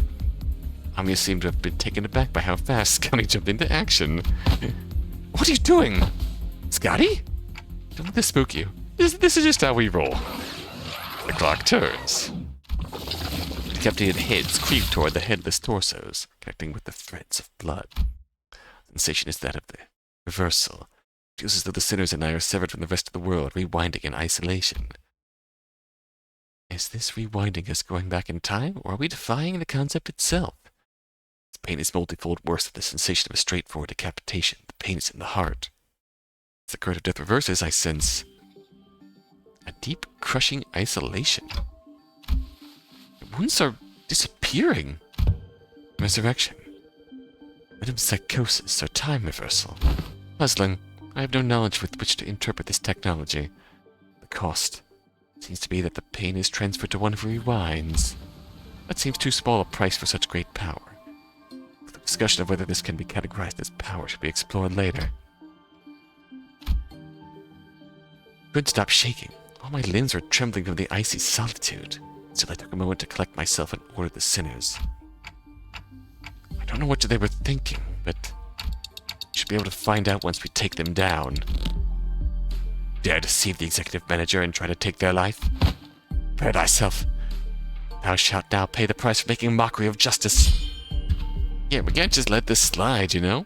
Amia seemed to have been taken aback by how fast Scotty jumped into action. What are you doing? Scotty? Don't let this spook you. This is just how we roll. The clock turns. Decapitated heads creep toward the headless torsos, connecting with the threads of blood. The sensation is that of the reversal. It feels as though the sinners and I are severed from the rest of the world, rewinding in isolation. Is this rewinding us going back in time, or are we defying the concept itself? This pain is multifold worse than the sensation of a straightforward decapitation. The pain is in the heart. As the current of death reverses, I sense a deep, crushing isolation. The wounds are disappearing. Resurrection. Metempsychosis or time reversal. Puzzling. I have no knowledge with which to interpret this technology. The cost seems to be that the pain is transferred to one who rewinds. That seems too small a price for such great power. The discussion of whether this can be categorized as power should be explored later. I couldn't stop shaking. All my limbs were trembling from the icy solitude. Still, I took a moment to collect myself and order the sinners. I don't know what they were thinking, but we should be able to find out once we take them down. Dare deceive the executive manager and try to take their life? Prepare thyself. Thou shalt now pay the price for making a mockery of justice. Yeah, we can't just let this slide, you know?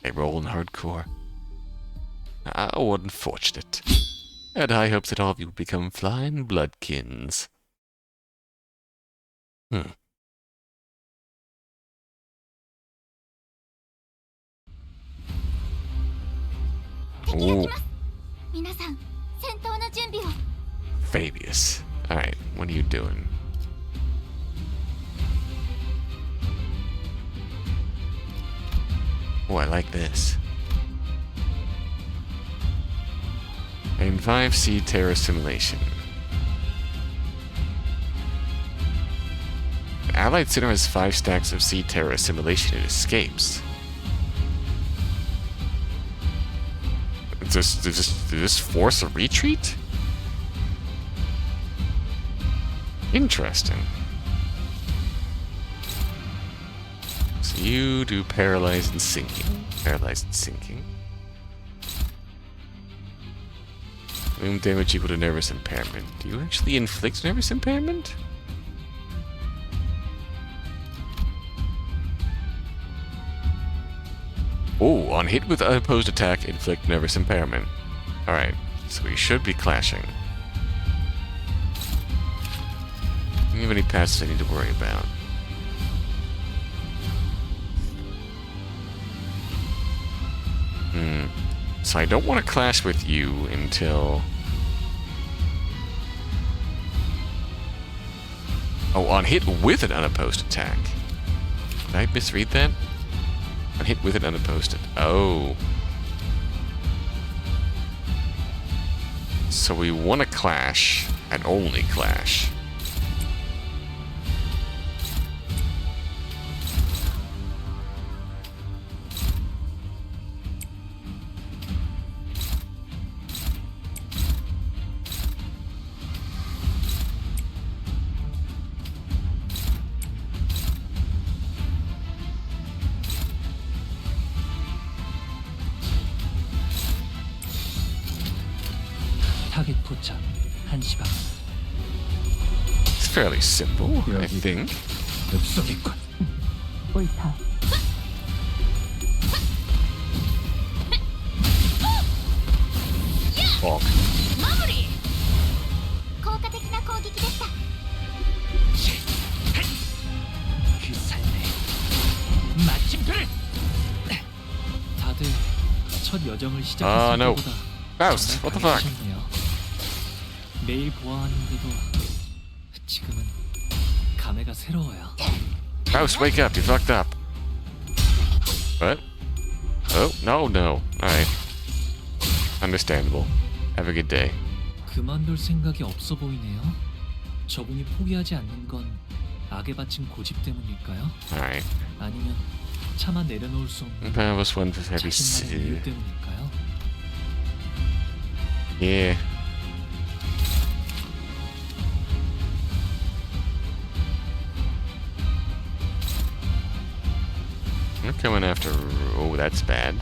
They roll in hardcore. How unfortunate. I had high hopes that all of you would become flying bloodkins. Ooh. 皆さん、戦闘の準備を。 Fabius. Alright, what are you doing? Oh, I like this. And 5C terror simulation. The Allied Center has 5 stacks of sea terror assimilation and escapes. Does this force a retreat? Interesting. So you do paralyzed and sinking. Paralyzed and sinking. Wound damage equal to nervous impairment. Do you actually inflict nervous impairment? Oh, on hit with unopposed attack, inflict nervous impairment. Alright, so we should be clashing. Do you have any passes I need to worry about? So I don't want to clash with you until... Oh, on hit with an unopposed attack. Did I misread that? On hit with an unopposed. Oh. So we want to clash and only clash. 타겟 포착 1시 반. It's fairly simple, I think. 엽서겠군. 옳다. Bonk. 마무리. 効果的な攻撃でした。 그 삶의 마침표를. 다들 첫 여정을 시작했을 no. 때보다 Faust, what the fuck? 강해지셨네요. 매일 보아하는데도 지금은 감회가 새로워요. Faust, wake up, you fucked up. What? Oh, no. Alright. Understandable. Have a good day. 그만둘 생각이 없어 보이네요. 저분이 포기하지 않는 건 악에 바친 고집 때문일까요? Alright. 아니면 차마 내려놓을 수 없는 Faust went to heavy 자신만의 이유 sea. 때문일까요? Yeah. They're coming after... Oh, that's bad.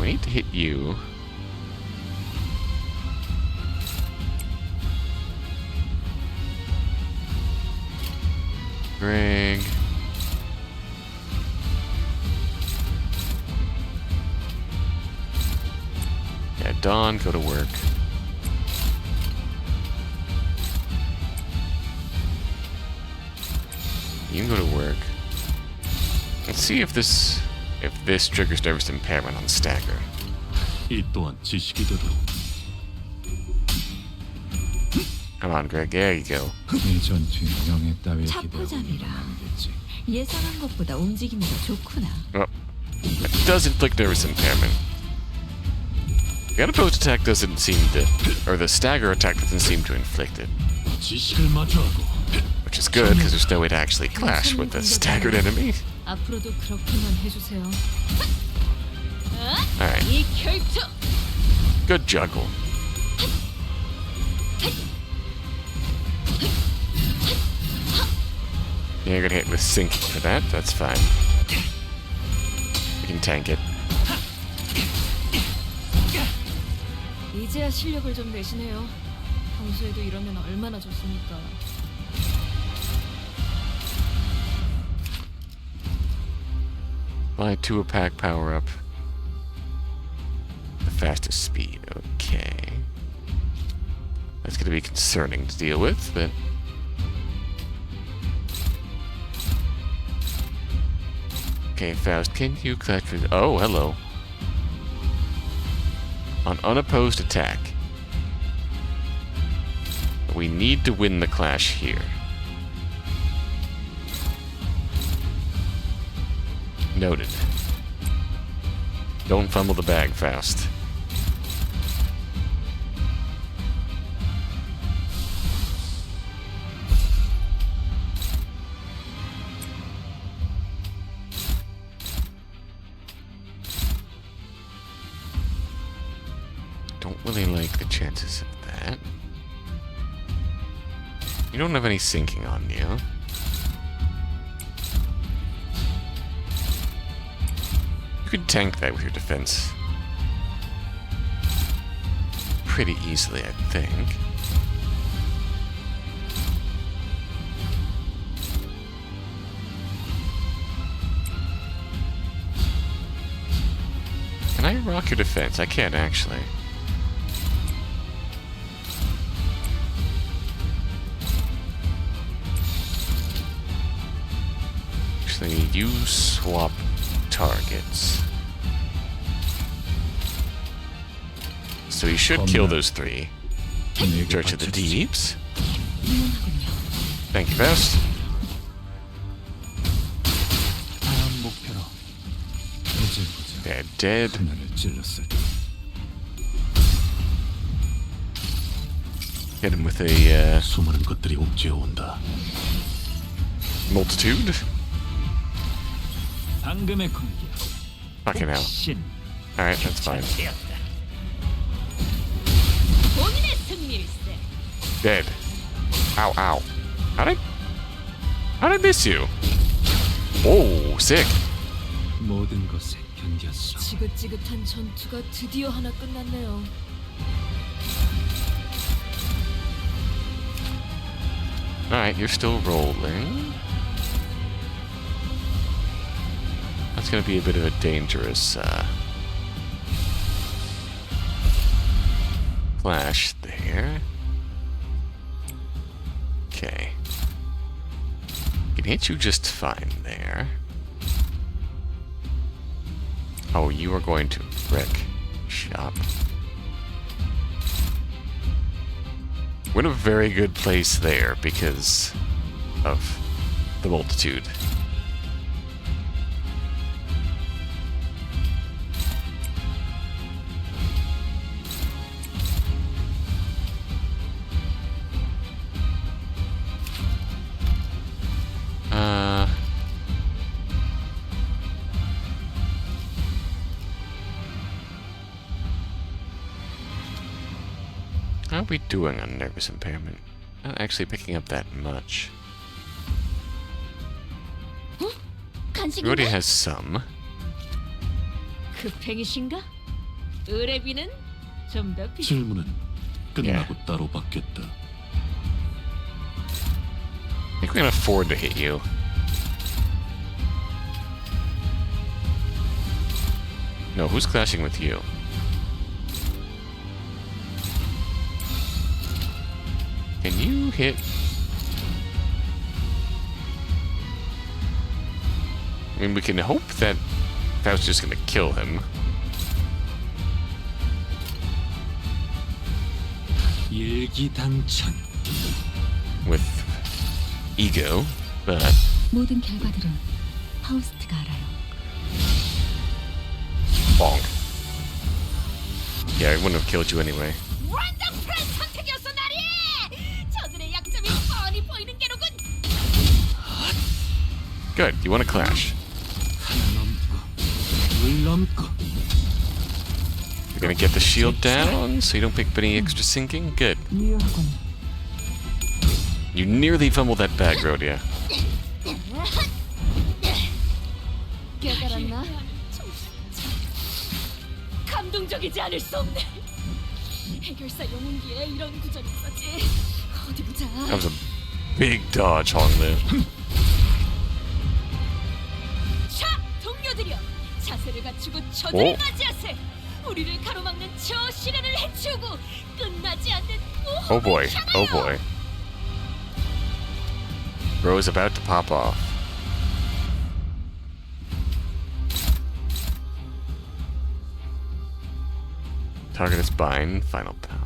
we need to hit you. Greg. Yeah, Dawn, go to work. You can go to work. Let's see if this triggers nervous impairment on Stagger. 이 또한 지식이더러. Come on, Greg. There you go. 이 전투에 명예 따위에 기대하고 차포잡이라. 있지. 예상한 것보다 움직임이 더 좋구나. Oh, it does inflict nervous impairment. The unopposed attack doesn't seem to, or the stagger attack doesn't seem to inflict it, 지식을 마주하고 which is good because there's no way to actually clash with a staggered enemy. 앞으로도 그렇게만 해주세요. Alright, 이 결투. good juggle. Yeah, you're gonna hit with sinking for that, that's fine. We can tank it. 이제야 실력을 좀 내시네요. 평소에도 이러면 얼마나 좋습니까? Buy 2 a pack power up. The fastest speed, okay. That's gonna be concerning to deal with, but... Okay, Faust, can you clutch with... Oh, hello. On unopposed attack. We need to win the clash here. Noted. Don't fumble the bag, Faust. Don't really like the chances of that. You don't have any sinking on you. You could tank that with your defense pretty easily, I think. Can I rock your defense? I can't actually. Actually, you swap targets. So you should kill those 3. Church of the Deeps. Thank you, Faust. 다음 목표로. 이제 보자. They're dead. 하나를 찔렀을 Hit him with a 수많은 것들이 옥죄어온다. multitude. 방금의 공격. Fucking hell. 신. Alright, that's fine. 본인의 승리일세. Dead. Ow, ow. How'd I miss you? Oh, sick. 모든 것에 견뎠어. 지긋지긋한 전투가 드디어 하나 끝났네요. Alright, you're still rolling. That's gonna be a bit of a dangerous flash there. Okay. Can hit you just fine there. Oh, you are going to wreck shop. We're in a very good place there because of the multitude. How are we doing on nervous impairment? Not actually picking up that much. He already 간식인가? has some. 급행이신가? 의뢰비는 좀 더 비싸. 질문은 끝나고 따로 받겠다. I think we can afford to hit you. No, who's clashing with you? Can you hit? I mean, we can hope that Faust's just gonna kill him. 일기당천. With ego, but 모든 결과들은 파우스트가 알아요. bonk. Yeah, I wouldn't have killed you anyway. 완전 프렌 선택이었어 나리! 저들의 약점이 뻔히 보이는 게로군. Good. You want to clash? 하나 넘고 둘 넘고. You're gonna get the shield down, so you don't pick up any extra sinking. Good. You nearly fumbled that bag, Rhodia. 깨달았나? 감동적이지 않을 수 없네. 해결사 영웅기에 이런 구절이 있었지. 어디 보자. That was a big dodge, Honglu. 자, 동료들이여, 자세를 갖추고 저들을 오. 맞이하세. 우리를 가로막는 저 시련을 해치우고 끝나지 않는 Oh boy. 모험을 Oh 향하여. boy. Bro is about to pop off. Target is bind. Final pound.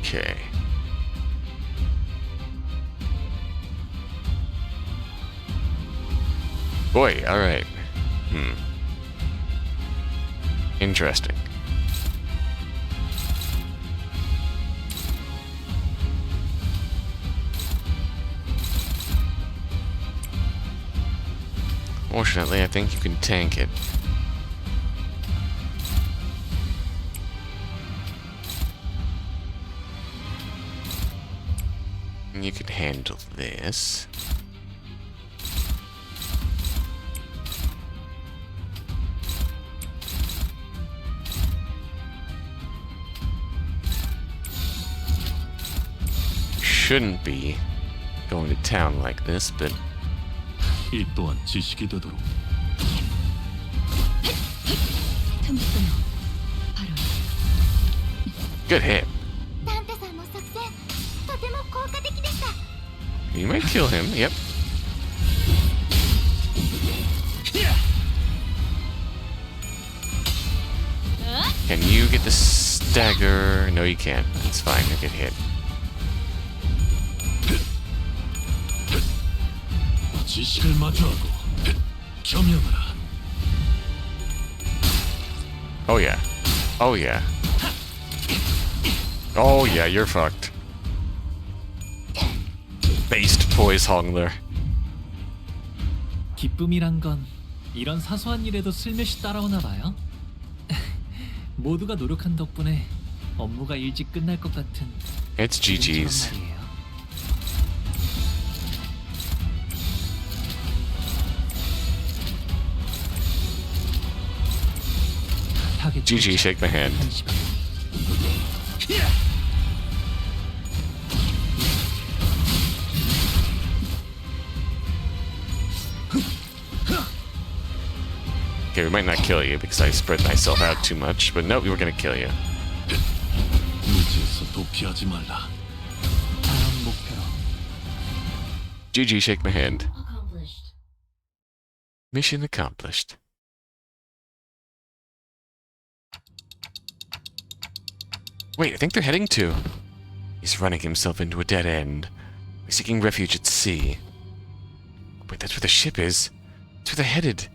Okay. Boy, alright. Interesting. Fortunately, I think you can tank it. And you can handle this. Shouldn't be going to town like this, but 이 또한 지식이 되도록. good hit. タンテさんの作戦とても効果的でした。 You might kill him, yep. Can you get the stagger? No, you can't. It's fine, you'll get hit. 지식을 마주하고 겸용하라. Oh yeah. Oh yeah. Oh yeah, you're fucked. Based poise Hongler. 기쁨이란 건 이런 사소한 일에도 슬며시 따라오나 봐요. 모두가 노력한 덕분에 업무가 일찍 끝날 것 같은 It's GG's. 그런 말이에요. 타겟 GG, shake my hand. 한시간. Okay, we might not kill you because I spread myself out too much, but no, we were gonna kill you. 무지에서 도피하지 말라. 다음 목표로 GG, shake my hand. Mission accomplished. Wait, I think they're heading to... He's running himself into a dead end. He's seeking refuge at sea. Wait, that's where the ship is. That's where they're headed.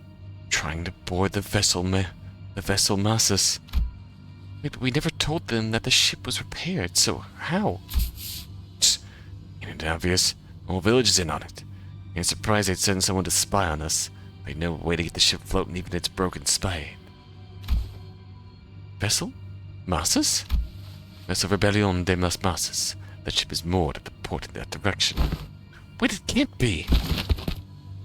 Trying to board the vessel Massus. Wait, but we never told them that the ship was repaired, so how? Ain't it obvious? The whole village is in on it. Ain't surprised they'd send someone to spy on us. They'd know a way to get the ship floating even its broken spine. Vessel? Massus? Vessel Rebellion de las Masas. That ship is moored at the port in that direction. Wait, it can't be!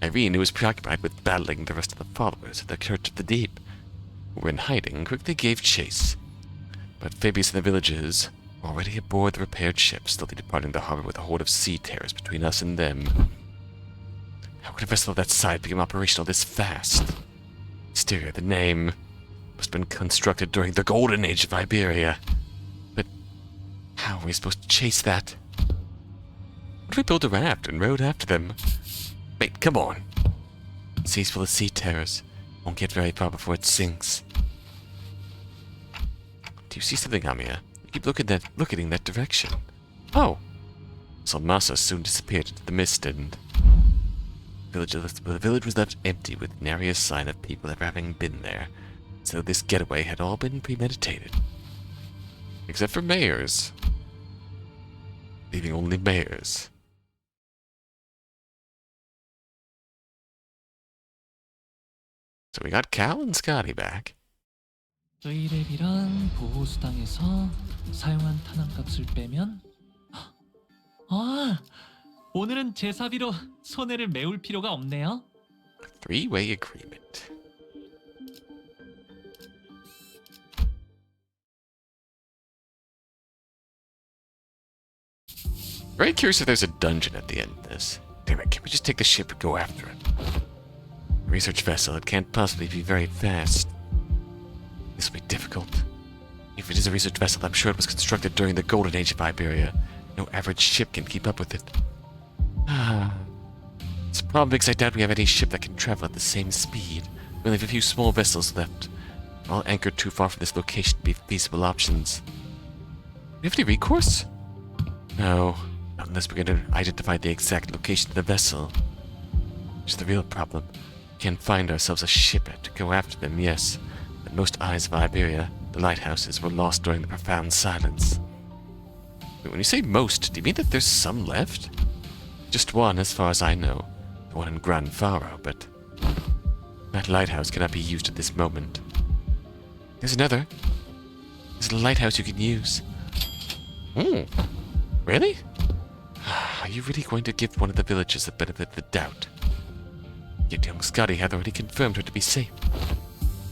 Irene, who was preoccupied with battling the rest of the followers at the Church of the Deep, who were in hiding, quickly gave chase. But Fabius and the villagers were already aboard the repaired ship, slowly departing the harbor with a horde of sea terrors between us and them. How could a vessel of that size become operational this fast? Exterior, the name must have been constructed during the Golden Age of Iberia. But how are we supposed to chase that? What if we built a raft and rowed after them? Wait, come on. The sea's full of sea terrors. Won't get very far before it sinks. Do you see something, Amiya? You keep looking in that direction. Oh! Salmasa soon disappeared into the mist, and the village was left empty with nary a sign of people ever having been there. So this getaway had all been premeditated. Except for Mayors. Leaving only Mayors. So we got Cal and Scotty back. 저희랩이란 보호수당에서 사용한 탄환값을 빼면 오늘은 제사비로 손해를 메울 필요가 없네요. Three-way agreement. Very curious if there's a dungeon at the end of this. Damn it, can't we just take the ship and go after it? A research vessel, it can't possibly be very fast. This will be difficult. If it is a research vessel, I'm sure it was constructed during the Golden Age of Iberia. No average ship can keep up with it. It's a problem because I doubt we have any ship that can travel at the same speed. We only have a few small vessels left, all anchored too far from this location to be feasible options. Do we have any recourse? No, not unless we're going to identify the exact location of the vessel. Which is the real problem. We can't find ourselves a ship to go after them, yes. But most eyes of Iberia, the lighthouses, were lost during the profound silence. Wait, when you say most, do you mean that there's some left? Just one, as far as I know. The one in Gran Faro, but that lighthouse cannot be used at this moment. There's another. There's a lighthouse you can use. Really? Are you really going to give one of the villagers the benefit of the doubt? Yet young Scotty had already confirmed her to be safe.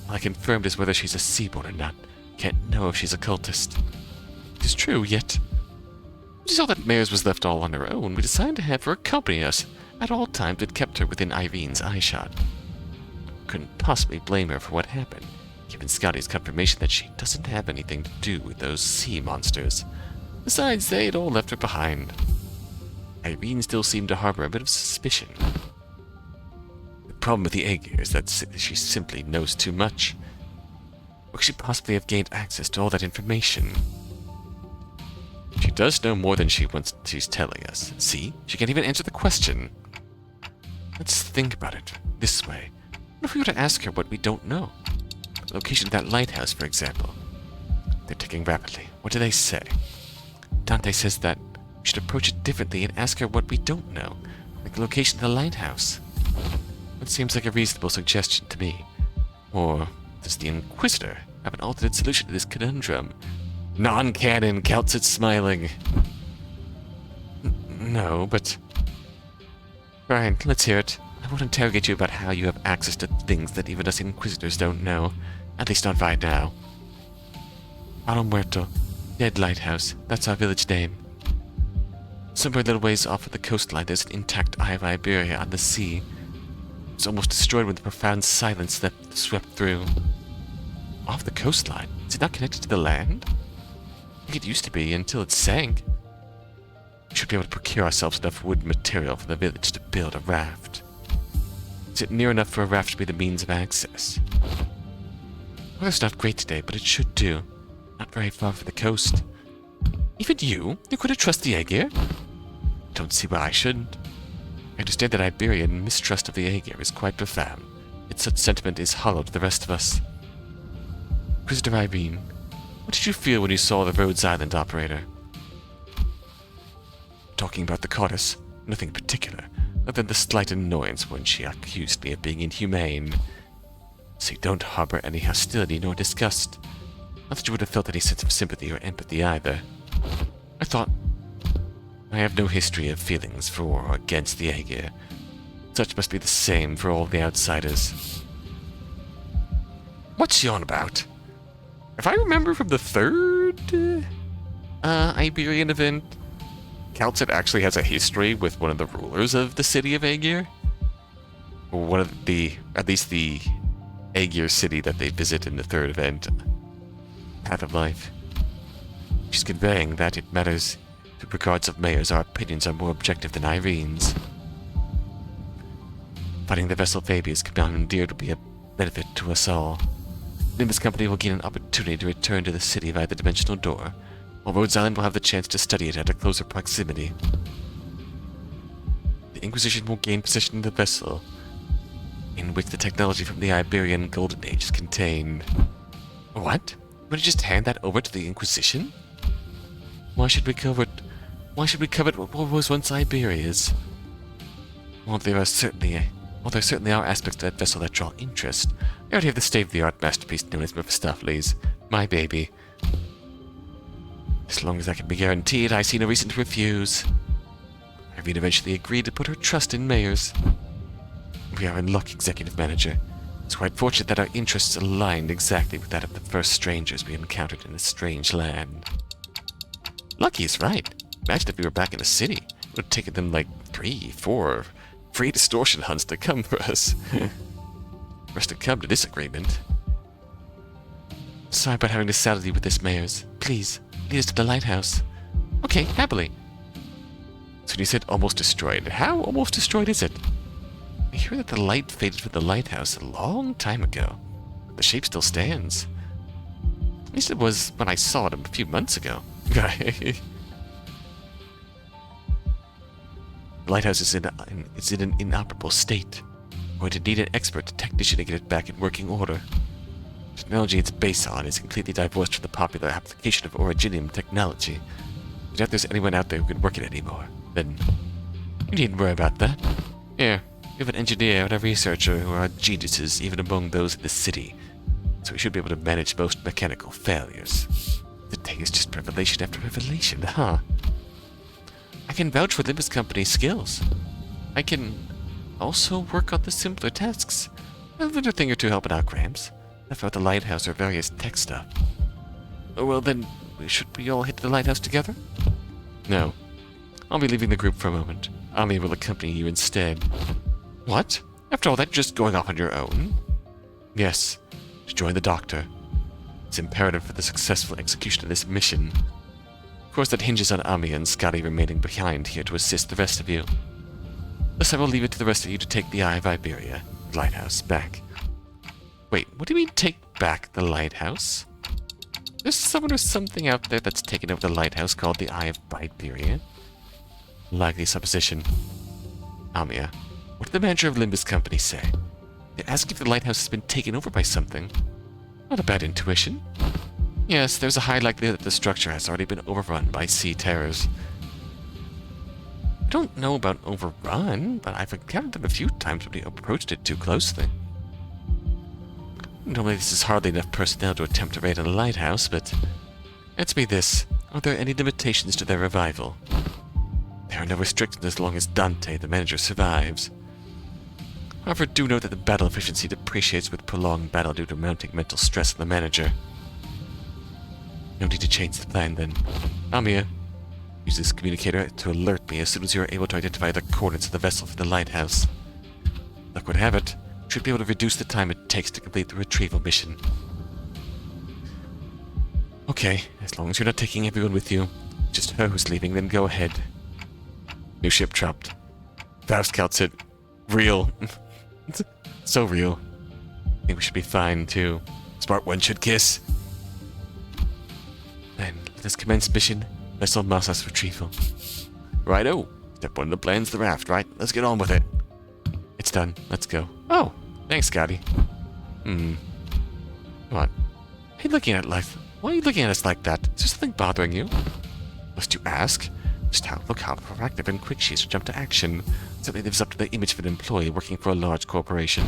All I confirmed is whether she's a seaborn or not. Can't know if she's a cultist. It is true, yet when she saw that Mayors was left all on her own, we decided to have her accompany us at all times and kept her within Irene's eyeshot. Couldn't possibly blame her for what happened, given Scotty's confirmation that she doesn't have anything to do with those sea monsters. Besides, they'd all left her behind. Irene still seemed to harbor a bit of suspicion. The problem with the Aegir is that she simply knows too much. Or could she possibly have gained access to all that information? She does know more than she's telling us. See? She can't even answer the question. Let's think about it this way. What if we were to ask her what we don't know? The location of that lighthouse, for example. They're ticking rapidly. What do they say? Dante says that we should approach it differently and ask her what we don't know, like the location of the lighthouse. That seems like a reasonable suggestion to me. Or does the Inquisitor have an alternate solution to this conundrum? Non-canon, Celts it smiling. No, but... Fine, let's hear it. I won't interrogate you about how you have access to things that even us Inquisitors don't know. At least not right now. Palo Muerto. Dead Lighthouse. That's our village name. Somewhere a little ways off of the coastline, there's an intact eye of Iberia on the sea. It was almost destroyed when the profound silence that swept through. Off the coastline? Is it not connected to the land? I think it used to be, until it sank. We should be able to procure ourselves enough wood material from the village to build a raft. Is it near enough for a raft to be the means of access? The weather's not great today, but it should do. Not very far from the coast. Even you could have trusted the Aegir? Don't see why I shouldn't. I understand that Iberian mistrust of the Aegir is quite profound, yet such sentiment is hollow to the rest of us. Prisoner Irene, what did you feel when you saw the Rhodes Island operator? Talking about the goddess, nothing in particular, other than the slight annoyance when she accused me of being inhumane. So you don't harbor any hostility nor disgust. Not that you would have felt any sense of sympathy or empathy either. I thought... I have no history of feelings for or against the Aegir. Such must be the same for all the outsiders. What's she on about? If I remember from the third Iberian event, Kaltset actually has a history with one of the rulers of the city of Aegir. Or one of the, at least the Aegir city that they visit in the third event, Path of Life. She's conveying that it matters to regards of mayors, our opinions are more objective than Irene's. Finding the vessel Fabius commandeered will be a benefit to us all. Limbus Company will gain an opportunity to return to the city via the dimensional door, while Rhodes Island will have the chance to study it at a closer proximity. The Inquisition will gain possession of the vessel, in which the technology from the Iberian Golden Age is contained. What? Would you just hand that over to the Inquisition? Why should we covet what was once Iberia's? While there certainly are aspects to that vessel that draw interest, I already have the state-of-the-art masterpiece known as Mephistopheles, my baby. As long as that can be guaranteed, I see no reason to refuse. Irene eventually agreed to put her trust in mayors. We are in luck, Executive Manager. It's quite fortunate that our interests aligned exactly with that of the first strangers we encountered in a strange land. Lucky is right. Imagine if we were back in the city. It would have taken them like 3, 4 free distortion hunts to come for us. For us to come to this agreement. Sorry about having to saddle you with this, Mayors. Please, lead us to the lighthouse. Okay, happily. So you said almost destroyed. How almost destroyed is it? I hear that the light faded from the lighthouse a long time ago. The shape still stands. At least it was when I saw it a few months ago. The lighthouse is in an inoperable state. We're going to need an expert technician to get it back in working order. The technology it's based on is completely divorced from the popular application of originium technology. But if there's anyone out there who can work it anymore, then you needn't worry about that. Here, we have an engineer and a researcher who are geniuses even among those in the city, so we should be able to manage most mechanical failures. The day is just revelation after revelation, huh? I can vouch for Limbus Company's skills. I can also work on the simpler tasks. A little thing or two helping out, Grams. Enough about the lighthouse or various tech stuff. Oh, well then, should we all hit the lighthouse together? No. I'll be leaving the group for a moment. Ami will accompany you instead. What? After all that, just going off on your own? Yes, to join the Doctor. It's imperative for the successful execution of this mission. Of course, that hinges on Ami and Scotty remaining behind here to assist the rest of you. Thus, I will leave it to the rest of you to take the Eye of Iberia, the lighthouse, back. Wait, what do you mean, take back the lighthouse? There's someone or something out there that's taken over the lighthouse called the Eye of Iberia? Likely supposition. Amia, what did the manager of Limbus Company say? They ask if the lighthouse has been taken over by something. Not a bad intuition. Yes, there's a high likelihood that the structure has already been overrun by sea terrors. I don't know about overrun, but I've encountered them a few times when we approached it too closely. Normally this is hardly enough personnel to attempt to raid a lighthouse, but answer me this. Are there any limitations to their revival? There are no restrictions as long as Dante, the manager, survives. However, do note that the battle efficiency depreciates with prolonged battle due to mounting mental stress on the manager. No need to change the plan, then. Amia, use this communicator to alert me as soon as you are able to identify the coordinates of the vessel for the lighthouse. Luck would have it, you should be able to reduce the time it takes to complete the retrieval mission. Okay, as long as you're not taking everyone with you. Just her who's leaving, then go ahead. New ship dropped. Faust counts it. Real. So real. I think we should be fine, too. Smart one should kiss. Then, let us commence mission. Vessel Masas retrieval. Righto. Step 1 of the plan's the raft, right? Let's get on with it. It's done. Let's go. Oh, thanks, Scotty. What? Hey, looking at life. Why are you looking at us like that? Is there something bothering you? Must you ask? Just look how proactive and quick she is to jump to action. Certainly lives up to the image of an employee working for a large corporation.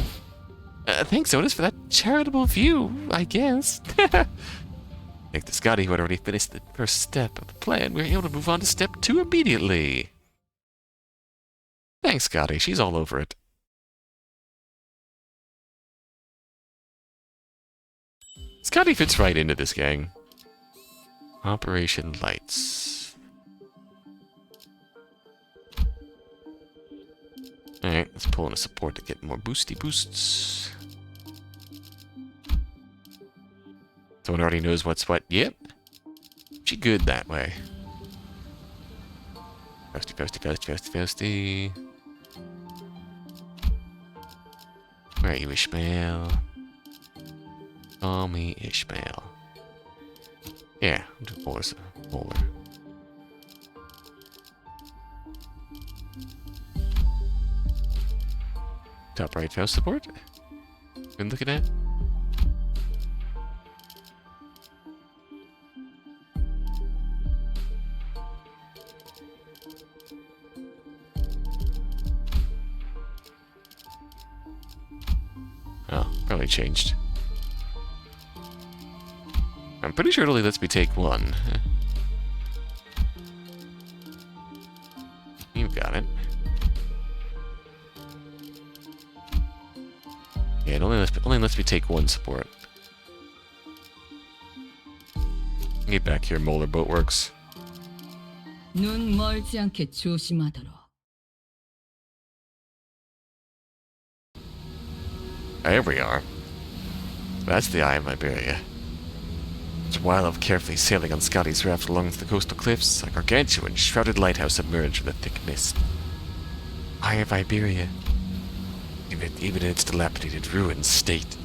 Thanks, Otis, for that charitable view, I guess. Thanks to Scotty, who had already finished the first step of the plan, we were able to move on to step 2 immediately. Thanks, Scotty. She's all over it. Scotty fits right into this gang. Operation Lights. Alright, let's pull in a support to get more boosty boosts. Someone already knows what's what. Yep. She good that way. Posty. Where are you, Ishmael? Call me Ishmael. Yeah, I'll do bowler. Top right house support? Been looking at? Oh, probably changed. I'm pretty sure it only lets me take one. You got it. Yeah, it only lets me take one support. Get back here, Molar Boatworks. 눈 멀지 않게 조심하도록. There we are. That's the Eye of Iberia. After a while of carefully sailing on Scotty's raft along the coastal cliffs, a gargantuan, shrouded lighthouse emerged from the thick mist. Eye of Iberia. Even in its dilapidated, ruined state.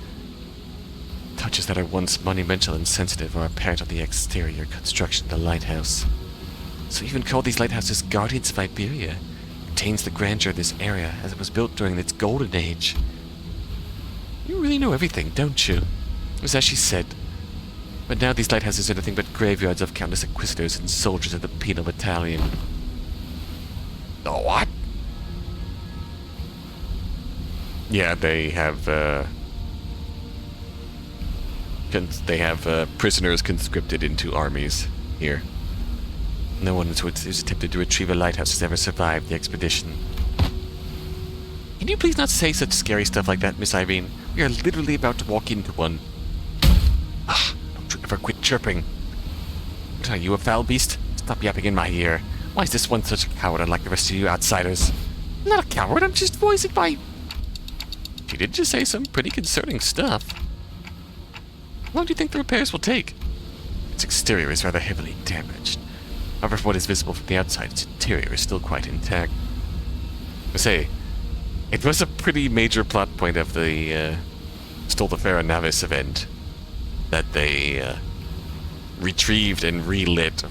Touches that are once monumental and sensitive are apparent on the exterior construction of the lighthouse. So even call these lighthouses Guardians of Iberia. Retains the grandeur of this area as it was built during its golden age. You really know everything, don't you? It was as she said. But now these lighthouses are nothing but graveyards of countless inquisitors and soldiers of the penal battalion. The what? Yeah, they have prisoners conscripted into armies here. No one who's attempted to retrieve a lighthouse has ever survived the expedition. Can you please not say such scary stuff like that, Miss Irene? We are literally about to walk into one. Ah, don't you ever quit chirping. What are you, a foul beast? Stop yapping in my ear. Why is this one such a coward unlike the rest of you outsiders? I'm not a coward, I'm just voicing my... She did just say some pretty concerning stuff. How long do you think the repairs will take? Its exterior is rather heavily damaged. However, from what is visible from the outside, its interior is still quite intact. I say, it was a pretty major plot point of the Stole the Farah Navis event that they retrieved and relit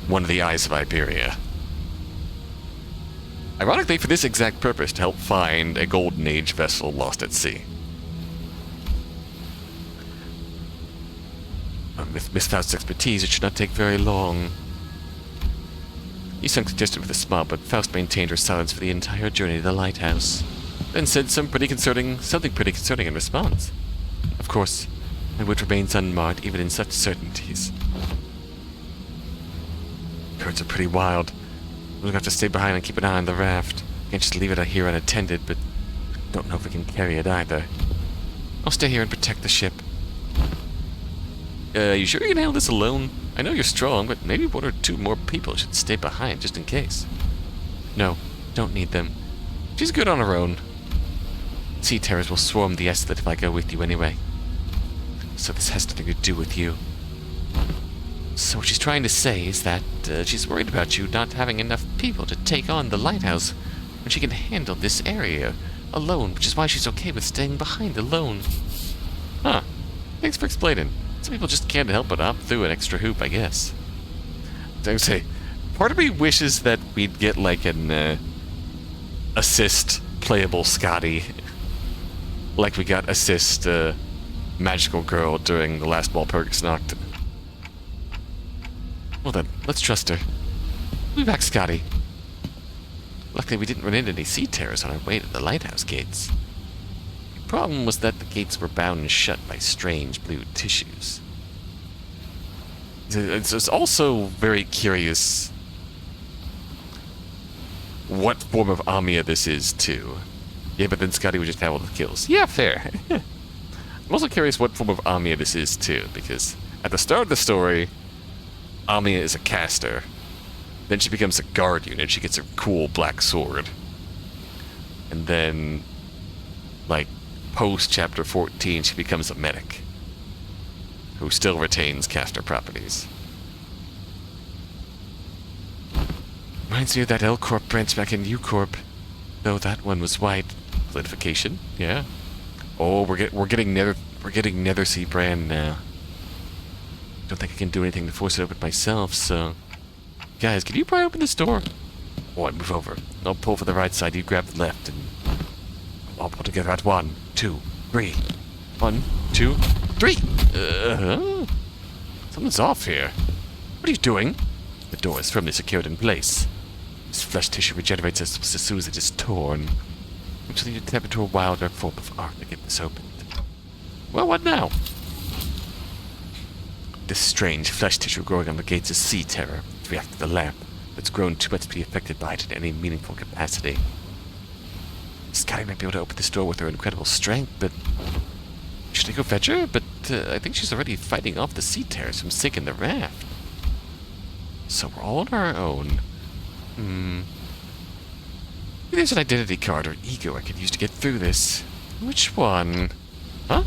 one of the Eyes of Iberia. Ironically, for this exact purpose, to help find a Golden Age vessel lost at sea. With Miss Faust's expertise, it should not take very long. Yusung suggested with a smile, but Faust maintained her silence for the entire journey to the lighthouse. Then said something pretty concerning in response. Of course, my word remains unmarred even in such certainties. Birds are pretty wild. We're gonna have to stay behind and keep an eye on the raft. Can't just leave it out here unattended, but don't know if we can carry it either. I'll stay here and protect the ship. You sure you can handle this alone? I know you're strong, but maybe one or two more people should stay behind just in case. No, don't need them. She's good on her own. Sea terrors will swarm the Estlet if I go with you anyway. So this has nothing to do with you. So what she's trying to say is that she's worried about you not having enough people to take on the lighthouse when she can handle this area alone, which is why she's okay with staying behind alone. Huh. Thanks for explaining. Some people just can't help but opt through an extra hoop, I guess. I say, part of me wishes that we'd get like an assist playable Scotty, like we got assist magical girl during the last Walpurgisnacht. Well then, let's trust her. We'll be back, Scotty. Luckily we didn't run into any sea terrors on our way to the lighthouse gates. The problem was that the gates were bound shut by strange blue tissues. It's also very curious what form of Amia this is, too. Yeah, but then Scotty would just have all the kills. Yeah, fair. I'm also curious what form of Amiya this is, too, because at the start of the story, Amiya is a caster. Then she becomes a guardian, and she gets a cool black sword. And then, like, post-chapter 14, she becomes a medic, who still retains caster properties. Reminds me of that L Corp branch back in U Corp, though that one was white. Solidification, yeah. Oh, we're getting Nether Sea brand now. Don't think I can do anything to force it open myself, so guys, can you probably open this door? Oh, I move over. I'll pull for the right side. You grab the left, and I'll pull together at 1, 2, 3. 1, 2, 3. Something's off here. What are you doing? The door is firmly secured in place. This flesh tissue regenerates as soon as it is torn. Which leads to tap into a wilder form of art to get this opened. Well, what now? This strange flesh tissue growing on the gates is sea terror. It's reacted to the lamp. It's grown too much to be affected by it in any meaningful capacity. Scotty might be able to open this door with her incredible strength, but should I go fetch her? But I think she's already fighting off the sea terrors from sinking the raft. So we're all on our own. Maybe there's an identity card or ego I could use to get through this. Which one? Huh?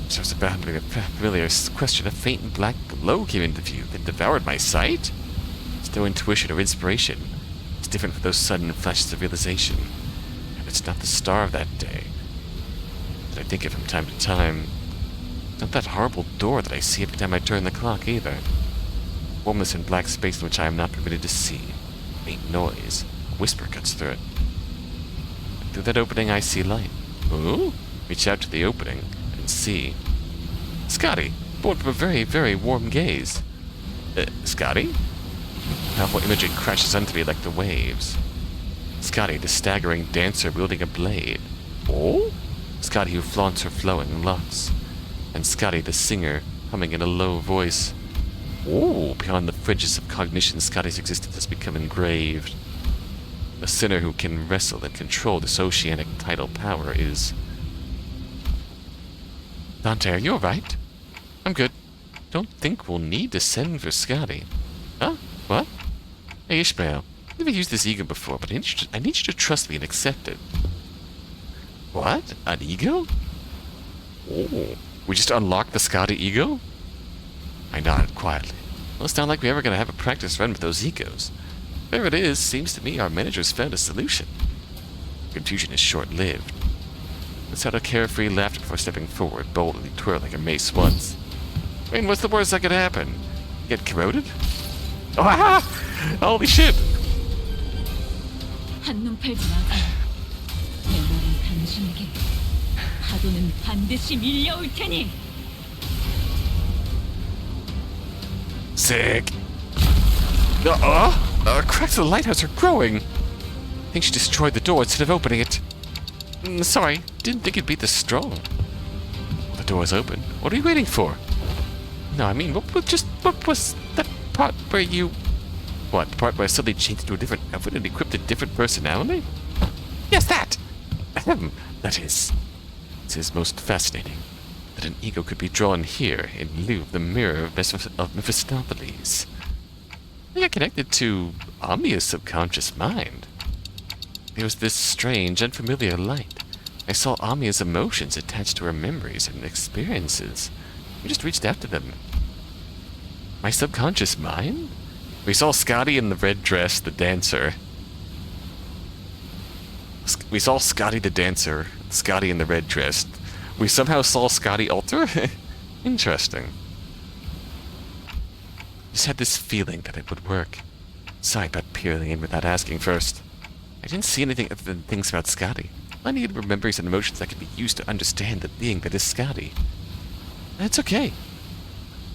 As I was abandoning a familiar question, a faint and black glow came into view, then devoured my sight. It's no intuition or inspiration. It's different from those sudden flashes of realization. And it's not the star of that day that I think of from time to time. It's not that horrible door that I see every time I turn the clock either. Formless in black space in which I am not permitted to see. Faint noise. A whisper cuts through it. Through that opening I see light. Ooh? Reach out to the opening and see. Scotty, born from a very, very warm gaze. Scotty? Powerful imagery crashes onto me like the waves. Scotty, the staggering dancer wielding a blade. Oh? Scotty who flaunts her flowing locks. And Scotty, the singer, humming in a low voice. Oh, beyond the fringes of cognition, Scotty's existence has become engraved. A sinner who can wrestle and control this oceanic tidal power is... Dante, are you alright? I'm good. Don't think we'll need to send for Scotty. Huh? What? Hey, Ishmael. I've never used this ego before, but I need you to trust me and accept it. What? An ego? Oh, we just unlocked the Scotty ego? I nodded quietly. Well, it's not like we're ever going to have a practice run with those egos. Whatever it is, seems to me our manager's found a solution. Confusion is short-lived. Let's have a carefree laughter before stepping forward, boldly twirling a mace once. I mean, what's the worst that could happen? Get corroded? Oh, ha! Holy shit! 한눈 팔지 마세요. 내 말은 당신에게 파도는 반드시 밀려올 테니. Sick. Cracks of the lighthouse are growing. I think she destroyed the door instead of opening it. Sorry, didn't think it'd be this strong. Well, the door is open. What are you waiting for? No, I mean, what was that part where you... What, the part where I suddenly changed into a different outfit and equipped a different personality? Yes, that! That is... It is most fascinating that an ego could be drawn here in lieu of the mirror of Mephistopheles. I got connected to Amiya's subconscious mind. There was this strange, unfamiliar light. I saw Amiya's emotions attached to her memories and experiences. We just reached out to them. My subconscious mind? We saw Scotty in the red dress, the dancer. We saw Scotty the dancer, Scotty in the red dress. We somehow saw Scotty alter? Interesting. Just had this feeling that it would work. Sorry about peering in without asking first. I didn't see anything other than things about Scotty. I needed memories and emotions that could be used to understand the being that is Scotty. That's okay.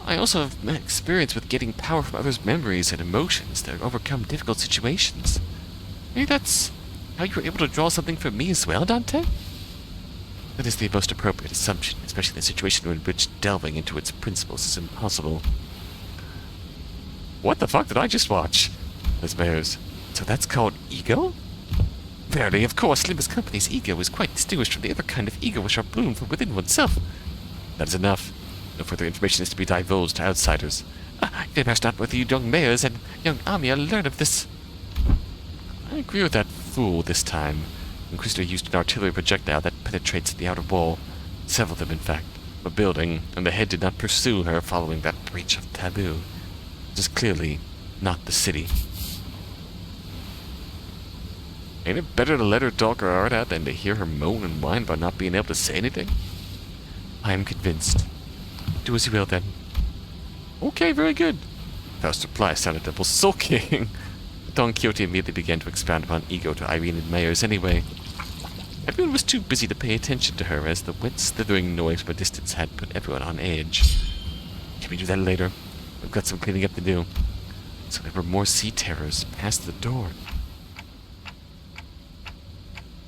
I also have experience with getting power from others' memories and emotions to overcome difficult situations. Maybe that's how you were able to draw something from me as well, Dante? That is the most appropriate assumption, especially in a situation in which delving into its principles is impossible. What the fuck did I just watch? Liz Bears. So that's called ego? Verily, of course, Limbus Company's ego is quite distinguished from the other kind of ego which are bloom from within oneself. That is enough. No further information is to be divulged to outsiders. They must not with you young mayors and young Amiya learn of this. I agree with that fool this time. Inquisitor used an artillery projectile that penetrates the outer wall. Several of them, in fact. A building, and the head did not pursue her following that breach of taboo. It is clearly not the city. Ain't it better to let her talk her heart out than to hear her moan and whine about not being able to say anything? I am convinced. Do as you will, then. Okay, very good. Faust's reply sounded double sulking. Don Quixote immediately began to expound upon ego to Irene and Mayors anyway. Everyone was too busy to pay attention to her, as the wet slithering noise from a distance had put everyone on edge. Can we do that later? We've got some cleaning up to do. So there were more sea terrors past the door.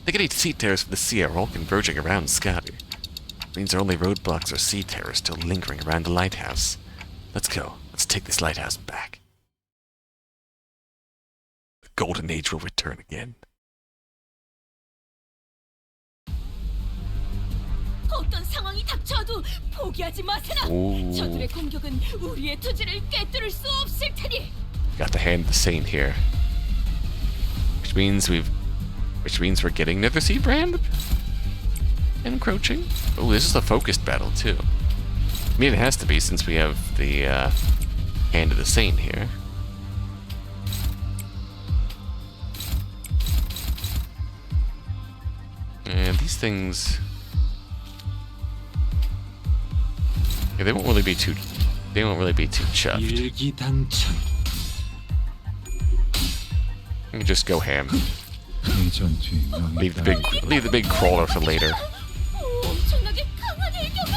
The eight sea terrors from the sea are all converging around Scotty. Means our only roadblocks are sea terrors still lingering around the lighthouse. Let's go. Let's take this lighthouse back. The Golden Age will return again. 어떤 상황이 닥쳐도 포기하지 마세나. 오. 저들의 공격은 우리의 투지를 꿰뚫을 수 없을 테니. Got the hand of the saint here. Which means we're getting Nether Sea Brand? Encroaching? Oh, this is a focused battle too. I mean, it has to be since we have the hand of the saint here. And these things, yeah, they won't really be too chuffed. 일기당천. You can just go ham. 이 전투에 명예 Leave 따위 the big crawler for later. 엄청나게 강한 일격을.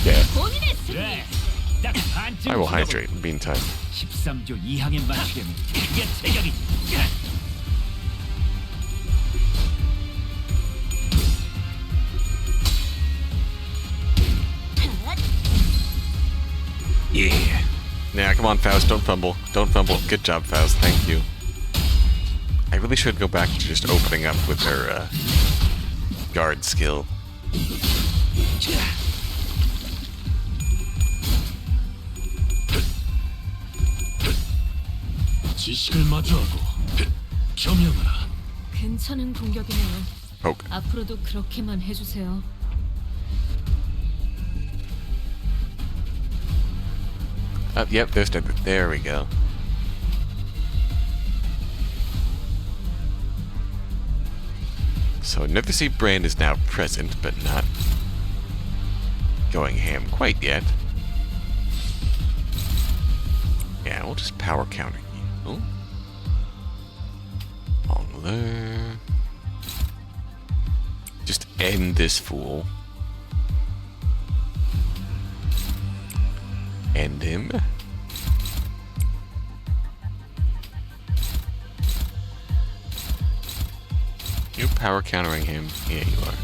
Yeah, 본인의 승리. 그래, 딱 반쯤 I will hydrate in the meantime. 13조 2항에 맞추려면 그게 체격이지. Yeah. Nah, come on, Faust, don't fumble. Don't fumble. Good job, Faust. Thank you. I really should go back to just opening up with her guard skill. 지식을 마주하고 겸양하라. 괜찮은 공격이네요. Poke. 앞으로도 그렇게만 해주세요. Yep, there's Nether. There we go. So Nether Sea Brand is now present, but not going ham quite yet. Yeah, we'll just power counter you. On there. Just end this fool. End him. You power countering him? Yeah, you are.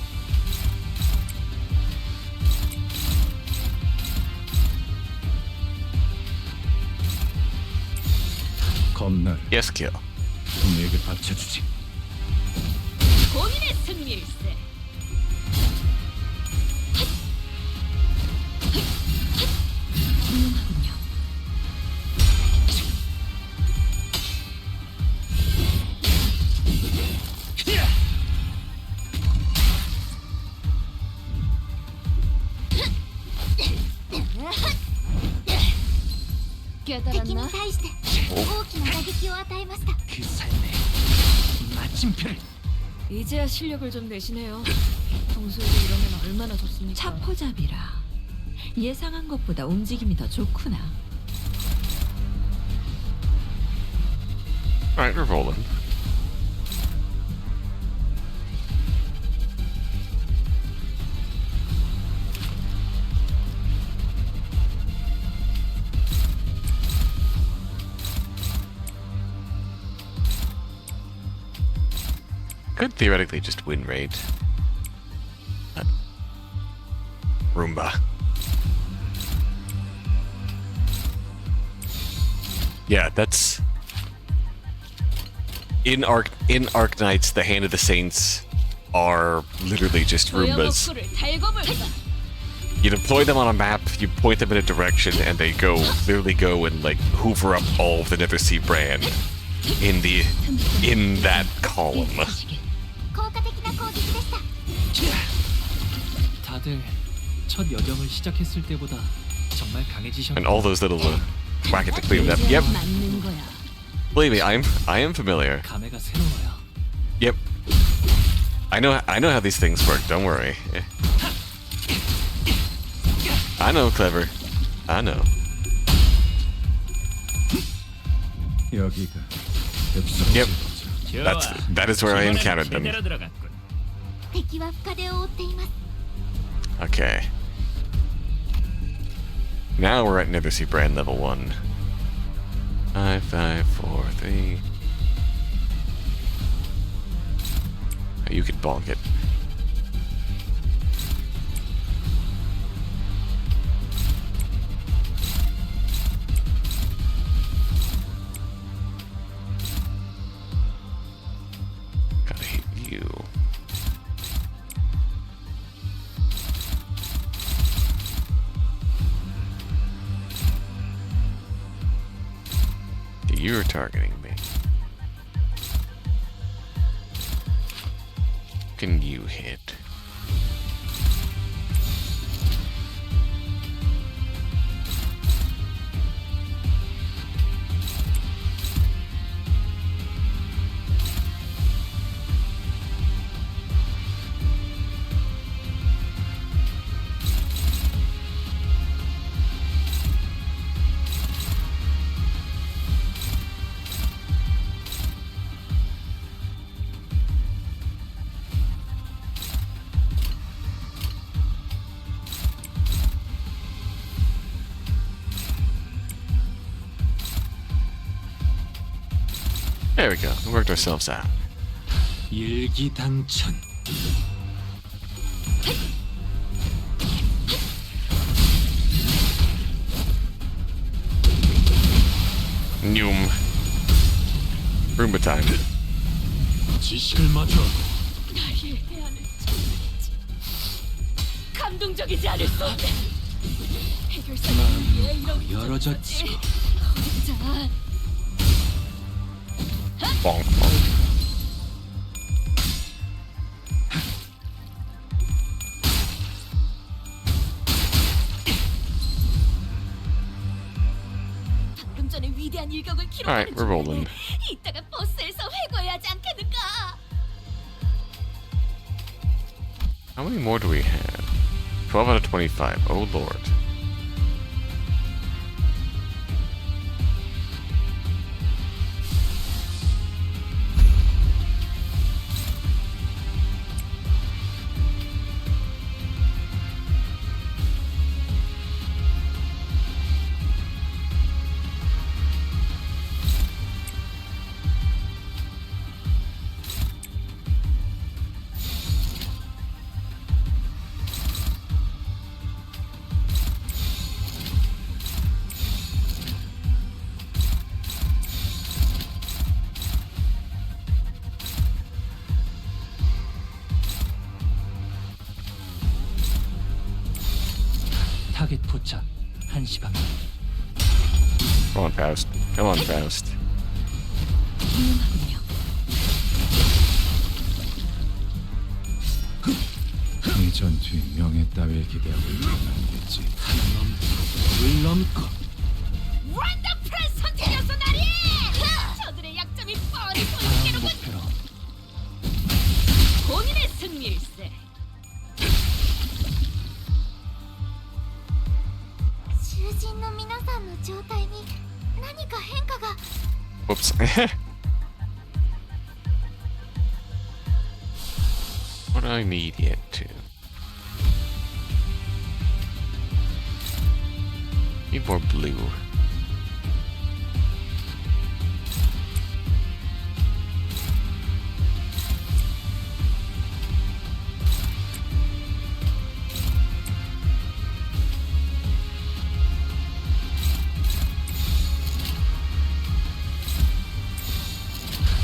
겁나를 Yes, kill. 동료에게 바쳐주지. 본인의 승리일세. 훌륭하군요. 깨달았나? 敵に対して大きな打撃を与えました。 그 삶에 마침표를. 이제야 실력을 좀 내시네요. 평소에도 이러면 얼마나 좋습니까? 차포잡이라 예상한 것보다 움직임이 더 좋구나. Alright, we're rolling. Could theoretically just win raid. Roomba. Yeah, that's in Arknights, the Hand of the Saints are literally just Roombas. 소용없고를 달궈볼까? You deploy them on a map, you point them in a direction, and they literally go and like hoover up all of the Nether brand in that column. 効果的な攻撃でした。 다들 첫 여정을 시작했을 때보다 정말 강해지셨네요. And all those little whack it to clean it up. Yep. 맞는 거야. Believe me, I am familiar. 감회가 새로워요. Yep. I know how these things work. Don't worry. I know, clever. I know. 여기가 Yep. That is where I encountered them. 敵は深手を負っています。 Okay. Now we're at Nether brand level 1. 5, 5, 4, 3. You can bonk it. Gotta hit you. You're targeting me. Can you hit? There we go. We worked ourselves out. 일기당천. Noom. Roomba time. 지식을 마주하고 나의 해안을 찾아냈지. 감동적이지 않을 수 없네. 해결사는 왜 이런 열어졌지. 자, Bonk, bonk. 방금 전에 위대한 일격을 Alright, 기록하는 we're rolling. 이따가 버스에서 회고해야 하지 않겠는가? How many more do we have? 12 out of 25. Oh lord. 타겟 포착 1시 방향. Come on, Faust. Come on, Faust. 훌륭하군요. 이 전투의 명예 따위에 기대하고 있는 않겠지. 물 넘고 원더풀한 선택이었어 나리! 저들의 약점이 뻔히 다음 보이게로군. 목표로 본인의 승리일세.皆さんの状態に何か変化が。 Whoops. What do I need yet to? Need more blue.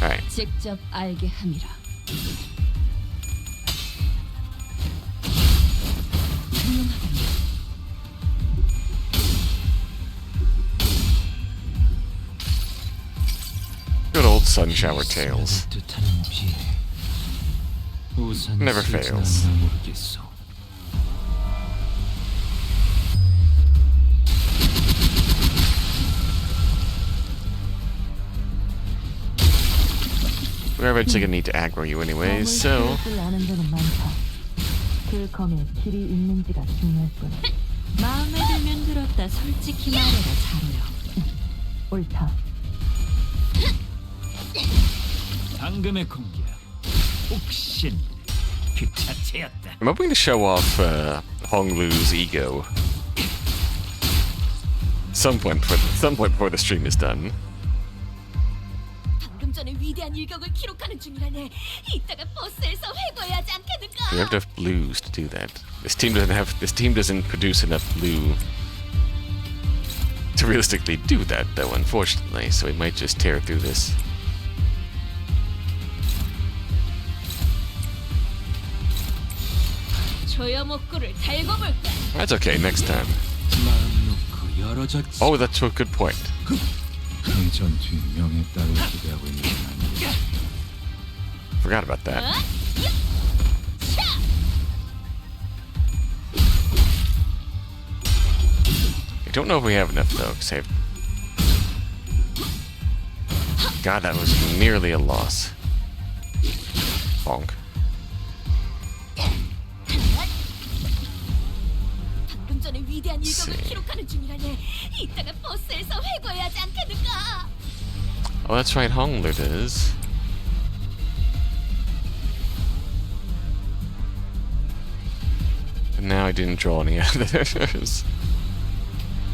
Alright. 직접 알게 함이라. 훌륭하군요. sun shower tales. Never fails. We're eventually gonna need to aggro you anyways, so... 그 검에 길이 있는지가 중요할 뿐. 마음에 들면 들었다. 솔직히 말해라 자루요. 옳다. 방금의 공격 옥신 그 자체였다. I'm hoping to show off Honglu's ego. Some point before the stream is done. 방금 전에 위대한 일격을 기록하는 중이라네. 이따가 버스에서 회고해야 하지 않겠는가? We have to have blues to do that. This team doesn't produce enough blue to realistically do that, though, unfortunately. So we might just tear through this. That's okay. Next time. Oh, that's a good point. 이 전투에 명예 따위를 기대하고 있는 건 아니야. Forgot about that. I don't know if we have enough though. Save. God, that was nearly a loss. Bonk. Oh, that's right. Honglu does. And now I didn't draw any others.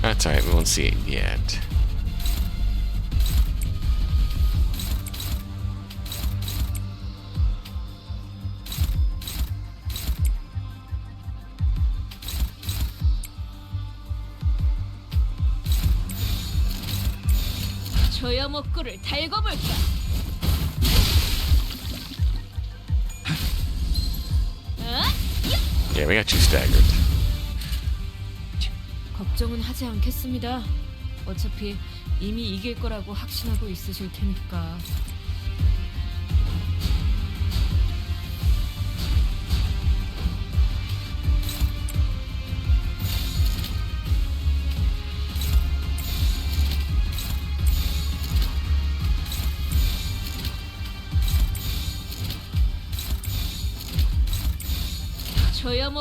That's alright, we won't see it yet. Yeah, we got you staggered. 걱정은 하지 않겠습니다. 어차피 이미 이길 거라고 확신하고 있으실 테니까.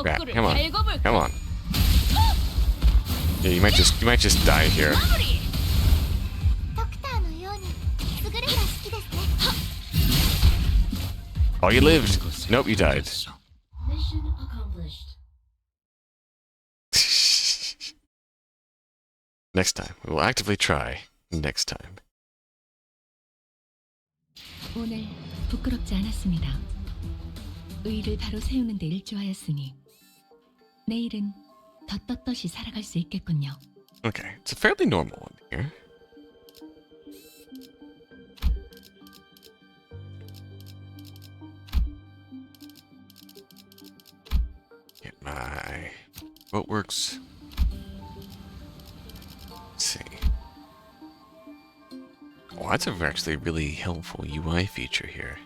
Crap, come on. Come on. Yeah, you might just die here. Oh, you lived. Nope, you died. Mission accomplished. Next time. We will actively try. Next time. 오늘 부끄럽지 않았습니다. 의를 바로 세우는 데 일조하였으니 내일은 더 떳떳이 살아갈 수 있겠군요. Okay, it's a fairly normal one here. Get my boatworks. Let's see. Oh, that's actually a really helpful UI feature here.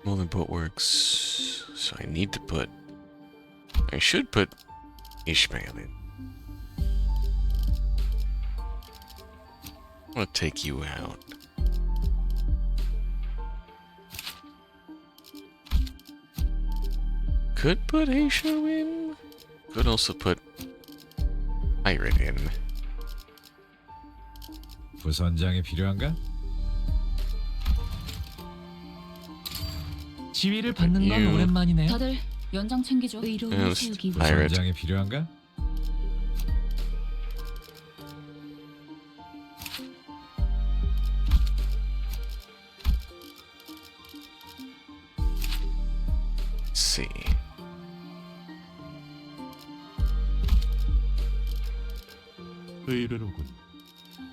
Golden Boatworks. So I need to put. I should put Ishmael in. I'm gonna take you out. Could put Aisha in. Could also put Iron in. 부선장이 필요한가? 지위를 받는 건 오랜만이네요. 다들 연장 챙기죠. 의로움을 세우기 위해 Pirate. 부선장이 필요한가? Let's see. 의르로군.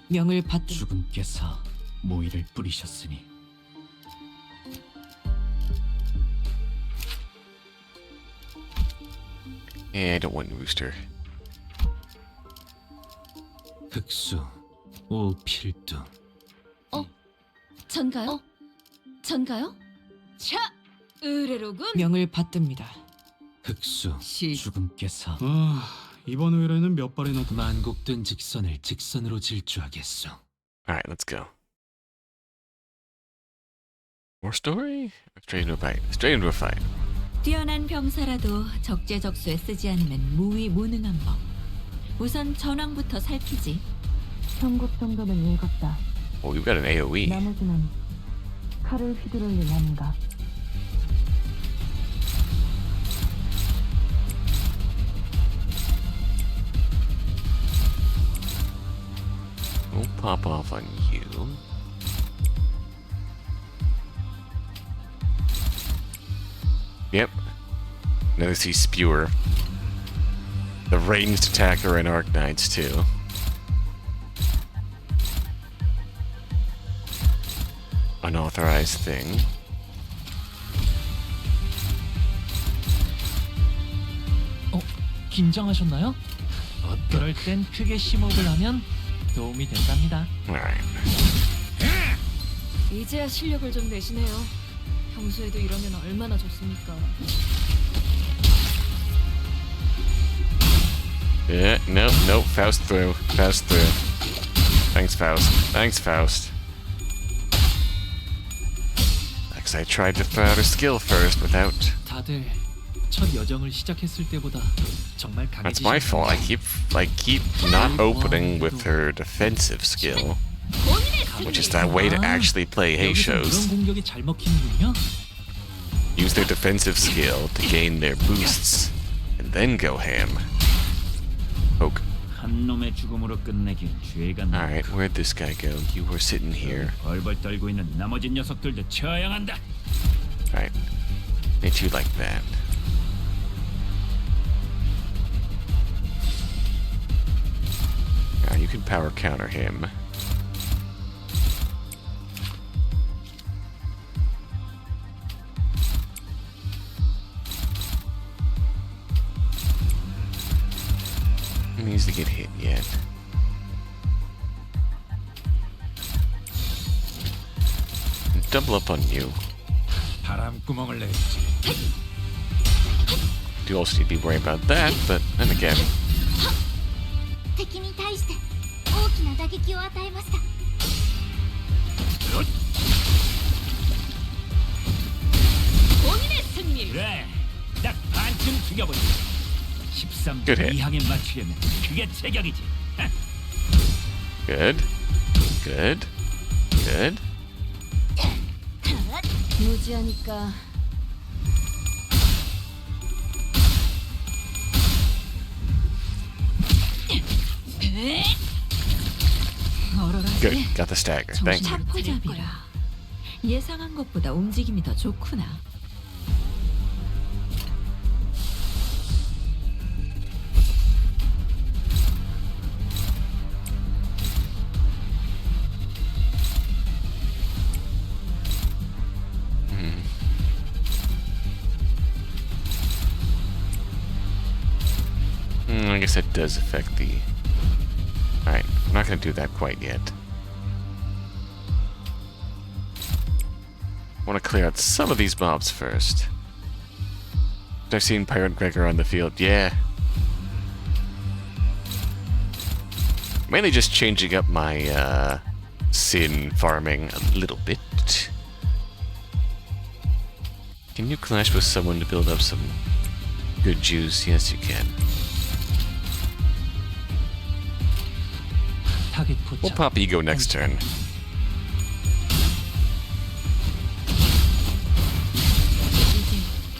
명을 받든 죽음께서 모이를 뿌리셨으니 Yeah, I don't want Rooster. 흑수 오필두. 전가요? 전가요? 자, 의뢰로군. 명을 받듭니다. 흑수 시- 죽음께서 이번 의뢰는 몇 발이나 만국된 직선을 직선으로 질주하겠소. Alright, let's go. More story? Straight into a fight. Straight into a fight. 뛰어난 병사라도 적재적소에 쓰지 않으면 무위무능한 법. 우선 전황부터 살피지. 전국 정도는 읽었다. Oh, we've got an AoE. 나머지는 칼을 휘두를 일 아닌가. We'll pop off on you. Yep. Another Sea Spewer. The ranged attacker in Arknights too. Unauthorized thing. 긴장하셨나요? 그럴 땐 크게 심호흡을 하면 도움이 된답니다. Alright. 이제야 실력을 좀 내시네요. 평소에도 이러면 얼마나 좋습니까? Yeah, nope, Faust through. Faust through. Thanks, Faust. Thanks, Faust. Because I tried to throw out her skill first without... 다들 첫 여정을 시작했을 때보다 정말 That's 강해지신 my fault. I keep not opening 와, with her defensive skill, 본인의 승리. which is that way to actually play Hay 여기서 그런 shows. 공격이 잘 먹히는군요. Use their defensive skill to gain their boosts, and then go ham. Poke. 한 놈의 죽음으로 끝내긴 죄가 나. Alright, where'd this guy go? You were sitting here. 벌벌 떨고 있는 나머지 녀석들도 처형한다. Alright. Hit you like that. Now you can power counter him. He needs to get hit yet. And double up on you. 바람구멍을 냈지. Do also need to be worried about that, but then again, 敵に対して大きな打撃を与えました。 본인의 승리. 그래, 딱 반쯤 죽여보자. 13점 Good hit. 이항에 맞추려면 그게 제격이지. good, good, good. 무지하니까 Good, got the stagger. Thank you. 차포잡이라. 예상한 것보다 움직임이 더 좋구나. I guess that does affect the... Alright, I'm not going to do that quite yet. I want to clear out some of these mobs first. I've seen Pirate Gregor on the field, yeah. Mainly just changing up my sin farming a little bit. Can you clash with someone to build up some good juice? Yes, you can. 타겟 We'll 포착. pop Ego next turn. 이제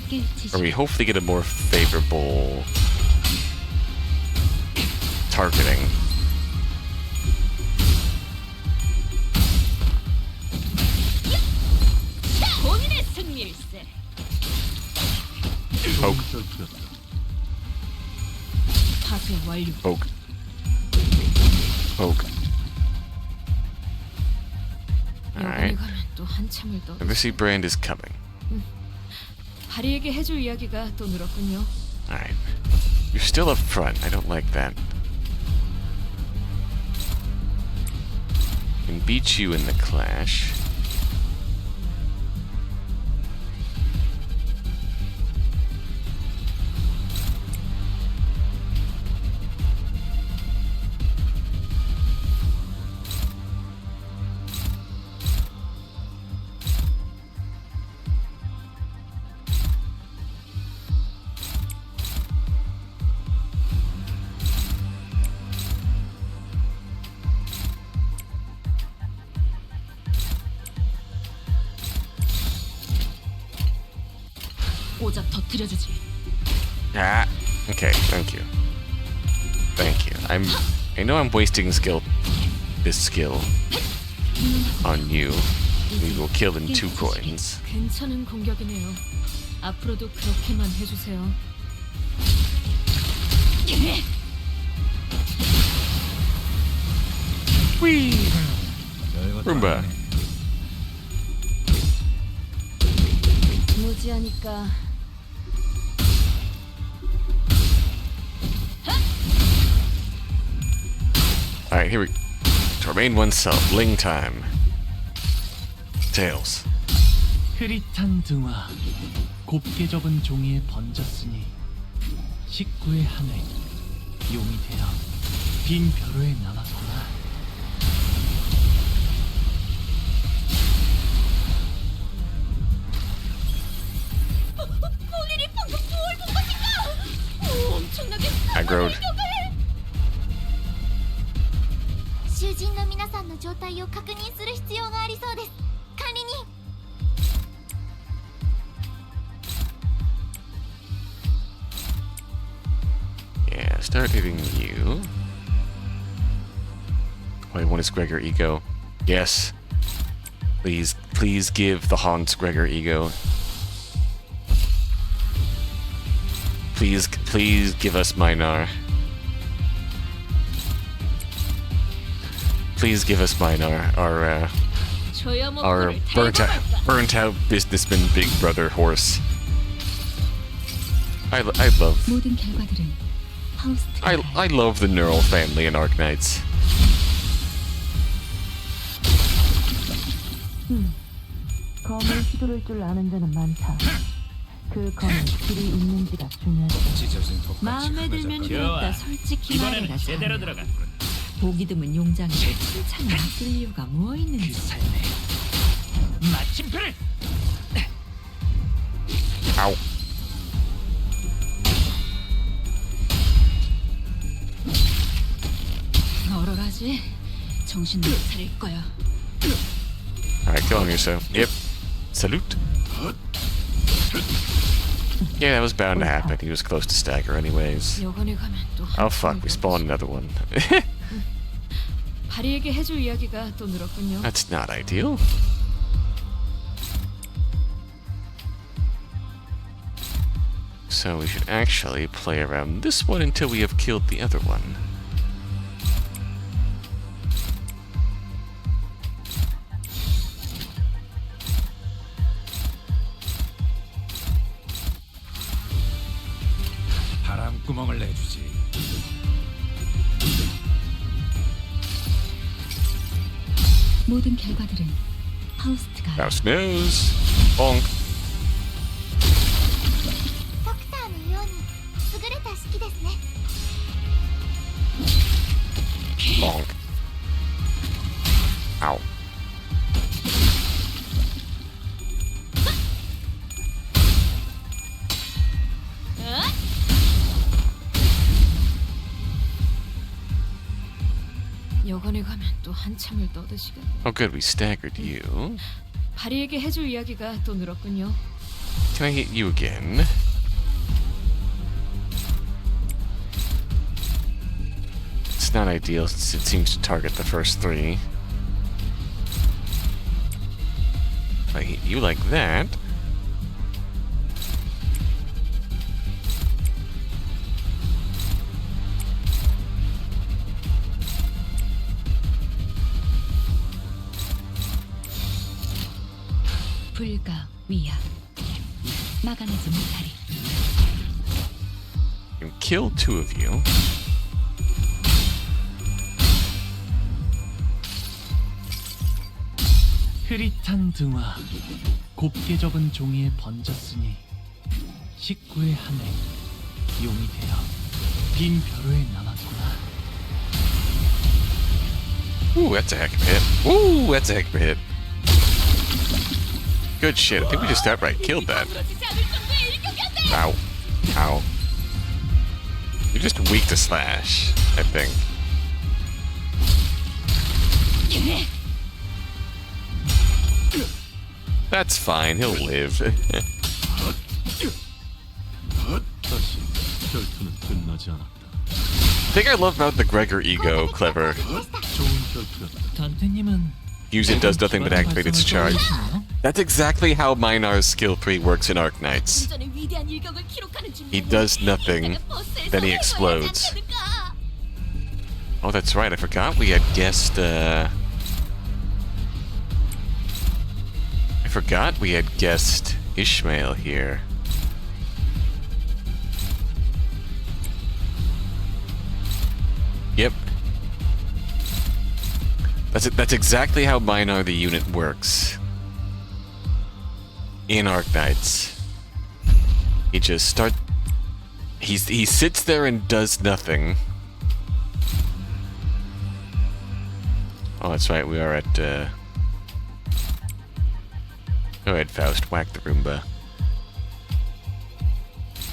깨치지. Or we hopefully get a more favorable targeting. 본인의 승리일세. Poke, 파쇄 완료. poke, poke. 여기에 Alright. 가면 또 한참을 떠. Embassy Brand is coming. 바리에게 해줄 이야기가 또 늘었군요. Alright. You're still up front. I don't like that. Can beat you in the clash. 오자 터뜨려주지. Ah, okay, thank you. Thank you. I know I'm wasting this skill on you. We will kill in 2 coins. 괜찮은 공격이네요. 앞으로도 그렇게만 해주세요. Whee! 별것도 룸바. 아니네. 무지하니까 Alright, here we to remain oneself. Ling time. Tails. 흐릿한 등화 곱게 접은 종이에 번졌으니 식구의 하늘 용이 되어 빈 벼로에 남았구나. 본인이 방금 뭘 본 것인가? 엄청나게 Aggroed. 囚人の皆さんの状態を確認する必要がありそうです。管理人。 Yeah, start hitting you. Wait, what is Gregor ego? Yes. Please give the Hans Gregor ego. Please give us Minar. Please give us Minar, our burnt out businessman big brother horse. I love 모든 결과들은 하우스트가 I love the neural family in Arknights. 검을 휘두를 줄 아는 자는 많다. 그 검에 길이 있는지가 중요하다. 찢어진 톱같이 마음에 들면 흐느적거려. 들었다. 솔직히 이번에는 말해라. 제대로 자네야. 들어갔군. 보기 드문 용장에 칭찬을 쓸 이유가 뭐 있는지. 삶에 마침표를 Ow. 얼얼하지? 정신 못 차릴 거야. Alright, kill him yourself. Yep. Salute. Yeah, that was bound to happen. He was close to stagger anyways. 여관에 가면 또 Oh fuck, we spawned another one. 바리에게 해줄 이야기가 또 늘었군요. That's not ideal. So we should actually play around this one until we have killed the other one. 바람구멍을 내주지. 모든 결과들은 하우스트가 House knows. Bonk. ドクターのように優れた式ですね。 Bonk. Ow. 여관에 가면 또 한참을 떠드시겠네. Oh good, we staggered you. 바리에게 해줄 이야기가 또 늘었군요. Can I hit you again? It's not ideal since it seems to target the first 3. If I hit you like that... 불가 위야 막아내지 못하리. can kill 2 of you. 흐릿한 등화, 곱게 접은 종이에 번졌으니 19의 하늘, 용이 되어 빈 벼루에 남았구나. Ooh, that's a heck of a hit. Ooh, that's a heck of a hit. Good shit. I think we just outright killed that. Ow. Ow. You're just weak to slash, I think. That's fine, he'll live. 다시 결투는 끝나지 않았다. I think I love about the Gregor ego, clever. 좋은 결투였다. 단테님은 Use it does nothing but activate its charge. 떠올리시나요? That's exactly how Minar's skill 3 works in Arknights. He does nothing, then he explodes. Oh, that's right, I forgot we had guessed, I forgot we had guessed Ishmael here. Yep. That's exactly how Minar the unit works. In Arknights. He just he sits there and does nothing. Oh, that's right, we are at, Go ahead, Faust, whack the Roomba.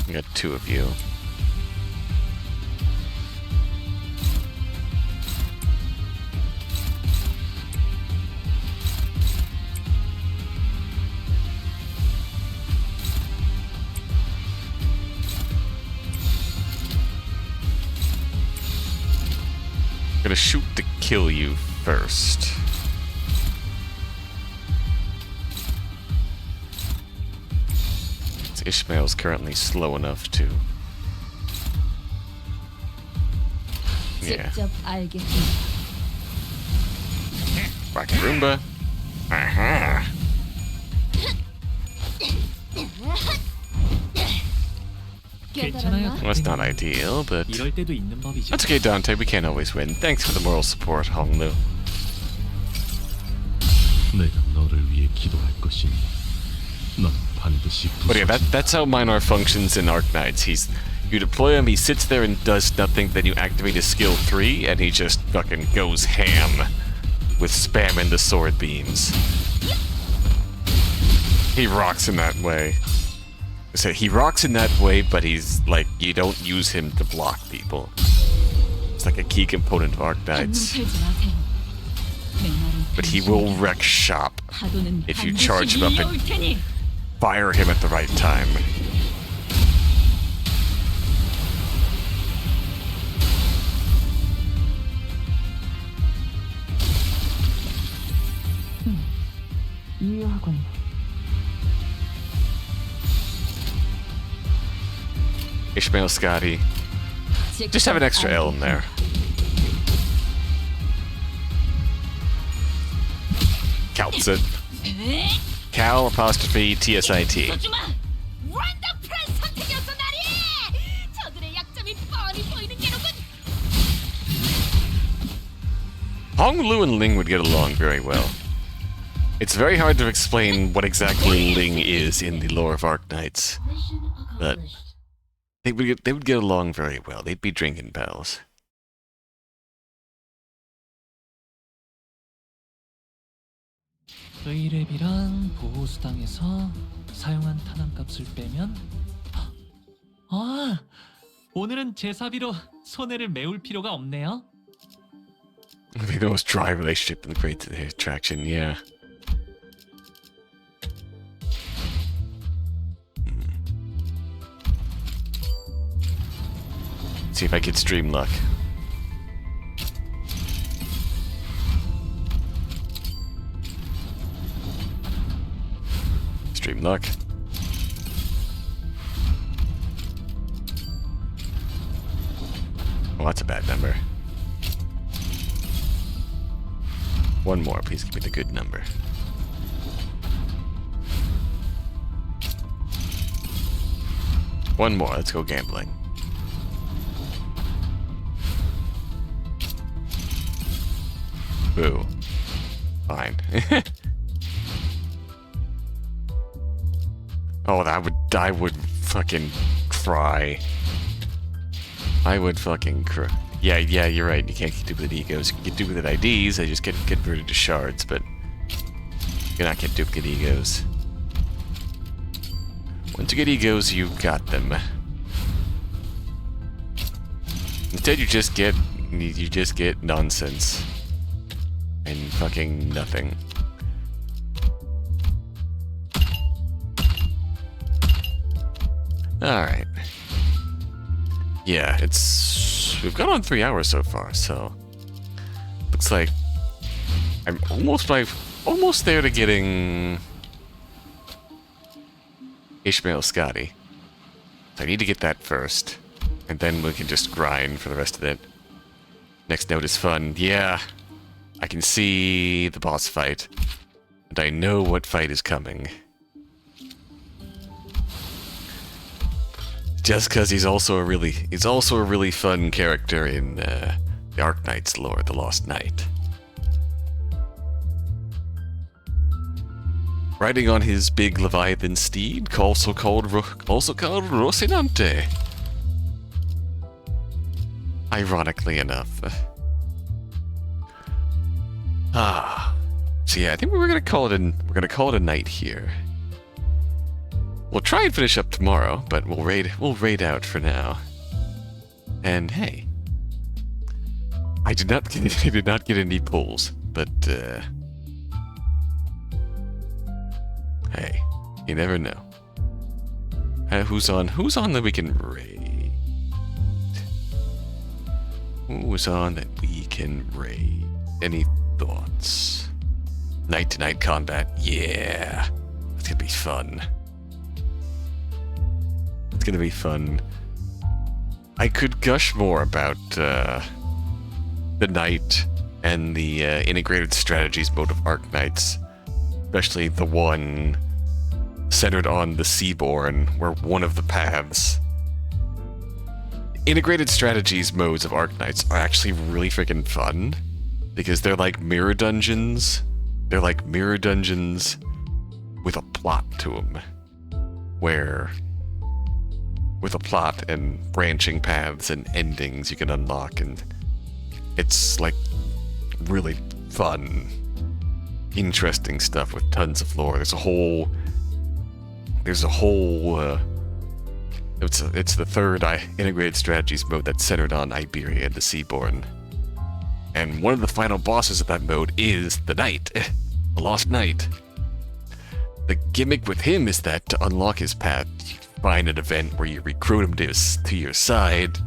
We got 2 of you. Gonna shoot to kill you first. Ishmael's currently slow enough to... Yeah. Whack Roomba. Aha! 괜찮아요. Well, that's not ideal, but... 이럴 때도 있는 법이죠. That's okay, Dante. We can't always win. Thanks for the moral support, Honglu. 내가 너를 위해 기도할 것이니 넌 반드시 But yeah, 부서진다. that's how Minar functions in Arknights. You deploy him, he sits there and does nothing, then you activate his skill 3, and he just fucking goes ham with spamming the sword beams. He rocks in that way. So he rocks in that way, but he's like, you don't use him to block people. It's like a key component of Arknights. But he will wreck shop if you charge him up and fire him at the right time. 이해하군. Ishmael Scotty. Just have an extra L in there. Calcit. Cal apostrophe TSIT. Hong Lu and Ling would get along very well. It's very hard to explain what exactly Ling is in the lore of Arknights, but they would get along very well. They'd be drinking pals. 의랩이랑 보호수당에서 사용한 탄환값을 빼면 아, 오늘은 제사비로 손해를 메울 필요가 없네요. It'd be the most dry relationship in the great attraction, yeah. See if I get stream luck. Stream luck. Oh, that's a bad number. One more, please give me the good number. One more, let's go gambling. Boo. Fine. Oh, I would fucking cry. I would fucking cry. Yeah, you're right. You can't get duplicate egos. You can get duplicate IDs. They just get converted to shards, but you cannot get duplicate egos. Once you get egos, you got them. Instead, you just get nonsense and fucking nothing. All right. Yeah, we've gone on 3 hours so far, so looks like I'm almost there to getting Ishmael Scotty. So I need to get that first, and then we can just grind for the rest of it. Next note is fun. Yeah, I can see the boss fight, and I know what fight is coming. Just because he's also a really fun character in the Arknights lore, the Lost Knight. Riding on his big Leviathan steed, also called Rocinante. Ironically enough. So yeah, I think we're gonna call it a night here. We'll try and finish up tomorrow, but we'll raid out for now. And hey, I did not get any pulls, but hey, you never know. Who's on that we can raid? Who's on that we can raid? Any thoughts? Night-to-night combat, yeah, that's gonna be fun. It's gonna be fun. I could gush more about the Knight and the integrated strategies mode of Arknights, especially the one centered on the seaborn, where one of the paths. Integrated strategies modes of Arknights are actually really freaking fun, because they're like mirror dungeons. They're like mirror dungeons with a plot to them, where with a plot and branching paths and endings you can unlock, and it's like really fun, interesting stuff with tons of lore. It's the third integrated strategies mode that's centered on Iberia and the Seaborn. And one of the final bosses of that mode is the Knight, the Lost Knight. The gimmick with him is that to unlock his path, you find an event where you recruit him to your side,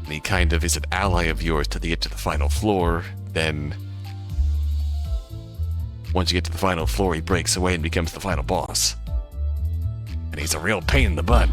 and he kind of is an ally of yours till you get to the final floor. Then, once you get to the final floor, he breaks away and becomes the final boss. And he's a real pain in the butt.